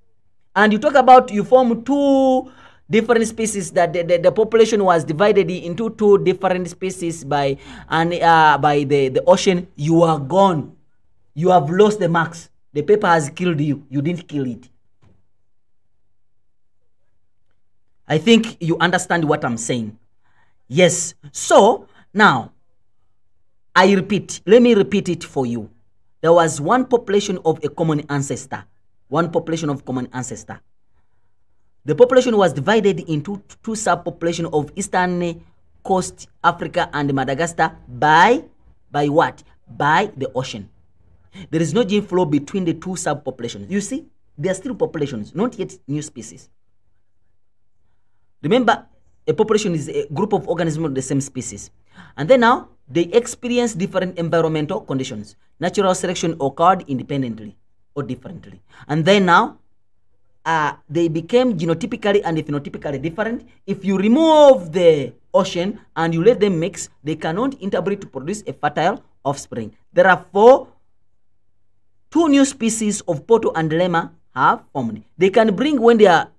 and you talk about you form two different species, that the population was divided into two different species by the ocean, you are gone. You have lost the marks. The paper has killed you. You didn't kill it. I think you understand what I'm saying. Yes. So now, I repeat. Let me repeat it for you. There was one population of a common ancestor. One population of common ancestor. The population was divided into two subpopulations of eastern coast Africa and Madagascar by what? By the ocean. There is no gene flow between the two subpopulations. You see, they are still populations, not yet new species. Remember, a population is a group of organisms of the same species. And then now, they experience different environmental conditions. Natural selection occurred independently or differently. And then now, they became genotypically and phenotypically different. If you remove the ocean and you let them mix, they cannot interbreed to produce a fertile offspring. Therefore, two new species of poto and lemur have formed. They can bring when they are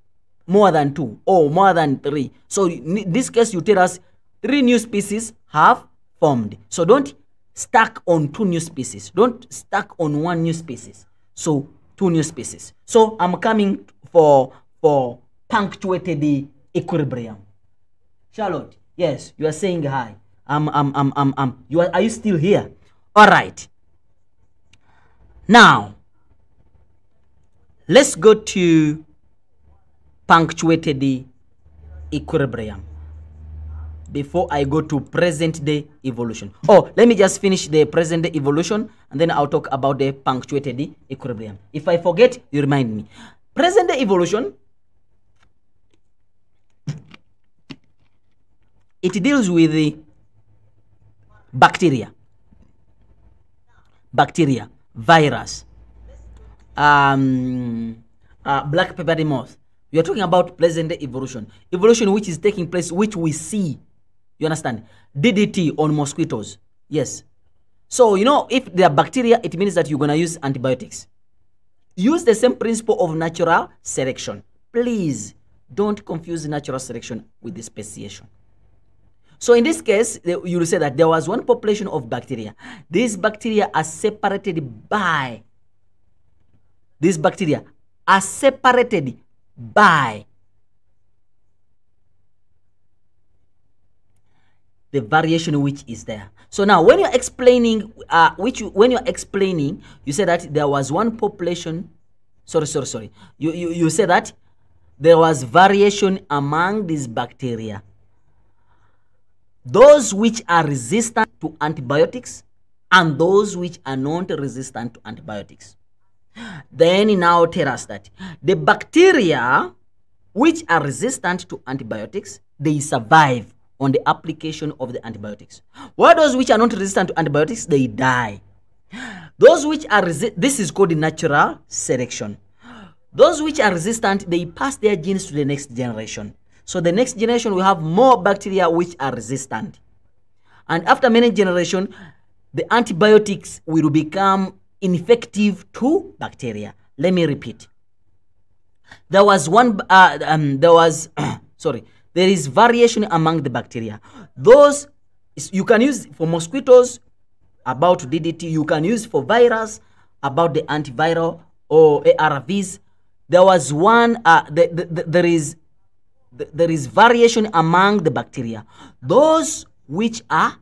more than two or more than three. So in this case, you tell us three new species have formed. So don't stack on two new species. Don't stack on one new species. So two new species. So I'm coming for punctuated equilibrium. Charlotte, yes, you are saying hi. Are you still here? All right. Now, let's go to punctuated equilibrium before I go to present day evolution. Oh, let me just finish the present day evolution and then I'll talk about the punctuated equilibrium. If I forget, you remind me. Present day evolution, it deals with the bacteria, virus, black pepper moth. We are talking about present day evolution which is taking place, which we see. You understand? DDT on mosquitoes. Yes. So, you know, if they are bacteria, it means that you're going to use antibiotics. Use the same principle of natural selection. Please don't confuse natural selection with the speciation. So in this case, you will say that there was one population of bacteria. These bacteria are separated by the variation which is there. So now when you're explaining, you say that there was one population, you say that there was variation among these bacteria, those which are resistant to antibiotics and those which are not resistant to antibiotics. Then now tell us that the bacteria which are resistant to antibiotics, they survive on the application of the antibiotics. While those which are not resistant to antibiotics, they die. Those which are this is called natural selection. Those which are resistant, they pass their genes to the next generation. So the next generation will have more bacteria which are resistant. And after many generations, the antibiotics will become ineffective to bacteria. Let me repeat. There is variation among the bacteria. Those you can use for mosquitoes about DDT. You can use for virus about the antiviral or ARVs. There was one. There is variation among the bacteria. Those which are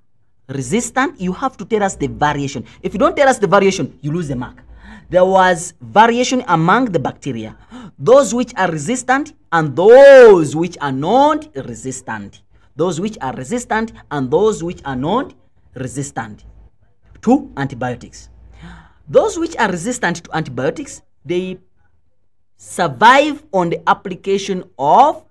resistant, you have to tell us the variation. If you don't tell us the variation, you lose the mark. There was variation among the bacteria. Those which are resistant and those which are not resistant. Those which are resistant and those which are not resistant to antibiotics. Those which are resistant to antibiotics, they survive on the application of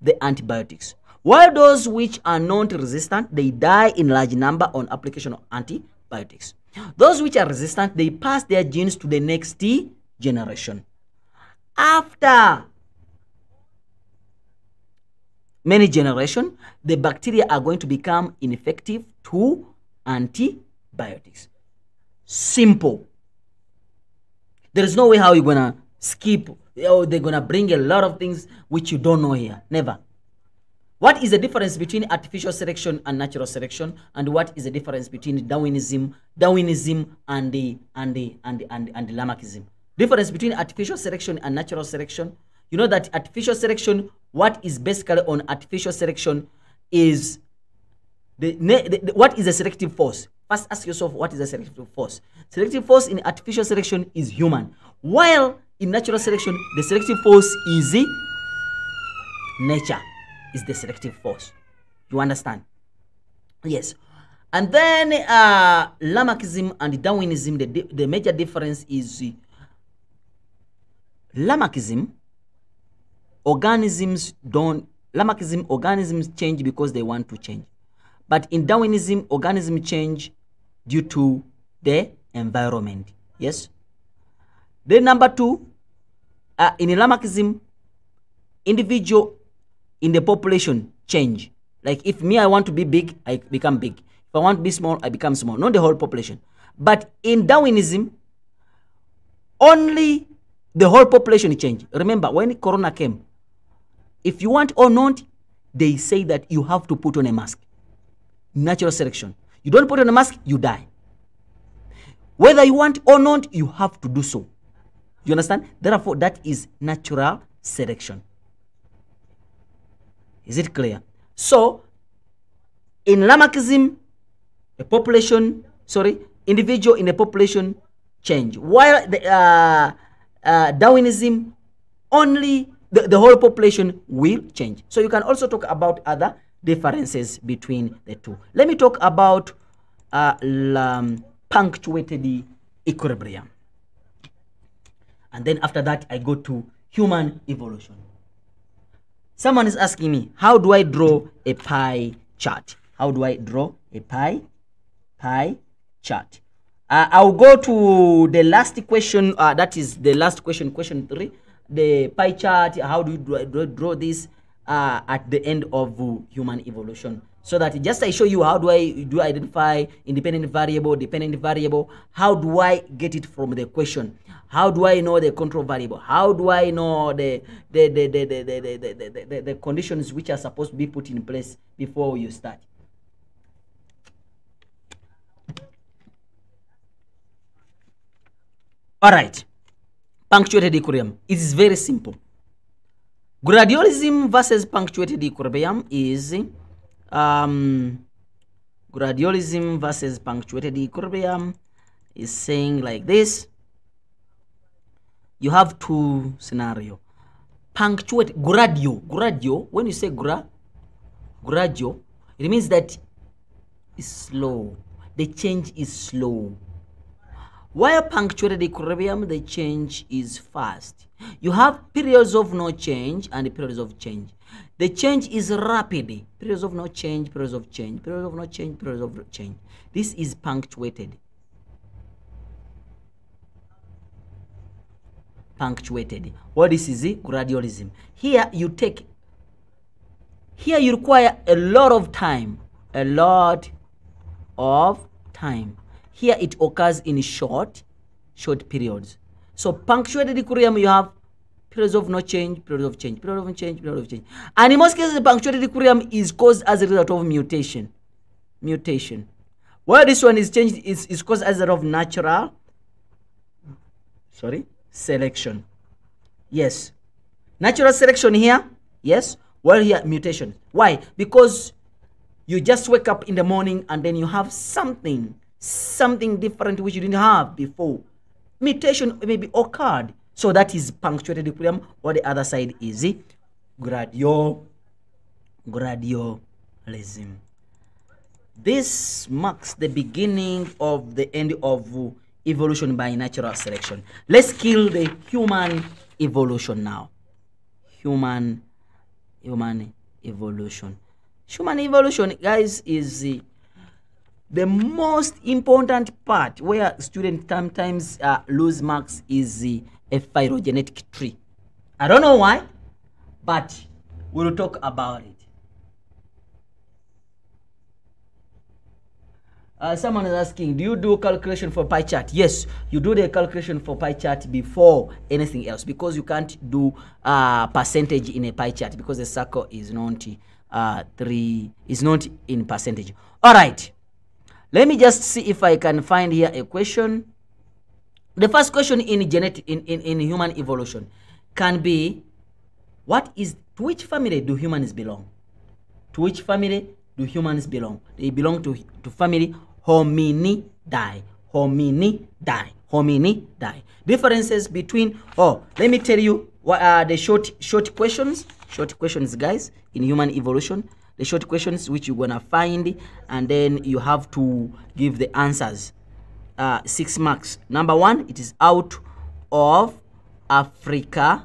the antibiotics. While those which are not resistant, they die in large number on application of antibiotics. Those which are resistant, they pass their genes to the next generation. After many generations, the bacteria are going to become ineffective to antibiotics. Simple. There is no way how you're going to skip, or they're going to bring a lot of things which you don't know here. Never. What is the difference between artificial selection and natural selection? And what is the difference between Darwinism and the Lamarckism? Difference between artificial selection and natural selection. You know that artificial selection, what is basically on artificial selection is what is the selective force? First ask yourself, what is the selective force? Selective force in artificial selection is human. While in natural selection, the selective force is nature. Is the selective force. You understand? Yes. And then Lamarckism and Darwinism, the major difference is Lamarckism, organisms change because they want to change. But in Darwinism, organisms change due to the environment. Yes. Then number two, in Lamarckism, individual in the population change. Like if me, I want to be big, I become big. If I want to be small, I become small. Not the whole population. But in Darwinism, only the whole population change. Remember, when Corona came, if you want or not, they say that you have to put on a mask. Natural selection. You don't put on a mask, you die. Whether you want or not, you have to do so. You understand? Therefore, that is natural selection. Is it clear? So, in Lamarckism, individual in a population change. While the Darwinism, only the whole population will change. So you can also talk about other differences between the two. Let me talk about punctuated equilibrium. And then after that, I go to human evolution. Someone is asking me, how do I draw a pie chart? How do I draw a pie chart? I'll go to the last question. That is the last question, question 3. The pie chart. How do you draw this at the end of human evolution? So that just I show you how do I identify independent variable, dependent variable. How do I get it from the question? How do I know the control variable? How do I know the conditions which are supposed to be put in place before you start? All right, punctuated equilibrium. It is very simple. Gradualism versus punctuated equilibrium is gradualism versus punctuated equilibrium is saying like this. You have two scenario. Punctuate gradual. When you say gradual, it means that it's slow. The change is slow. While punctuated equilibrium, the change is fast. You have periods of no change and periods of change. The change is rapid. Periods of no change, periods of change, periods of no change, periods of change. This is punctuated. Punctuated. What this is gradualism. Here you require a lot of time. A lot of time. Here it occurs in short periods. So punctuated equilibrium, you have periods of no change, periods of change, period of change, period of change. And in most cases, the punctuated equilibrium is caused as a result of mutation. While this one is changed, is caused as a result of natural selection. Yes. Natural selection here, yes. While here, mutation. Why? Because you just wake up in the morning and then you have something different which you didn't have before. Mutation maybe occurred. So that is punctuated equilibrium, or the other side is gradualism. This marks the beginning of the end of evolution by natural selection. Let's kill the human evolution now. Human evolution. Human evolution, guys, is the most important part where students sometimes lose marks is a phylogenetic tree. I don't know why, but we'll talk about it. Someone is asking, do you do calculation for pie chart? Yes, you do the calculation for pie chart before anything else, because you can't do percentage in a pie chart because the circle is not in percentage. All right, let me just see if I can find here a question. The first question in human evolution can be, to which family do humans belong? To which family do humans belong? They belong to family Hominidae. Differences between, let me tell you what the short questions, guys, in human evolution. The short questions which you're gonna find, and then you have to give the answers. 6 marks. Number 1, it is out of Africa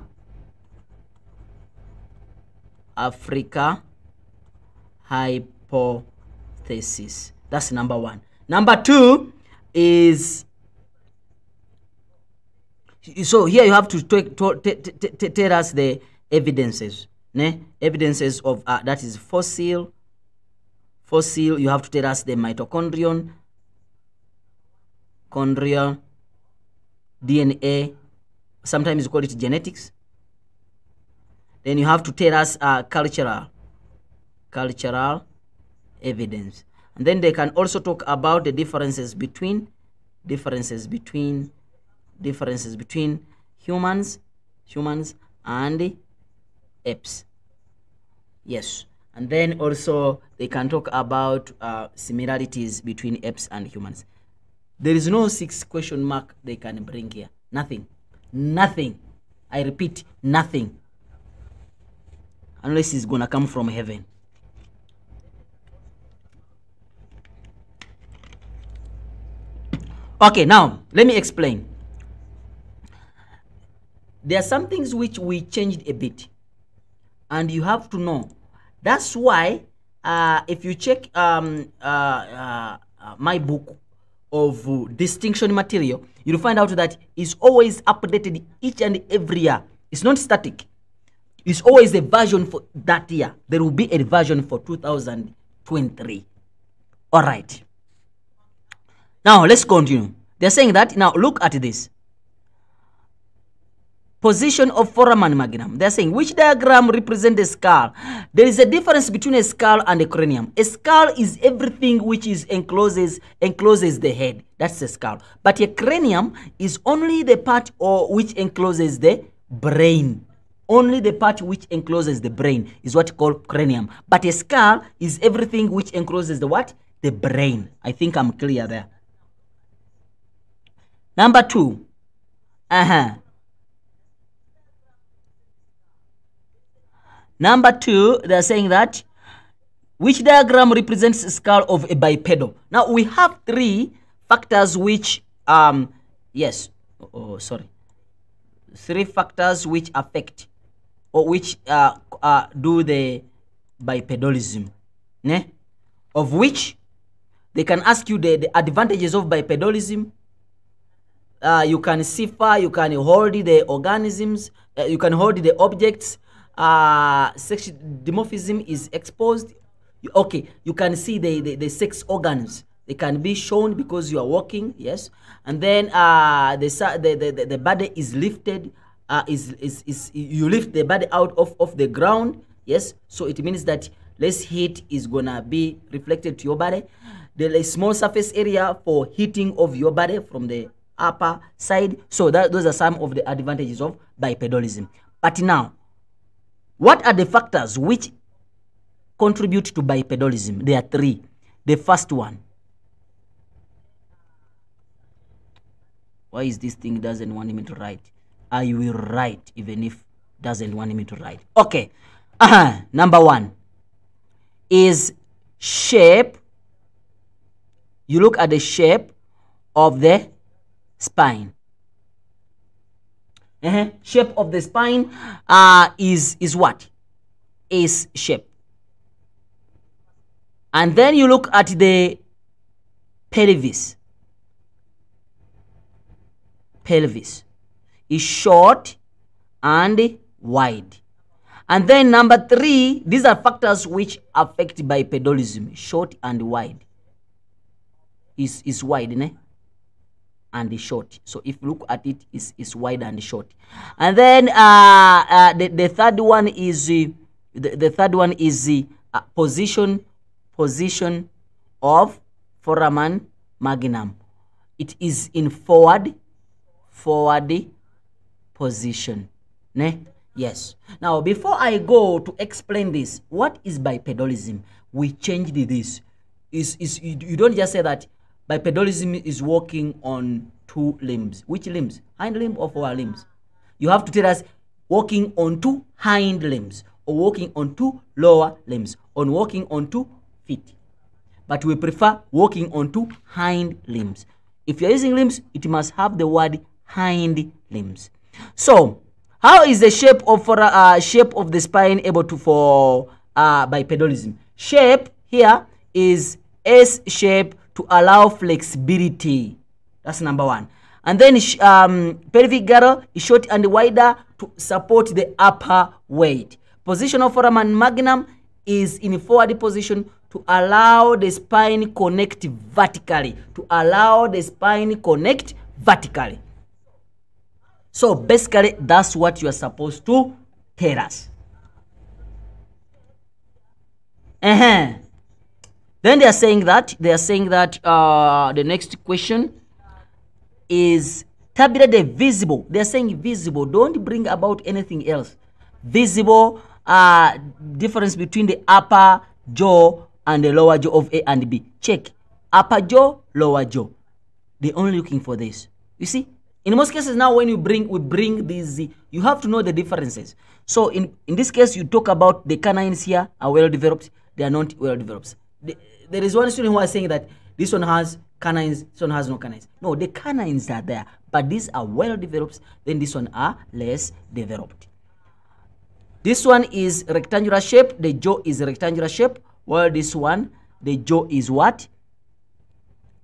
hypothesis. That's number 1. Number 2 is, so here you have to tell us the evidences. Evidences of that is fossil. You have to tell us the mitochondrion, DNA. Sometimes you call it genetics. Then you have to tell us cultural evidence. And then they can also talk about the differences between humans and apes. Yes. And then also they can talk about similarities between apes and humans. There is no 6 question mark they can bring here. Nothing. I repeat, nothing. unless it's gonna come from heaven. Okay, now let me explain. There are some things which we changed a bit, and you have to know. That's why if you check my book of distinction material, you'll find out that it's always updated each and every year. It's not static. It's always a version for that year. There will be a version for 2023. All right. Now let's continue. They're saying that, now look at this. Position of foramen magnum. They're saying, which diagram represents a skull? There is a difference between a skull and a cranium. A skull is everything which is encloses the head. That's a skull. But a cranium is only the part which encloses the brain. Only the part which encloses the brain is what you call cranium. But a skull is everything which encloses the what? The brain. I think I'm clear there. Number 2. Number 2, they're saying that which diagram represents the skull of a bipedal. Now we have 3 factors which 3 factors which affect or which do the bipedalism, of which they can ask you the advantages of bipedalism. You can see far, you can hold the organisms, you can hold the objects. Sexual dimorphism is exposed. Okay, you can see the sex organs. They can be shown because you are walking, yes. And then the body is lifted. You lift the body out of the ground, yes. So it means that less heat is gonna be reflected to your body. There is small surface area for heating of your body from the upper side. So those are some of the advantages of bipedalism. But now, what are the factors which contribute to bipedalism? There are 3. The first one. Why is this thing doesn't want me to write? I will write even if doesn't want me to write. Okay. Number 1 is shape. You look at the shape of the spine. Shape of the spine is what? Is shape. And then you look at the pelvis. Pelvis is short and wide. And then number 3, these are factors which affect bipedalism. Short and wide. Is wide, and short. So if you look at it, is wide and short. And then the third one is position of foramen magnum. It is in forward position. Yes. Now before I go to explain this, what is bipedalism? We changed this. You don't just say that bipedalism is walking on 2 limbs. Which limbs? Hind limb or forward limbs? You have to tell us walking on 2 hind limbs, or walking on 2 lower limbs, or walking on 2 feet. But we prefer walking on 2 hind limbs. If you're using limbs, it must have the word hind limbs. So, how is the shape of the spine able to for bipedalism? Shape here is S shape to allow flexibility. That's number 1. And then pelvic girdle is short and wider to support the upper weight. Position of foramen magnum is in forward position to allow the spine connect vertically. So basically, that's what you are supposed to tell us. Then they are saying that the next question is tabulated visible. They are saying visible. Don't bring about anything else. Visible difference between the upper jaw and the lower jaw of A and B. Check upper jaw, lower jaw. They're only looking for this. You see, In most cases now, when we bring these, you have to know the differences. So in this case, you talk about the canines here are well developed, they are not well developed. There is one student who is saying that this one has canines, this one has no canines. No, the canines are there, but these are well developed, then this one are less developed. This one is rectangular shape, the jaw is rectangular shape, while this one, the jaw is what?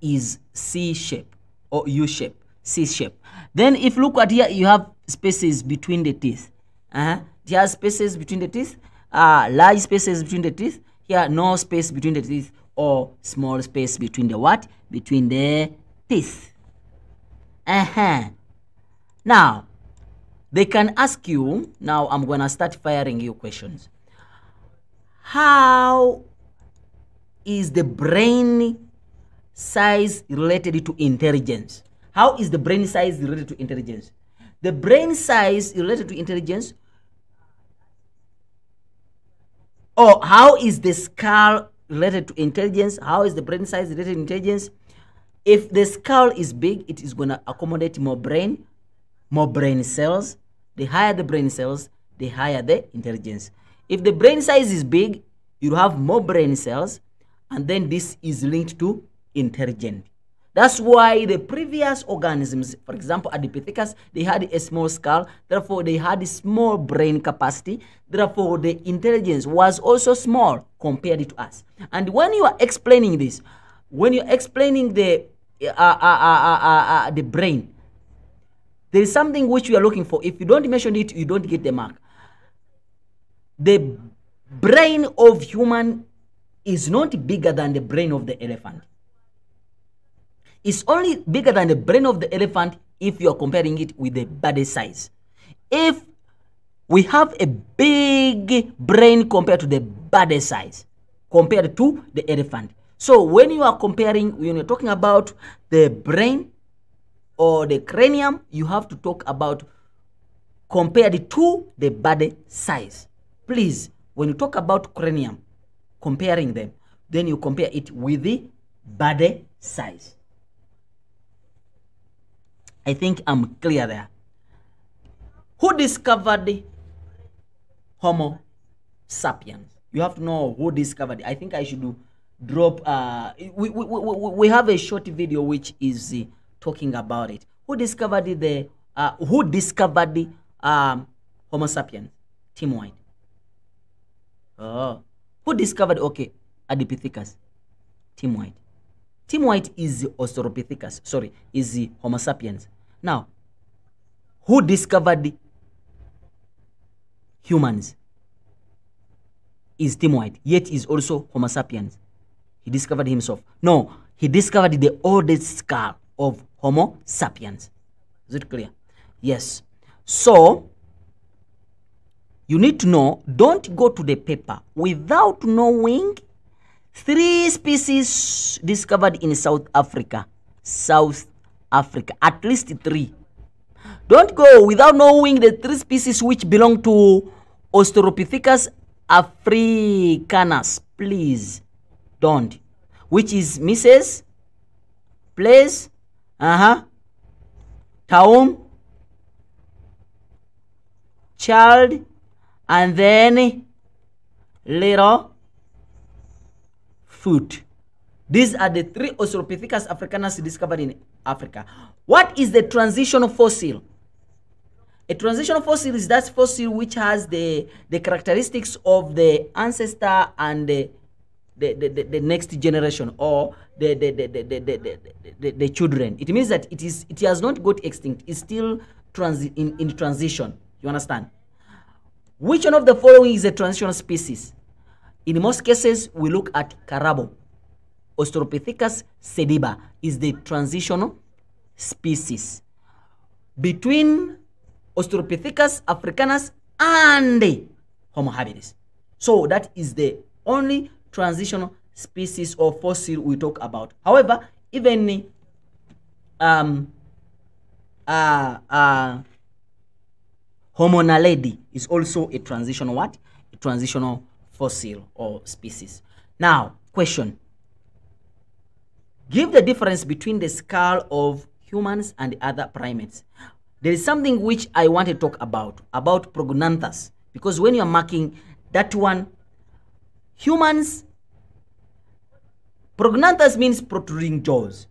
Is C shape or U shape, C shape. Then if you look at here, you have spaces between the teeth. There are spaces between the teeth, large spaces between the teeth. Here, no space between the teeth, or small space between the what? Between the teeth. Now, they can ask you, now I'm going to start firing you questions. How is the brain size related to intelligence? How is the brain size related to intelligence? The brain size related to intelligence, or how is the skull related to intelligence? How is the brain size related to intelligence? If the skull is big, it is going to accommodate more brain cells. The higher the brain cells, the higher the intelligence. If the brain size is big, you have more brain cells, and then this is linked to intelligent. That's why the previous organisms, for example, Adipithecus, they had a small skull, therefore they had a small brain capacity, therefore the intelligence was also small compared to us. And when you are explaining this, when you're explaining the brain, there is something which we are looking for. If you don't mention it, you don't get the mark. The brain of human is not bigger than the brain of the elephant. It's only bigger than the brain of the elephant if you are comparing it with the body size. If we have a big brain compared to the body size, compared to the elephant. So when you are comparing, when you're talking about the brain or the cranium, you have to talk about compared to the body size. Please, when you talk about cranium, comparing them, then you compare it with the body size. I think I'm clear there. Who discovered Homo sapiens? You have to know who discovered it. I think I should drop. We have a short video which is talking about it. Who discovered the Homo sapiens? Tim White. Oh, who discovered? Okay, Adipithecus. Tim White. Tim White is Australopithecus. Sorry, is the Homo sapiens. Now, who discovered humans? Is Tim White. Yet is also Homo sapiens. He discovered himself. No, he discovered the oldest skull of Homo sapiens. Is it clear? Yes. So, you need to know, don't go to the paper without knowing 3 species discovered in South Africa. South Africa. At least 3. Don't go without knowing the 3 species which belong to Australopithecus africanus. Please don't. Which is Mrs. Place, Taum, Child, and then Little Foot. These are the 3 Australopithecus africanus discovered in Africa. What is the transitional fossil? A transitional fossil is that fossil which has the characteristics of the ancestor and the next generation, or the children. It means that it has not got extinct. It's still in transition. You understand? Which one of the following is a transitional species? In most cases, we look at Carabo. Australopithecus sediba is the transitional species between Australopithecus africanus and Homo habilis. So that is the only transitional species or fossil we talk about. However, even Homo naledi is also a transitional what? A transitional fossil or species. Now, question. Give the difference between the skull of humans and other primates. There is something which I want to talk about prognanthus, because when you are marking that one, humans, prognanthus means protruding jaws.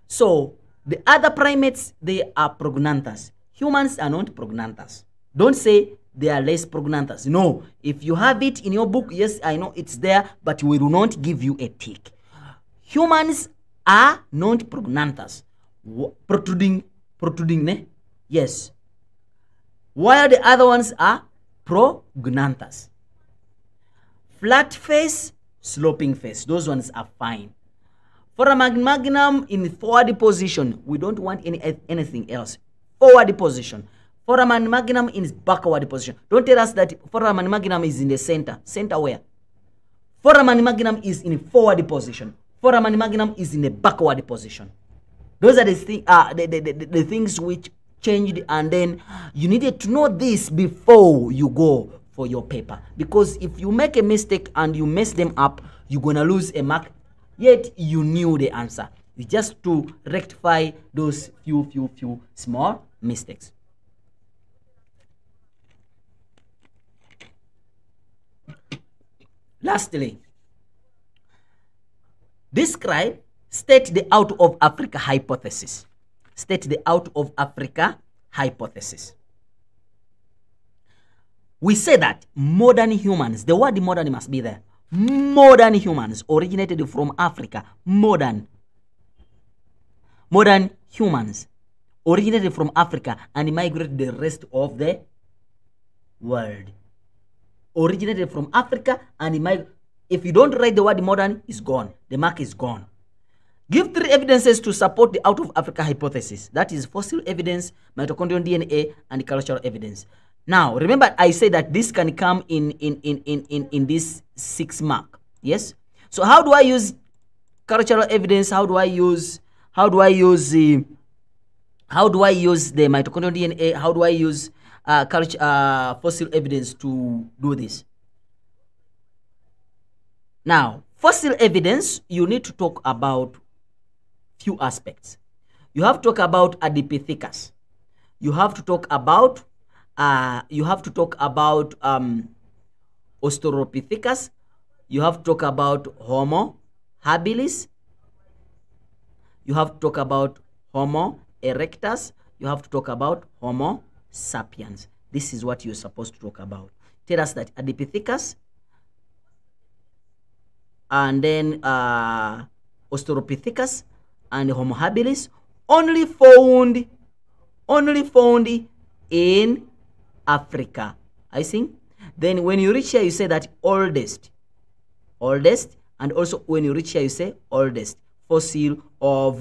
So the other primates, they are prognanthus. Humans are not prognanthus. Don't say they are less prognanthus. No, if you have it in your book, yes, I know it's there, but we will not give you a tick. Humans are not prognanthus. Protruding, ne? Yes. While the other ones are prognanthus. Flat face, sloping face. Those ones are fine. Foramen magnum in forward position. We don't want anything else. Forward position. Foramen magnum in backward position. Don't tell us that foramen magnum is in the center. Center where? Foramen magnum is in forward position. Foramen magnum is in a backward position. Those are the things which changed, and then you needed to know this before you go for your paper. Because if you make a mistake and you mess them up, you're gonna lose a mark. Yet you knew the answer. It's just to rectify those few small mistakes. Lastly, state the out of Africa hypothesis. State the out of Africa hypothesis. We say that modern humans, the word modern must be there. Modern humans originated from Africa. Modern humans originated from Africa and migrated the rest of the world. Originated from Africa and migrated. If you don't write the word modern, it's gone. The mark is gone. Give 3 evidences to support the out of Africa hypothesis. That is fossil evidence, mitochondrial DNA, and cultural evidence. Now, remember I said that this can come in this 6 mark. Yes? So how do I use cultural evidence? How do I use the mitochondrial DNA? How do I use fossil evidence to do this? Now, fossil evidence, you need to talk about few aspects. You have to talk about Adipithecus. You have to talk about Australopithecus. You have to talk about Homo habilis. You have to talk about Homo erectus. You have to talk about Homo sapiens. This is what you're supposed to talk about. Tell us that Adipithecus and then Australopithecus and Homo habilis only found in Africa. I think. Then when you reach here, you say that oldest, and also when you reach here, you say oldest fossil of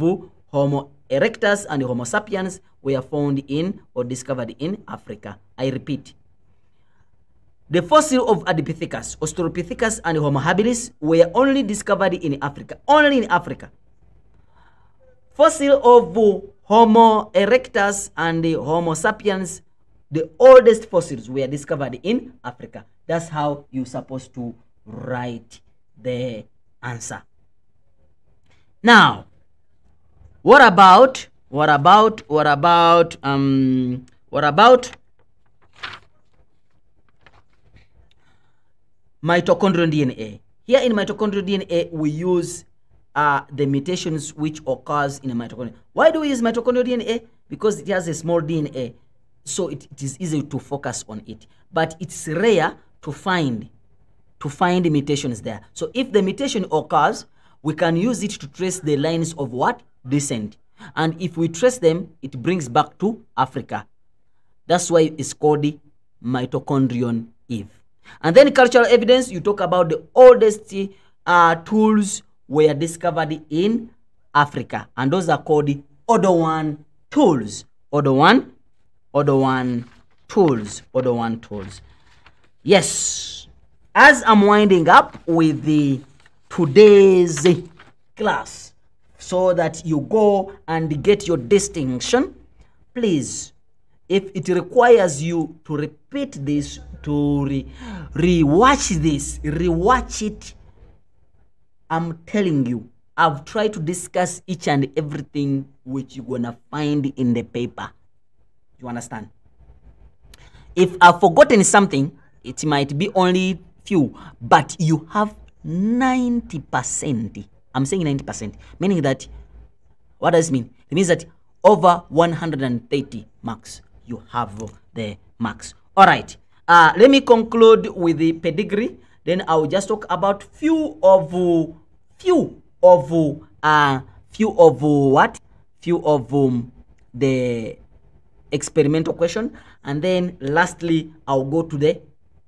Homo erectus and Homo sapiens were found in or discovered in Africa. I repeat. The fossil of Adipithecus, Australopithecus, and Homo habilis were only discovered in Africa. Only in Africa. Fossil of Homo erectus and Homo sapiens, the oldest fossils were discovered in Africa. That's how you're supposed to write the answer. Now, what about mitochondrial DNA? Here in mitochondrial DNA, we use the mutations which occurs in a mitochondria. Why do we use mitochondrial DNA? Because it has a small DNA, so it is easy to focus on it. But it's rare to find mutations there. So if the mutation occurs, we can use it to trace the lines of what? Descent. And if we trace them, it brings back to Africa. That's why it's called the mitochondrial Eve. And then cultural evidence, you talk about the oldest tools were discovered in Africa. And those are called the Odowan tools. Odowan tools. Yes. As I'm winding up with the today's class, so that you go and get your distinction, please, if it requires you to repeat this, to rewatch it, I'm telling you, I've tried to discuss each and everything which you're gonna find in the paper. You understand? If I've forgotten something, it might be only few, but you have 90%. I'm saying 90%, meaning that, what does it mean? It means that over 130 marks, you have the marks. All right. Let me conclude with the pedigree. Then I'll just talk about few of the experimental question, and then lastly I'll go to the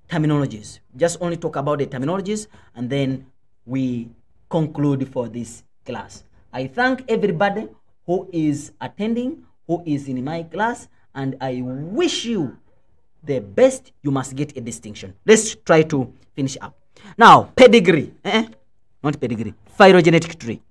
terminologies. Just only talk about the terminologies, and then we conclude for this class. I thank everybody who is attending, who is in my class, and I wish you the best. You must get a distinction. Let's try to finish up. Now, pedigree, not pedigree, phylogenetic tree.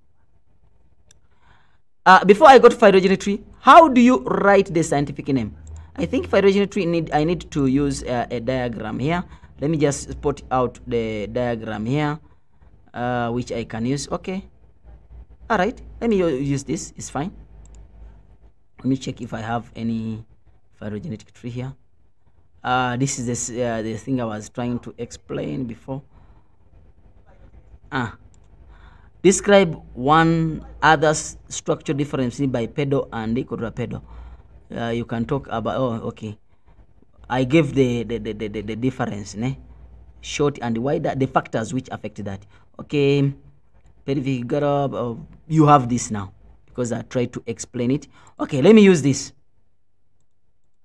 Before I go to phylogenetic tree, how do you write the scientific name? I think phylogenetic tree I need to use a diagram here. Let me just put out the diagram here, which I can use. Okay. All right. Let me use this. It's fine. Let me check if I have any phylogenetic tree here. This is the thing I was trying to explain before. Describe one other structure difference by pedo and quadrupedal. You can talk about, okay. I gave the difference, short and wide, the factors which affect that. Okay, you have this now because I tried to explain it. Okay, let me use this.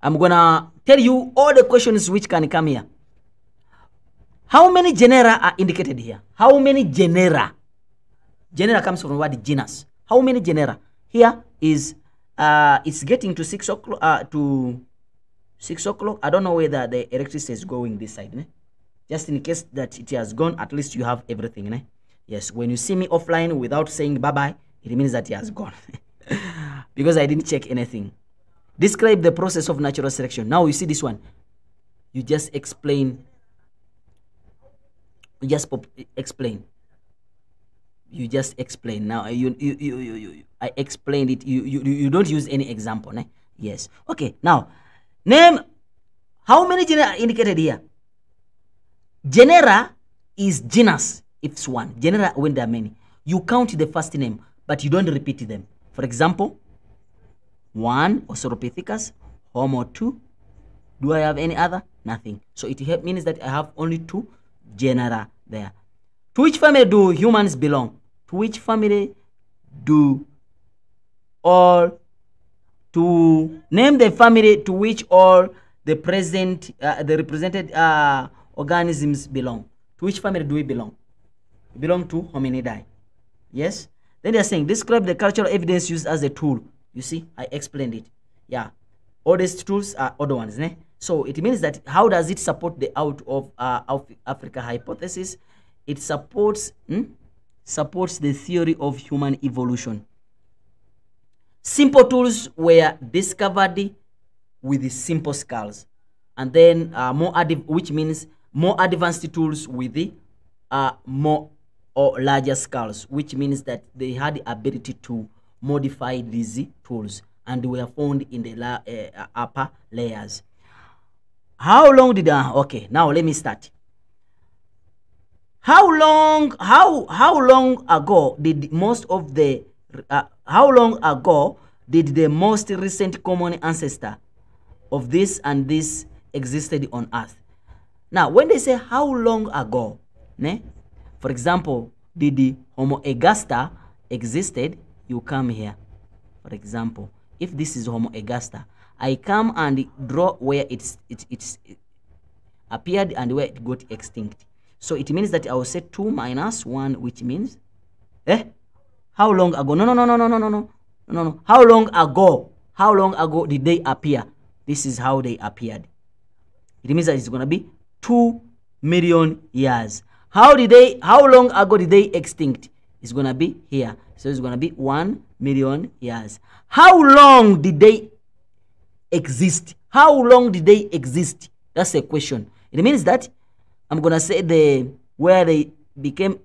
I'm gonna tell you all the questions which can come here. How many genera are indicated here? How many genera? Genera comes from the word genus. How many genera? Here is it's getting to 6 o'clock. I don't know whether the electricity is going this side. Just in case that it has gone, at least you have everything. Yes, when you see me offline without saying bye-bye, it means that it has gone. Because I didn't check anything. Describe the process of natural selection. Now you see this one. You just explain. You just explain. You just explain. Now I explained it. You don't use any example. Yes. Okay. Now name. How many genera are indicated here? Genera is genus if it's one. Genera when there are many. You count the first name, but you don't repeat them. For example, 1 Australopithecus, Homo 2. Do I have any other? Nothing. So it means that I have only 2 genera there. To which family do humans belong? To which family do all? To name the family to which all the represented organisms belong. To which family do we belong? We belong to Hominidae. Yes. Then they are saying describe the cultural evidence used as a tool. You see, I explained it. Yeah, all these tools are other ones. So it means that how does it support the out of Africa hypothesis? It supports the theory of human evolution. Simple tools were discovered with the simple skulls, and then which means more advanced tools with the more or larger skulls, which means that they had the ability to modify these tools, and were found in the upper layers. How long did okay, now let me start. How long ago did the most recent common ancestor of this and this existed on Earth? Now, when they say how long ago, for example, did the Homo ergaster existed? You come here. For example, if this is Homo ergaster, I come and draw where it appeared and where it got extinct. So it means that I will say 2 minus 1, which means, how long ago? No. How long ago did they appear? This is how they appeared. It means that it's going to be 2 million years. How long ago did they extinct? It's going to be here. So it's going to be 1 million years. How long did they exist? How long did they exist? That's a question. It means that I'm going to say where they became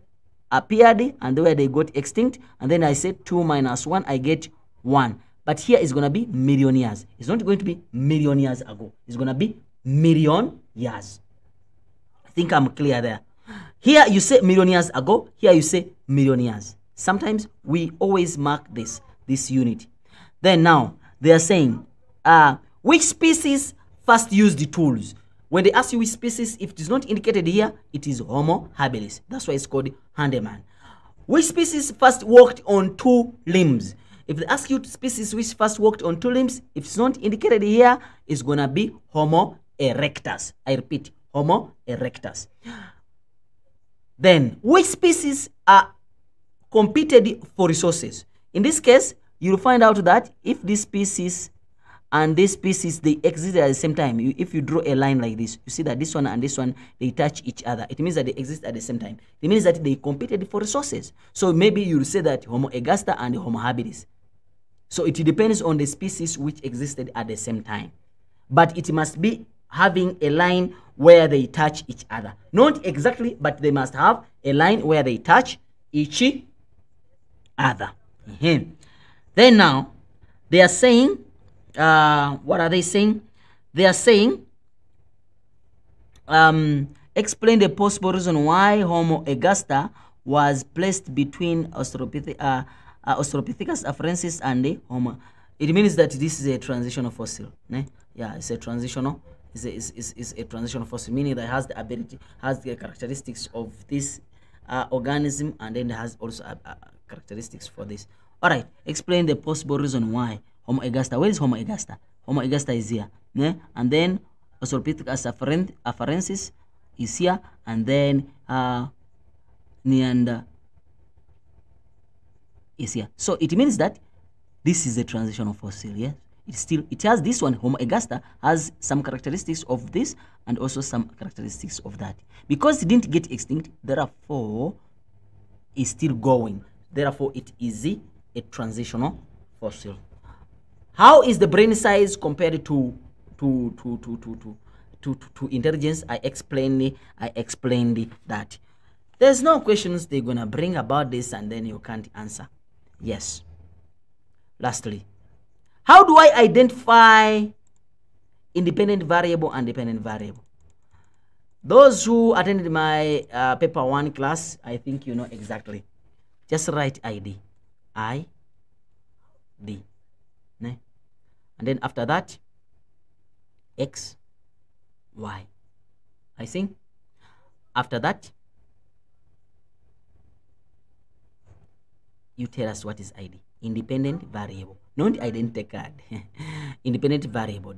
appeared and where they got extinct, and then I say 2 minus 1, I get 1. But here is going to be million years. It's not going to be million years ago. It's going to be million years. I think I'm clear there. Here you say million years ago. Here you say million years. Sometimes we always mark this unit. Then now they are saying, which species first used the tools? When they ask you which species, if it is not indicated here, it is Homo habilis. That's why it's called handyman. Which species first walked on 2 limbs? If they ask you species which first walked on 2 limbs, if it's not indicated here, it's going to be Homo erectus. I repeat, Homo erectus. Then, which species are competed for resources? In this case, you'll find out that if this species and this species, they exist at the same time. If you draw a line like this, you see that this one and this one, they touch each other. It means that they exist at the same time. It means that they competed for resources. So maybe you'll say that Homo ergaster and Homo habilis. So it depends on the species which existed at the same time. But it must be having a line where they touch each other. Not exactly, but they must have a line where they touch each other. Then now, they are saying, what are they saying? They are saying, explain the possible reason why Homo ergaster was placed between Australopithecus afarensis and the Homo. It means that this is a transitional fossil. Ne? Yeah, it's a transitional. It's a transitional fossil, meaning that it has the ability, has the characteristics of this organism, and then it has also characteristics for this. All right, explain the possible reason why Homo ergaster. Where is Homo ergaster? Homo ergaster is here, ne? And then Australopithecus afarensis is here, and then Neander is here. So it means that this is a transitional fossil. Yes, it has this one. Homo ergaster has some characteristics of this and also some characteristics of that. Because it didn't get extinct, therefore it's still going. Therefore it is a transitional fossil. How is the brain size compared to intelligence? I explained that. There's no questions they're gonna bring about this and then you can't answer. Yes. Lastly, how do I identify independent variable and dependent variable? Those who attended my paper 1 class, I think you know exactly. Just write ID. ID. Ne? And then after that, X, Y. I think. After that, you tell us what is ID. Independent variable, not identity card. Independent variable,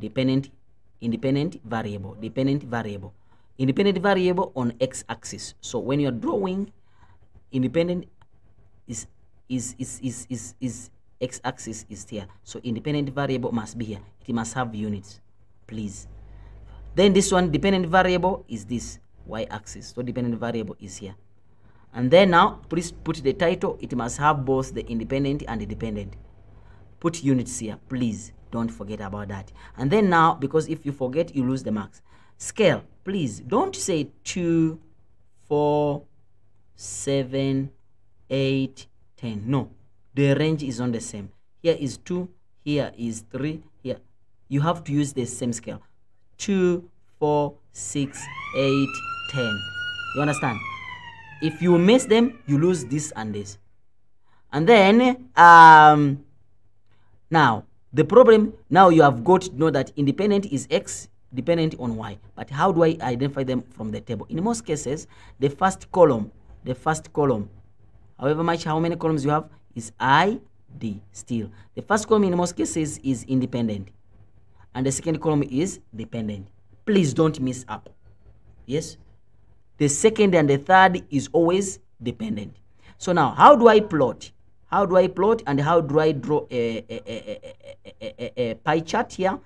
independent variable, dependent variable. Independent variable on x-axis. So when you're drawing, independent is x-axis is here. So independent variable must be here. It must have units, please. Then this one, dependent variable, is this y-axis. So dependent variable is here. And then now, please put the title. It must have both the independent and the dependent. Put units here, please. Don't forget about that. And then now, because if you forget, you lose the marks. Scale, please. Don't say 2, 4, 7, 8, 10. No, the range is not the same. Here is 2, here is 3, here. You have to use the same scale. 2, 4, 6, 8, 10. You understand? If you miss them, you lose this and this. And then, now, the problem, now you have got to know that independent is X, dependent on Y. But how do I identify them from the table? In most cases, the first column, however much, how many columns you have, is ID still. The first column in most cases is independent. And the second column is dependent. Please don't miss up. Yes? The second and the third is always dependent. So now, how do I plot? How do I plot and how do I draw a pie chart here?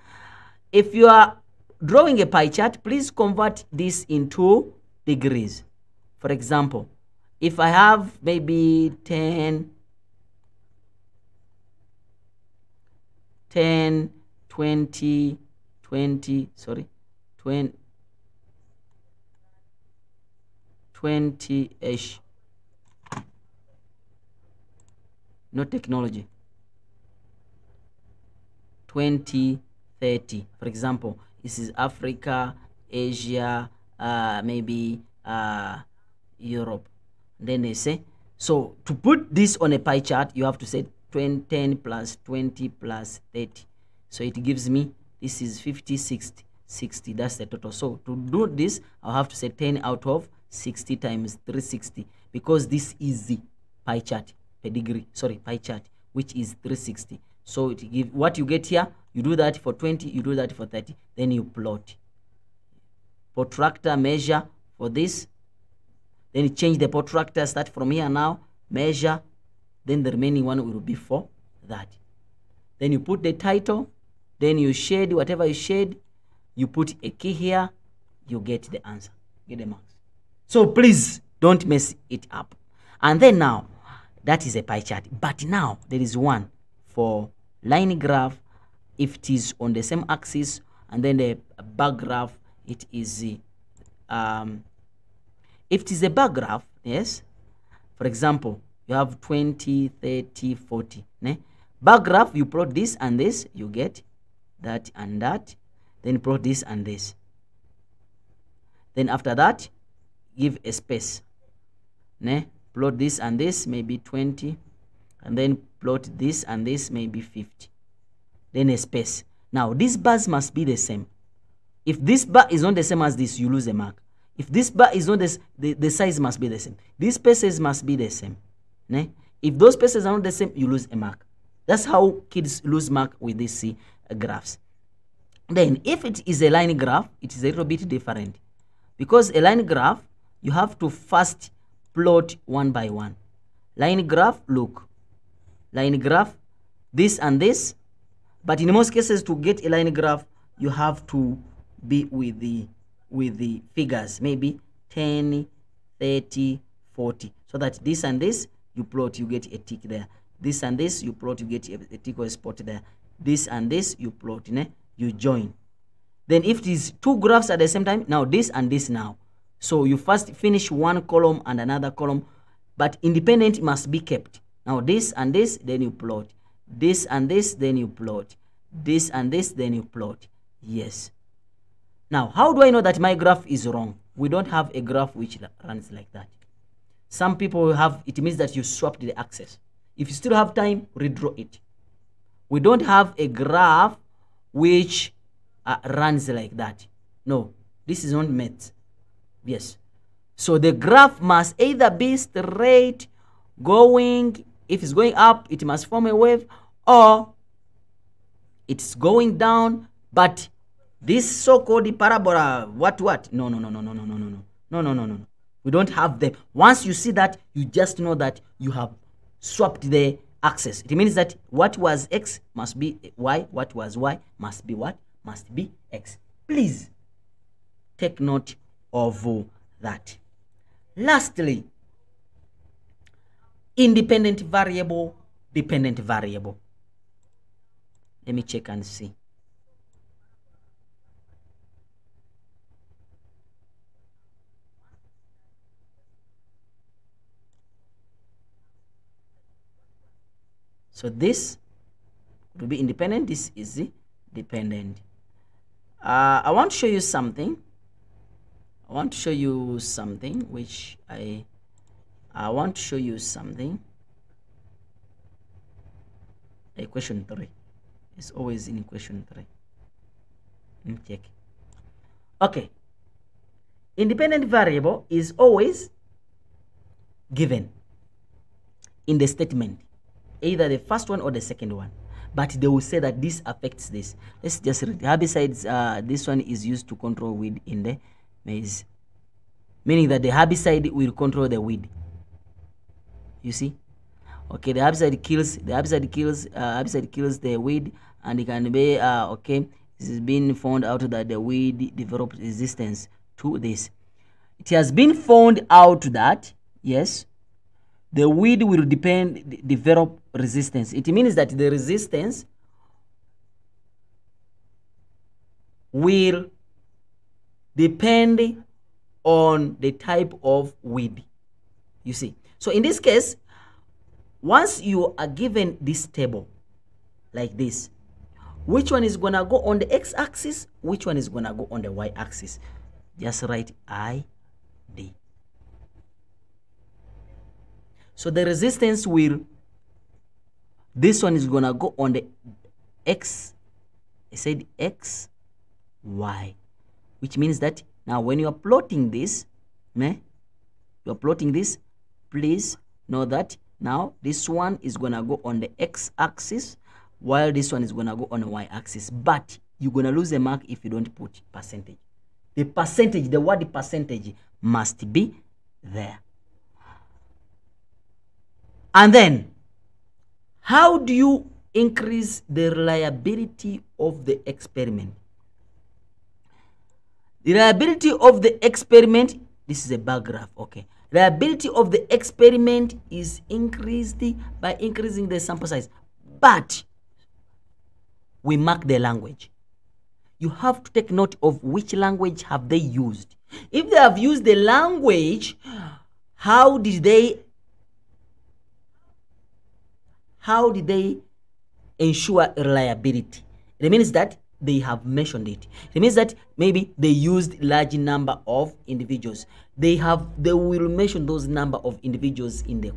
If you are drawing a pie chart, please convert this into degrees. For example, if I have maybe 10, 20, 20-ish. not technology. 2030, for example, this is Africa, Asia, maybe Europe. Then they say, so to put this on a pie chart, you have to say 10 plus 20 plus 30. So it gives me, this is 50, 60, 60. That's the total. So to do this, I'll have to say 10 out of 60 times 360, because this is the pie chart, pie chart, which is 360. So it give what you get here. You do that for 20, you do that for 30, then you plot. Protractor measure for this, then you change the protractor, start from here now, measure, then the remaining one will be for that. Then you put the title, then you shade whatever you shade, you put a key here, you get the answer, get the marks. So please don't mess it up. And then now, that is a pie chart. But now there is one for line graph. If it is on the same axis, and then the bar graph, it is if it is a bar graph, yes, for example, you have 20, 30, 40. Ne? Bar graph, you plot this and this, you get that and that, then plot this and this. Then after that, give a space. Ne? Plot this and this, maybe 20, and then plot this and this, maybe 50. Then a space. Now, these bars must be the same. If this bar is not the same as this, you lose a mark. If this bar is not the size must be the same. These spaces must be the same. Ne? If those spaces are not the same, you lose a mark. That's how kids lose mark with these graphs. Then, if it is a line graph, it is a little bit different. Because a line graph, you have to first plot one by one. Line graph, look. Line graph, this and this. But in most cases, to get a line graph, you have to be with the figures, maybe 10, 30, 40. So that this and this, you plot, you get a tick there. This and this, you plot, you get a tick or a spot there. This and this, you plot, you join. Then if it is two graphs at the same time, now this and this now. So you first finish one column and another column, but independent must be kept. Now this and this, then you plot. This and this, then you plot. This and this, then you plot. Yes. Now, how do I know that my graph is wrong? We don't have a graph which runs like that. Some people have, it means that you swapped the axis. If you still have time, redraw it. We don't have a graph which runs like that. No, this is not met. Yes. So the graph must either be straight, going, if it's going up, it must form a wave, or it's going down, but this so-called parabola, what? No. We don't have them. Once you see that, you just know that you have swapped the axis. It means that what was X must be Y, what was Y must be what? Must be X. Please take note of that. Lastly, independent variable, dependent variable. Let me check and see. So this will be independent. This is dependent. I want to show you something. Which I want to show you something. A question 3. It's always in question 3. Let me check. Okay. Independent variable is always given in the statement, either the first one or the second one, but they will say that this affects this. Let's just read. Herbicides, this one is used to control weed in the maize, meaning that the herbicide will control the weed. You see? Okay, the herbicide kills the weed, and it can be okay. This has been found out that the weed develops resistance to this. It has been found out that yes, the weed will develop resistance. It means that the resistance will depend on the type of weed. You see. So in this case, once you are given this table like this, which one is gonna go on the x-axis, which one is gonna go on the y-axis? Just write ID. So the resistance will, this one is gonna go on the x, I said x, y, which means that now when you are plotting this, please know that now this one is gonna go on the x-axis, while this one is gonna go on the y-axis. But you're gonna lose a mark if you don't put percentage. The percentage, the word percentage must be there. And then, how do you increase the reliability of the experiment? The reliability of the experiment, this is a bar graph, okay. Reliability of the experiment is increased by increasing the sample size. But we mark the language. You have to take note of which language have they used. If they have used the language, how did they ensure reliability? It means that they have mentioned it. It means that maybe they used large number of individuals. They will mention those number of individuals in the